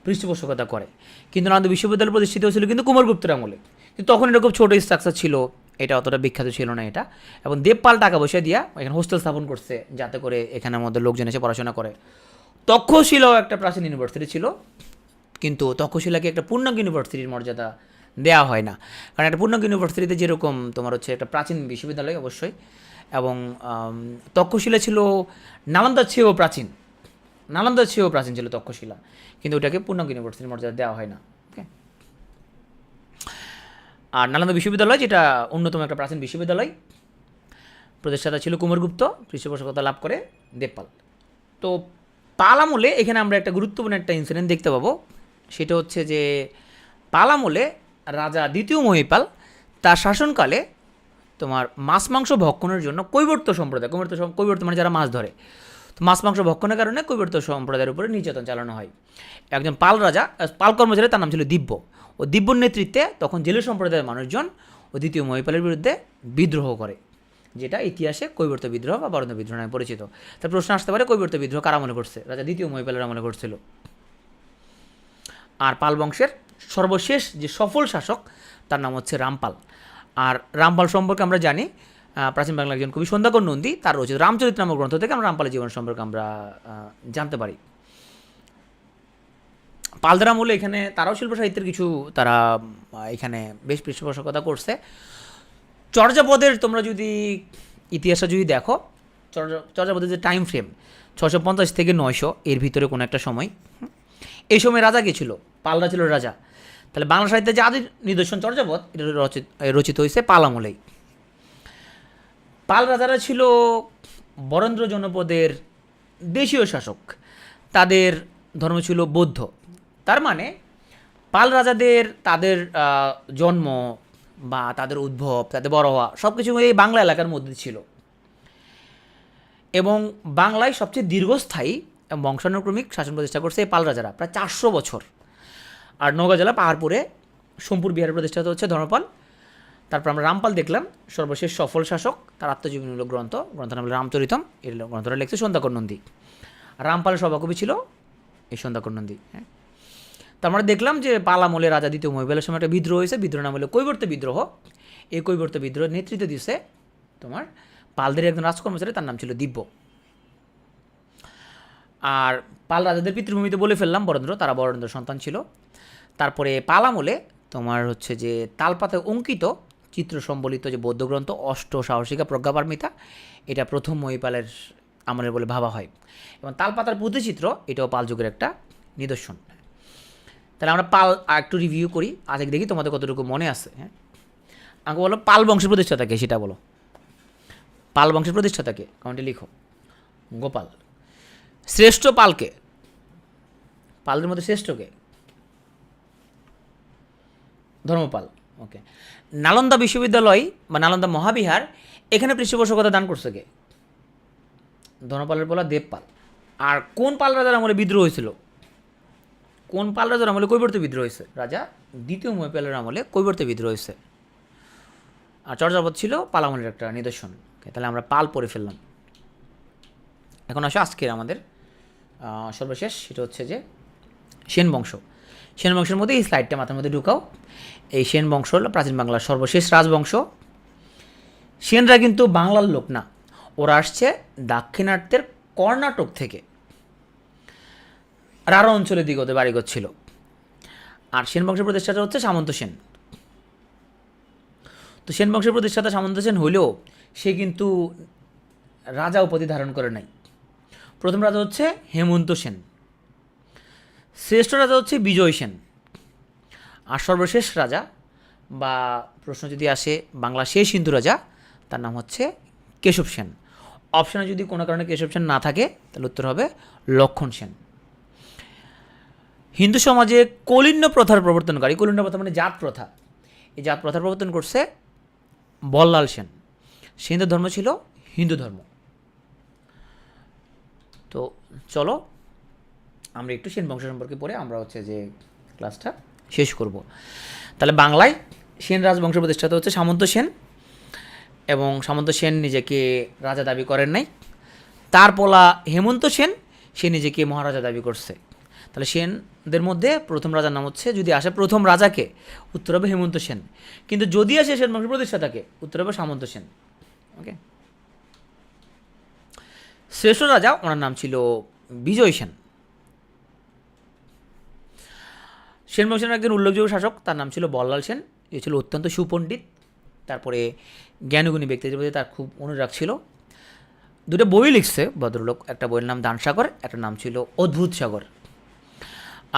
পৃষ্ঠপোষকতা করে, কিন্তু নালন্দা বিশ্ববিদ্যালয় প্রতিষ্ঠিত হয়েছিল কিন্তু কুমারগুপ্তের আমলে। কিন্তু তখন এটা খুব ছোটো স্ট্রাকচার ছিল, এটা অতটা বিখ্যাত ছিল না এটা। এবং দেবপাল টাকা পয়সা দিয়া এখানে হোস্টেল স্থাপন করছে, যাতে করে এখানের মধ্যে লোকজন এসে পড়াশোনা করে। তক্ষশিলাও একটা প্রাচীন ইউনিভার্সিটি ছিল, কিন্তু তক্ষশিলাকে একটা পূর্ণাঙ্গ ইউনিভার্সিটির মর্যাদা দেওয়া হয় না। কারণ একটা পূর্ণাঙ্গ ইউনিভার্সিটিতে যেরকম তোমার হচ্ছে একটা প্রাচীন বিশ্ববিদ্যালয় অবশ্যই, এবং তক্ষশিলা ছিল নালন্দার চেয়েও প্রাচীন ছিল তক্ষশিলা, কিন্তু ওটাকে পূর্ণাঙ্গ ইউনিভার্সিটির মর্যাদা দেওয়া হয় না। ওকে, আর নালন্দা বিশ্ববিদ্যালয় যেটা অন্যতম একটা প্রাচীন বিশ্ববিদ্যালয়, প্রতিষ্ঠাতা ছিল কুমারগুপ্ত, পৃষ্ঠপোষকতা লাভ করে দেবপাল। তো পাল আমলে এখানে আমরা একটা গুরুত্বপূর্ণ একটা ইনসিডেন্ট দেখতে পাবো, সেটা হচ্ছে যে পাল আমলে রাজা দ্বিতীয় মহিপাল তার শাসনকালে তোমার মাছ মাংস ভক্ষণের জন্য কৈবর্ত সম্প্রদায়, কৈবর্ত মানে যারা মাছ ধরে, তো মাছ মাংস ভক্ষণের কারণে কৈবর্ত সম্প্রদায়ের উপরে নির্যাতন চালানো হয়। একজন পাল রাজা, পাল কর্মচারী, তার নাম ছিল দিব্য। ও দিব্যর নেতৃত্বে তখন জেলে সম্প্রদায়ের মানুষজন ও দ্বিতীয় মহিপালের বিরুদ্ধে বিদ্রোহ করে, যেটা ইতিহাসে কৈবর্ত বিদ্রোহ বা বরেন্দ্র বিদ্রোহ নামে পরিচিত। তার প্রশ্ন আসতে পারে কৈবর্ত বিদ্রোহ কারা আমলে করছে? রাজা দ্বিতীয় মহিপালের আমলে করছিল। আর পাল বংশের সর্বশেষ যে সফল শাসক তার নাম হচ্ছে রামপাল। আর রামপাল সম্পর্কে আমরা জানি প্রাচীন বাংলার একজন কবি সন্ধ্যাকর নন্দী তার রচিত রামচরিত নামক গ্রন্থ থেকে আমরা রামপালের জীবন সম্পর্কে আমরা জানতে পারি। পালদের আমলে এখানে তারাও শিল্প সাহিত্যের কিছু তারা এখানে বেশ পৃষ্ঠপোষকতা করছে। চর্যাপদের তোমরা যদি ইতিহাসটা যদি দেখো, চর্যাপদের যে টাইম ফ্রেম 650 থেকে 900 এর ভিতরে কোনো একটা সময়, এই সময় রাজা কে ছিল? পালরা ছিল রাজা। তাহলে বাংলা সাহিত্যে যে আদির নিদর্শন চর্যাপদ, এটা রচিত হয়েছে পাল আমলেই। পাল রাজারা ছিল বরেন্দ্র জনপদের দেশীয় শাসক, তাদের ধর্ম ছিল বৌদ্ধ। তার মানে পাল রাজাদের তাদের জন্ম বা তাদের উদ্ভব, তাদের বড় হওয়া সব কিছু এই বাংলা এলাকার মধ্যে ছিল, এবং বাংলায় সবচেয়ে দীর্ঘস্থায়ী বংশানুক্রমিক শাসন প্রতিষ্ঠা করছে এই পাল রাজারা প্রায় 400 বছর। আর নওগাঁ জেলা পাহাড়পুরে সোমপুর বিহারের প্রতিষ্ঠাতা হচ্ছে ধর্মপাল। তারপর আমরা রামপাল দেখলাম, সর্বশেষ সফল শাসক, তার আত্মজীবনীমূলক গ্রন্থ নাম রামচরিতম। এই গ্রন্থটা লিখছে সন্ধ্যাকর নন্দী। রামপালের সভাকবি ছিল এই সন্ধ্যাকর নন্দী। হ্যাঁ, তো আমরা দেখলাম যে পাল আমলে রাজা দ্বিতীয় মহিপালের সময় একটা বিদ্রোহ হয়েছে, বিদ্রোহ নাম হলো কৈবর্ত বিদ্রোহ। এই কৈবর্ত বিদ্রোহের নেতৃত্ব দিয়েছে তোমার পালদের একজন রাজকর্মচারী, তার নাম ছিল দিব্য। আর পাল রাজাদের পিতৃভূমিতে বলে ফেললাম বরেন্দ্র, তারা বরেন্দ্র সন্তান ছিল। তারপরে পাল আমলে তোমার হচ্ছে যে তালপাতায় অঙ্কিত চিত্র সম্বলিত যে বৌদ্ধ গ্রন্থ অষ্ট সাহসিকা প্রজ্ঞাপারমিতা, এটা প্রথম মহিপালের আমলের বলে ভাবা হয়, এবং তালপাতার পুঁথিচিত্র এটাও পাল যুগের একটা নিদর্শন। তাহলে আমরা পাল একটু রিভিউ করি, আজকে দেখি তোমাদের কতটুকু মনে আছে। হ্যাঁ, আমাকে বলো পাল বংশের প্রতিষ্ঠাতাকে, সেটা বলো। পাল বংশের প্রতিষ্ঠাতাকে কমেন্টে লিখো। গোপাল। শ্রেষ্ঠ পালকে, পালদের মধ্যে শ্রেষ্ঠকে? ধর্মপাল। ওকে। নালন্দা বিশ্ববিদ্যালয় বা নালন্দা মহাবিহার, এখানে পৃষ্ঠপোষকতা দান করছে কে? ধর্মপালের বলা দেবপাল। আর কোন পাল রাজার আমলে বিদ্রোহ হয়েছিল? কোন পাল রাজার আমলে কৈবর্ত বিদ্রোহ হয়েছে? রাজা দ্বিতীয় মহিপালের আমলে কৈবর্ত বিদ্রোহ হয়েছে। আর চর্যাপদ ছিল পাল আমলের একটা নিদর্শন। তাহলে আমরা পাল পড়ে ফেললাম। এখন আসো আজকের আমাদের সর্বশেষ, সেটা হচ্ছে যে সেন বংশ। সেন বংশের মধ্যে এই স্লাইডটা মাথার মধ্যে ঢুকাও। এই সেন বংশ হলো প্রাচীন বাংলার সর্বশেষ রাজবংশ। সেনরা কিন্তু বাংলার লোক না, ওরা আসছে দাক্ষিণাত্যের কর্ণাটক থেকে, রাঢ় অঞ্চলের দিকে ওদের বাড়ি ছিল। আর সেন বংশের প্রতিষ্ঠাতা হচ্ছে সামন্ত সেন। তো সেন বংশের প্রতিষ্ঠাতা সামন্ত সেন হইলেও সে কিন্তু রাজা উপাধি ধারণ করে নাই। প্রথম রাজা হচ্ছে হেমন্ত সেন, শ্রেষ্ঠ রাজা হচ্ছে বিজয় সেন, আর সর্বশেষ রাজা বা প্রশ্ন যদি আসে বাংলা শেষ হিন্দু রাজা, তার নাম হচ্ছে কেশব সেন। অপশানে যদি কোনো কারণে কেশব সেন না থাকে তাহলে উত্তর হবে লক্ষণ সেন। হিন্দু সমাজে কলিন্য প্রথার প্রবর্তনকারী, কলিন্য প্রথা মানে জাত প্রথা, এই জাত প্রথার প্রবর্তন করছে বল্লাল সেন। সেনদের ধর্ম ছিল হিন্দু ধর্ম। তো চলো আমরা একটু সেন বংশ সম্পর্কে পড়ে আমরা হচ্ছে যে ক্লাসটা শেষ করব। তাহলে বাংলায় সেন রাজবংশের প্রতিষ্ঠাতা হচ্ছে সামন্ত সেন, এবং সামন্ত সেন নিজেকে রাজা দাবি করেন নাই। তার পোলা হেমন্ত সেন, সে নিজেকে মহারাজা দাবি করছে। তাহলে সেনদের মধ্যে প্রথম রাজার নাম হচ্ছে, যদি আসে প্রথম রাজাকে, উত্তর হবে হেমন্ত সেন। কিন্তু যদি আসে সেন বংশের প্রতিষ্ঠাতাকে, উত্তর হবে সামন্ত সেন। ওকে। শ্রেষ্ঠ রাজা, ওনার নাম ছিল বিজয় সেন। সেন বংশের একজন উল্লেখযোগ্য শাসক, তার নাম ছিল বল্লাল সেন। এ ছিল অত্যন্ত সুপণ্ডিত, তারপরে জ্ঞানগুণী ব্যক্তিদের প্রতি তার খুব অনুরাগ ছিল। দুটো বই লিখছে ভদ্রলোক, একটা বইয়ের নাম দানসাগর, একটা নাম ছিল অদ্ভুত সাগর।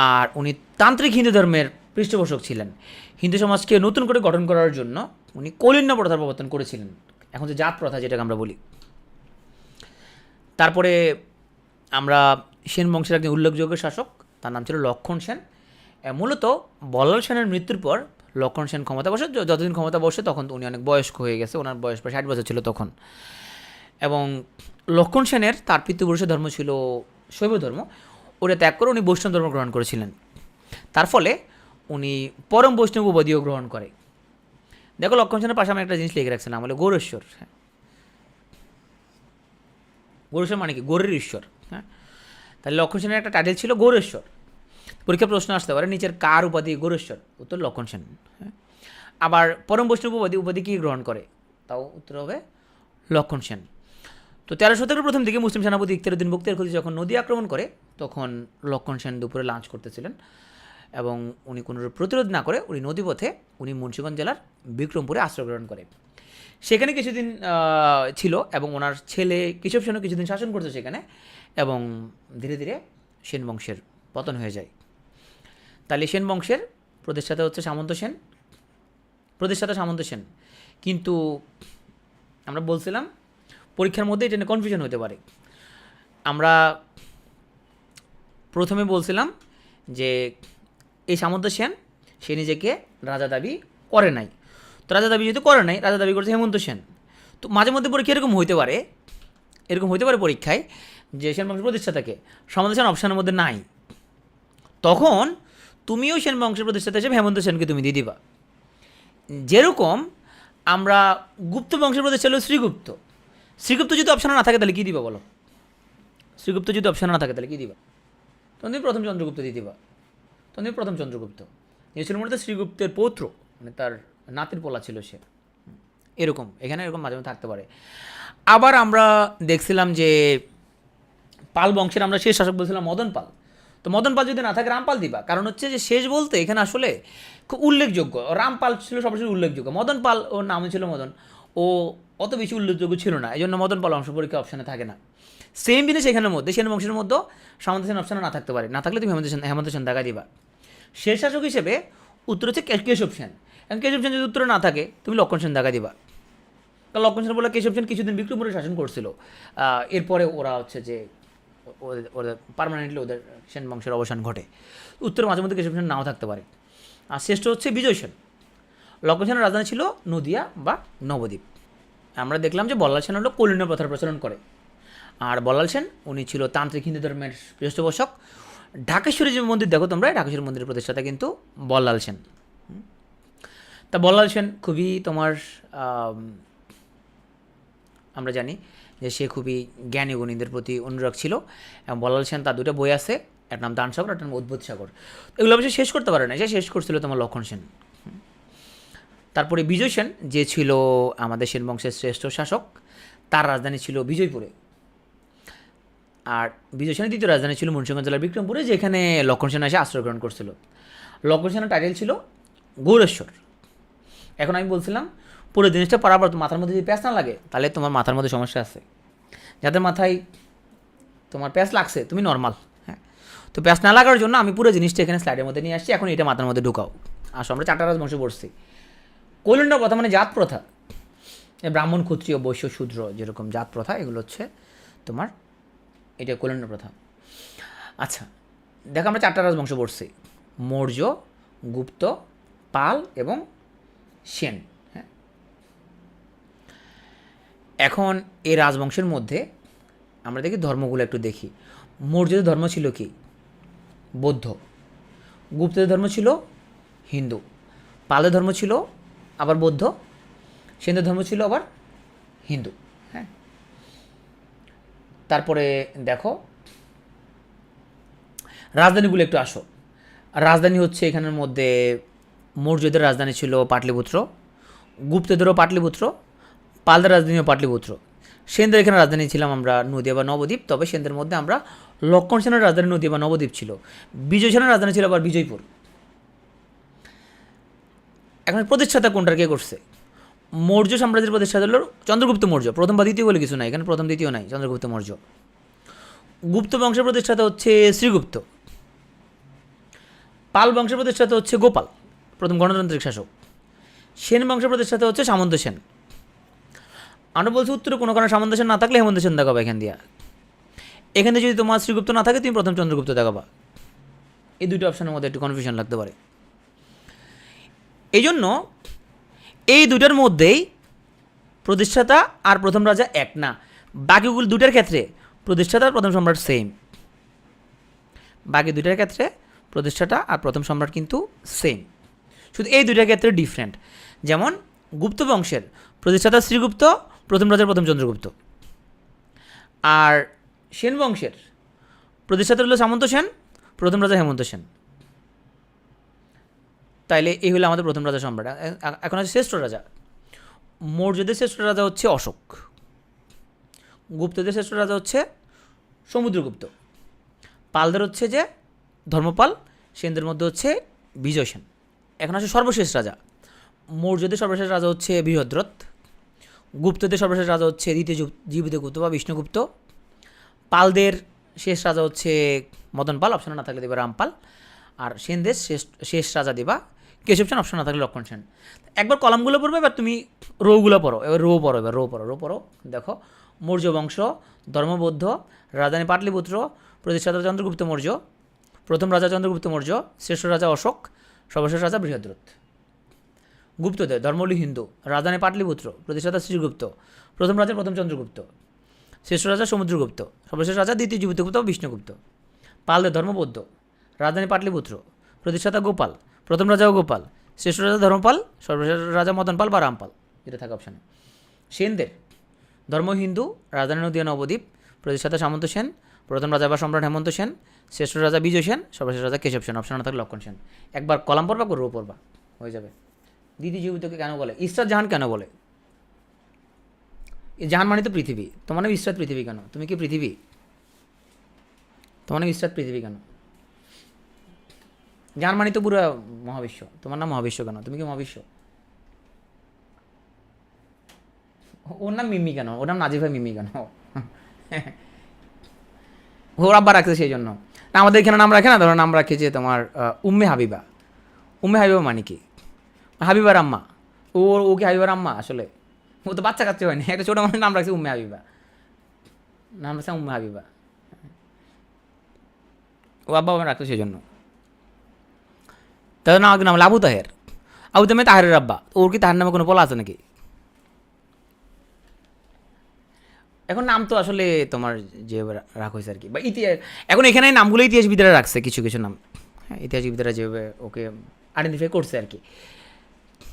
আর উনি তান্ত্রিক হিন্দু ধর্মের পৃষ্ঠপোষক ছিলেন। হিন্দু সমাজকে নতুন করে গঠন করার জন্য উনি কলিন্য প্রথার প্রবর্তন করেছিলেন। এখন যে জাত প্রথা যেটাকে আমরা বলি। তারপরে আমরা সেন বংশের একজন উল্লেখযোগ্য শাসক, তার নাম ছিল লক্ষণ সেন। মূলত বল্লাল সেনের মৃত্যুর পর লক্ষণ সেন ক্ষমতা বসে। যতদিন ক্ষমতা বসে তখন উনি অনেক বয়স্ক হয়ে গেছে, ওনার বয়স প্রায় 60 বছর ছিল তখন। এবং লক্ষণ সেনের তার পিতৃপুরুষের ধর্ম ছিল শৈব ধর্ম, ওটা ত্যাগ করে উনি বৈষ্ণব ধর্ম গ্রহণ করেছিলেন। তার ফলে উনি পরম বৈষ্ণব উপাধিও গ্রহণ করে। দেখো লক্ষণ সেনের পাশে আমি একটা জিনিস লিখে রাখছিলাম, বলে গৌরেশ্বর। হ্যাঁ, গৌরেশ্বর মানে কি? গৌরের ঈশ্বর। হ্যাঁ, তাহলে লক্ষণ সেনের একটা টাইটেল ছিল গৌরেশ্বর। পরীক্ষা প্রশ্ন আসতে পারে নিচের কার উপাধি গৌরেশ্বর? উত্তর লক্ষণ সেন। হ্যাঁ, আবার পরম বৈষ্ণব উপাধি কি গ্রহণ করে? তাও উত্তর হবে লক্ষণ সেন। তো 13 শতকের প্রথম দিকে মুসলিম সেনাপতি ইখতিয়ারউদ্দিন বখতিয়ার খলজি যখন নদী আক্রমণ করে, তখন লক্ষণ সেন দুপুরে লাঞ্চ করতেছিলেন এবং উনি কোনো প্রতিরোধ না করে উনি নদীপথে উনি মুন্সিগঞ্জ জেলার বিক্রমপুরে আশ্রয় গ্রহণ করে। সেখানে কিছুদিন ছিল এবং ওনার ছেলে কেশব সেনও কিছুদিন শাসন করতো সেখানে, এবং ধীরে ধীরে সেন বংশের পতন হয়ে যায়। তাহলে সেন বংশের প্রতিষ্ঠাতা হচ্ছে সামন্ত সেন, প্রতিষ্ঠাতা সামন্ত সেন। কিন্তু আমরা বলছিলাম পরীক্ষার মধ্যে এটা নিয়ে কনফিউশন হতে পারে। আমরা প্রথমে বলছিলাম যে এই সামন্ত সেন সে নিজেকে রাজা দাবি করে নাই। তো রাজা দাবি যেহেতু করে নাই, রাজা দাবি করেছে হেমন্ত সেন। তো মাঝে মধ্যে পরীক্ষা এরকম হতে পারে পরীক্ষায় যে সেন বংশের প্রতিষ্ঠাতাকে সামন্ত সেন অপশানের মধ্যে নাই, তখন তুমিও সেন বংশের প্রতিষ্ঠাতা হিসেবে হেমন্ত সেনকে তুমি দিয়ে দিবা। যেরকম আমরা গুপ্ত বংশের প্রতিষ্ঠা হলো শ্রীগুপ্ত। শ্রীগুপ্ত যদি অপশানে না থাকে তাহলে কী দিবা বলো? শ্রীগুপ্ত যদি অপশানে না থাকে তাহলে কী দিবা? তখন তুমি প্রথম চন্দ্রগুপ্ত দিয়ে দিবা। তখন তুমি প্রথম চন্দ্রগুপ্ত, যে ছিল মূলত শ্রীগুপ্তের পৌত্র, মানে তার নাতির পোলা ছিল সে। এরকম এখানে এরকম মাঝে মাঝে থাকতে পারে। আবার আমরা দেখছিলাম যে পাল বংশের আমরা শেষ শাসক বলছিলাম মদন পাল। তো মদন পাল যদি না থাকে রামপাল দিবা, কারণ হচ্ছে যে শেষ বলতে এখানে আসলে খুব উল্লেখযোগ্য। রামপাল ছিল সবচেয়ে উল্লেখযোগ্য, মদন পাল ওর নাম ছিল মদন, ও অত বেশি উল্লেখযোগ্য ছিল না, এই জন্য মদন পাল অংশ পরীক্ষা অপশানে থাকে না। সেম জিনিস এখানের মধ্যে সেন বংশের মধ্যে সামন্ত সেন অপশানে না থাকতে পারে, না থাকলে তুমি হেমন্ত সেন দেখা দিবা। শেষ শাসক হিসেবে উত্তর হচ্ছে কেশব সেন, এবং কেশব সেন যদি উত্তরে না থাকে তুমি লক্ষণ সেন দেখা দিবা। কারণ লক্ষণ সেন বলে কেশব সেন কিছুদিন বিক্রমপুরে শাসন করছিল, এরপরে ওরা হচ্ছে যে ওদের পার্মানেন্টলি ওদের সেন বংশের অবসান ঘটে। উত্তর মাঝে মধ্যে কেশব সেন নাও থাকতে পারে। আর শ্রেষ্ঠ হচ্ছে বিজয় সেন। লক্ষণ সেনের রাজধানী ছিল নদিয়া বা নবদ্বীপ। আমরা দেখলাম যে বল্লাল সেন হলো কৌলিন্য প্রথার প্রচলন করে, আর বল্লাল সেন উনি ছিল তান্ত্রিক হিন্দু ধর্মের পৃষ্ঠপোষক। ঢাকেশ্বরী যে মন্দির দেখো তোমরা, ঢাকেশ্বরী মন্দিরের প্রতিষ্ঠাতা কিন্তু বল্লাল সেন। তা বল্লাল সেন খুবই তোমার আমরা জানি যে সে খুবই জ্ঞানী গুণীদের প্রতি অনুরাগ ছিল, এবং বল্লাল সেন তার দুটো বই আছে, একটা নাম দান সাগর, একটা নাম অদ্ভুত সাগর। এগুলো অবশ্যই শেষ করতে পারে না, সে শেষ করছিল তোমার লক্ষণ সেন। তারপরে বিজয় সেন যে ছিল আমাদের সেন বংশের শ্রেষ্ঠ শাসক, তার রাজধানী ছিল বিজয়পুরে। আর বিজয় সেনের দ্বিতীয় রাজধানী ছিল মুন্সিগঞ্জ জেলার বিক্রমপুরে, যেখানে লক্ষণ সেন এসে আশ্রয় গ্রহণ করছিল। লক্ষণ সেনের টাইটেল ছিল গৌরেশ্বর। এখন আমি বলছিলাম পুরো জিনিসটা পড়ার পর মাথার মধ্যে যদি প্যাঁচ না লাগে তাহলে তোমার মাথার মধ্যে সমস্যা আছে। যাদের মাথায় তোমার প্যাঁচ লাগছে তুমি নর্মাল, হ্যাঁ। তো প্যাঁচ না লাগার জন্য আমি পুরো জিনিসটা এখানে স্লাইডের মধ্যে নিয়ে আসছি, এখন এটা মাথার মধ্যে ঢুকাও। আসো আমরা 4টা রাজবংশ পড়ছি। কৌলিন্য প্রথা মানে জাত প্রথা, ব্রাহ্মণ ক্ষত্রিয় বৈশ্য শূদ্র যেরকম জাত প্রথা, এগুলো হচ্ছে তোমার এটা কৌলিন্য প্রথা। আচ্ছা দেখো আমরা 4টা রাজবংশ পড়ছি, মৌর্য, গুপ্ত, পাল এবং সেন। হ্যাঁ, এখন এই রাজবংশের মধ্যে আমরা দেখি ধর্মগুলো একটু দেখি। মৌর্যদের ধর্ম ছিল কি? বৌদ্ধ। গুপ্তদের ধর্ম ছিল হিন্দু। পালের ধর্ম ছিল আবার বৌদ্ধ। সেনদের ধর্ম ছিল আবার হিন্দু। হ্যাঁ, তারপরে দেখো রাজধানীগুলো একটু আসো। রাজধানী হচ্ছে এখানের মধ্যে মৌর্যদের রাজধানী ছিল পাটলিপুত্র, গুপ্তদেরও পাটলিপুত্র, পালদের রাজধানীও পাটলিপুত্র। সেনদের এখানে রাজধানী ছিলাম আমরা নদিয়া বা নবদ্বীপ, তবে সেনদের মধ্যে আমরা লক্ষণ সেনের রাজধানী নদিয়া বা নবদ্বীপ ছিল। বিজয় সেনের রাজধানী ছিল আবার বিজয়পুর। এখন প্রতিষ্ঠাতা কোনটার কে করছে? মৌর্য সাম্রাজ্যের প্রতিষ্ঠাতা হল চন্দ্রগুপ্ত মৌর্য। প্রথম বা দ্বিতীয় বলে কিছু নাই এখানে, প্রথম দ্বিতীয় নাই, চন্দ্রগুপ্ত মৌর্য। গুপ্ত বংশের প্রতিষ্ঠাতা হচ্ছে শ্রীগুপ্ত। পাল বংশের প্রতিষ্ঠাতা হচ্ছে গোপাল, প্রথম গণতান্ত্রিক শাসক। সেন বংশের প্রতিষ্ঠাতা হচ্ছে সামন্ত সেন। আমরা বলছি উত্তরে কোনো কারণে সামন্ত সেন না থাকলে হেমন্ত সেন দেখাবা এখান দিয়া। এখানে যদি তোমার শ্রীগুপ্ত না থাকে তুমি প্রথম চন্দ্রগুপ্ত দেখাবা। এই দুটো অপশানের মধ্যে একটু কনফিউশন লাগতে পারে। এই জন্য এই দুটার মধ্যেই প্রতিষ্ঠাতা আর প্রথম রাজা এক না, বাকিগুলো দুটার ক্ষেত্রে প্রতিষ্ঠাতা আর প্রথম সম্রাট সেম। বাকি দুটার ক্ষেত্রে প্রতিষ্ঠাতা আর প্রথম সম্রাট কিন্তু সেম, শুধু এই দুটার ক্ষেত্রে ডিফারেন্ট। যেমন গুপ্ত বংশের প্রতিষ্ঠাতা শ্রীগুপ্ত, প্রথম রাজা প্রথম চন্দ্রগুপ্ত। আর সেন বংশের প্রতিষ্ঠাতা হলো সামন্ত সেন, প্রথম রাজা হেমন্ত সেন। তাইলে এই হলো আমাদের প্রথম রাজা সম্রাট। এখন আছে শ্রেষ্ঠ রাজা। মৌর্যদের শ্রেষ্ঠ রাজা হচ্ছে অশোক, গুপ্তদের শ্রেষ্ঠ রাজা হচ্ছে সমুদ্রগুপ্ত, পালদের হচ্ছে যে ধর্মপাল, সেনদের মধ্যে হচ্ছে বিজয় সেন। এখন আছে সর্বশেষ রাজা। মৌর্যদের সর্বশেষ রাজা হচ্ছে বৃহদ্রথ, গুপ্তদের সর্বশেষ রাজা হচ্ছে দ্বিতীয় জীবিতগুপ্ত বা বিষ্ণুগুপ্ত, পালদের শেষ রাজা হচ্ছে মদন পাল, অপশন না থাকলে দেবে রামপাল, আর সেনদের শেষ রাজা দেবা কেশব সেন, অপশন না থাকলে লক্ষণ সেন। একবার কলামগুলো পড়বে, এবার তুমি রোগুলো পড়ো। এবার রো পড়ো, এবার রো পড়ো। দেখো, মৌর্য বংশ, ধর্মবৌদ্ধ, রাজধানী পাটলিপুত্র, প্রতিষ্ঠাতা চন্দ্রগুপ্ত মৌর্য, প্রথম রাজা চন্দ্রগুপ্ত মৌর্য, শ্রেষ্ঠ রাজা অশোক, সর্বশেষ রাজা বৃহদ্রথ। গুপ্তদের ধর্মলি হিন্দু, রাজধানী পাটলিপুত্র, প্রতিষ্ঠাতা শ্রীগুপ্ত, প্রথম রাজা প্রথম চন্দ্রগুপ্ত, শ্রেষ্ঠ রাজা সমুদ্রগুপ্ত, সর্বশেষ রাজা দ্বিতীয় জীবিতগুপ্ত বিষ্ণুগুপ্ত। পালদের ধর্মবৌদ্ধ, রাজধানী পাটলিপুত্র, প্রতিষ্ঠাতা গোপাল, প্রথম রাজাও গোপাল, শ্রেষ্ঠ রাজা ধর্মপাল, সর্বশেষ রাজা মদন পাল বা রামপাল, যেটা থাকে অপশানে। সেনদের ধর্ম হিন্দু, রাজধানী নদিয়া নবদ্বীপ, প্রতিষ্ঠাতা সামন্ত সেন, প্রথম রাজা বা সম্রাট হেমন্ত সেন, শ্রেষ্ঠ রাজা বিজয় সেন, সর্বশেষ রাজা কেশব সেন, অপশন না থাকে লক্ষণ সেন। একবার কলাম পড়বা, রো পড়বা, হয়ে যাবে। দ্বিতীয় জীবিতকে কেন বলে? ইসরাত জাহান কেন বলে? এই জাহান মানে তো পৃথিবী, তোমার নাম ইসরাত পৃথিবী কেন? তুমি কি পৃথিবী? তোমার নাম ইসরাত পৃথিবী কেন? জাহান মানে তো পুরো মহাবিশ্ব, তোমার নাম মহাবিশ্ব কেন? তুমি কি মহাবিশ্ব? ওর নাম মিমি কেন? ওর নাম নাজিফা মিমি কেন? ওর আব্বা রাখছে সেই জন্য। আমাদের এখানে নাম রাখে না, ধরো নাম রাখে যে তোমার উম্মে হাবিবা। উম্মে হাবিবা মানে কি? হাবিবার আম্মা। ও কি হাবিবার আম্মা? আসলে ও তো বাচ্চা কাচ্চা হয়নি, একটা ছোটো মানুষ নাম রাখছে উম্মে হাবিবা, নাম রাখছে উম্মে হাবিবা। ও আব্বা রাখতো সেই জন্য। তাদের নাম নাম হলো আবু তাহের। আবু তাহের তাহেরের আব্বা। ওর কি তাহের নামে কোনো বলা আছে নাকি? এখন নাম তো আসলে তোমার যে রাখা হয়েছে আর কি, বা ইতিহাস। এখন এখানে নামগুলো ইতিহাসবিদরা রাখছে, কিছু কিছু নাম। হ্যাঁ, ইতিহাসবিদরা যেভাবে ওকে আইডেন্টিফাই করছে আর কি।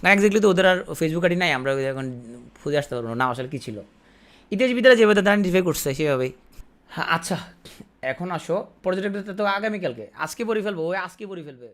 না এক্স্যাক্টলি তো ওদের আর ফেসবুক আইডি নাই, আমরা এখন খুঁজে আসতে পারবো না আসলে কী ছিল। ইতিহাসবিদরা যেভাবে তাদের আইডেন্টিফাই করছে সেভাবেই। হ্যাঁ আচ্ছা, এখন আসো পর্যটকদের তো আগামীকালকে, আজকে পড়ে ফেলবো, ওই আজকে পড়ে ফেলবে।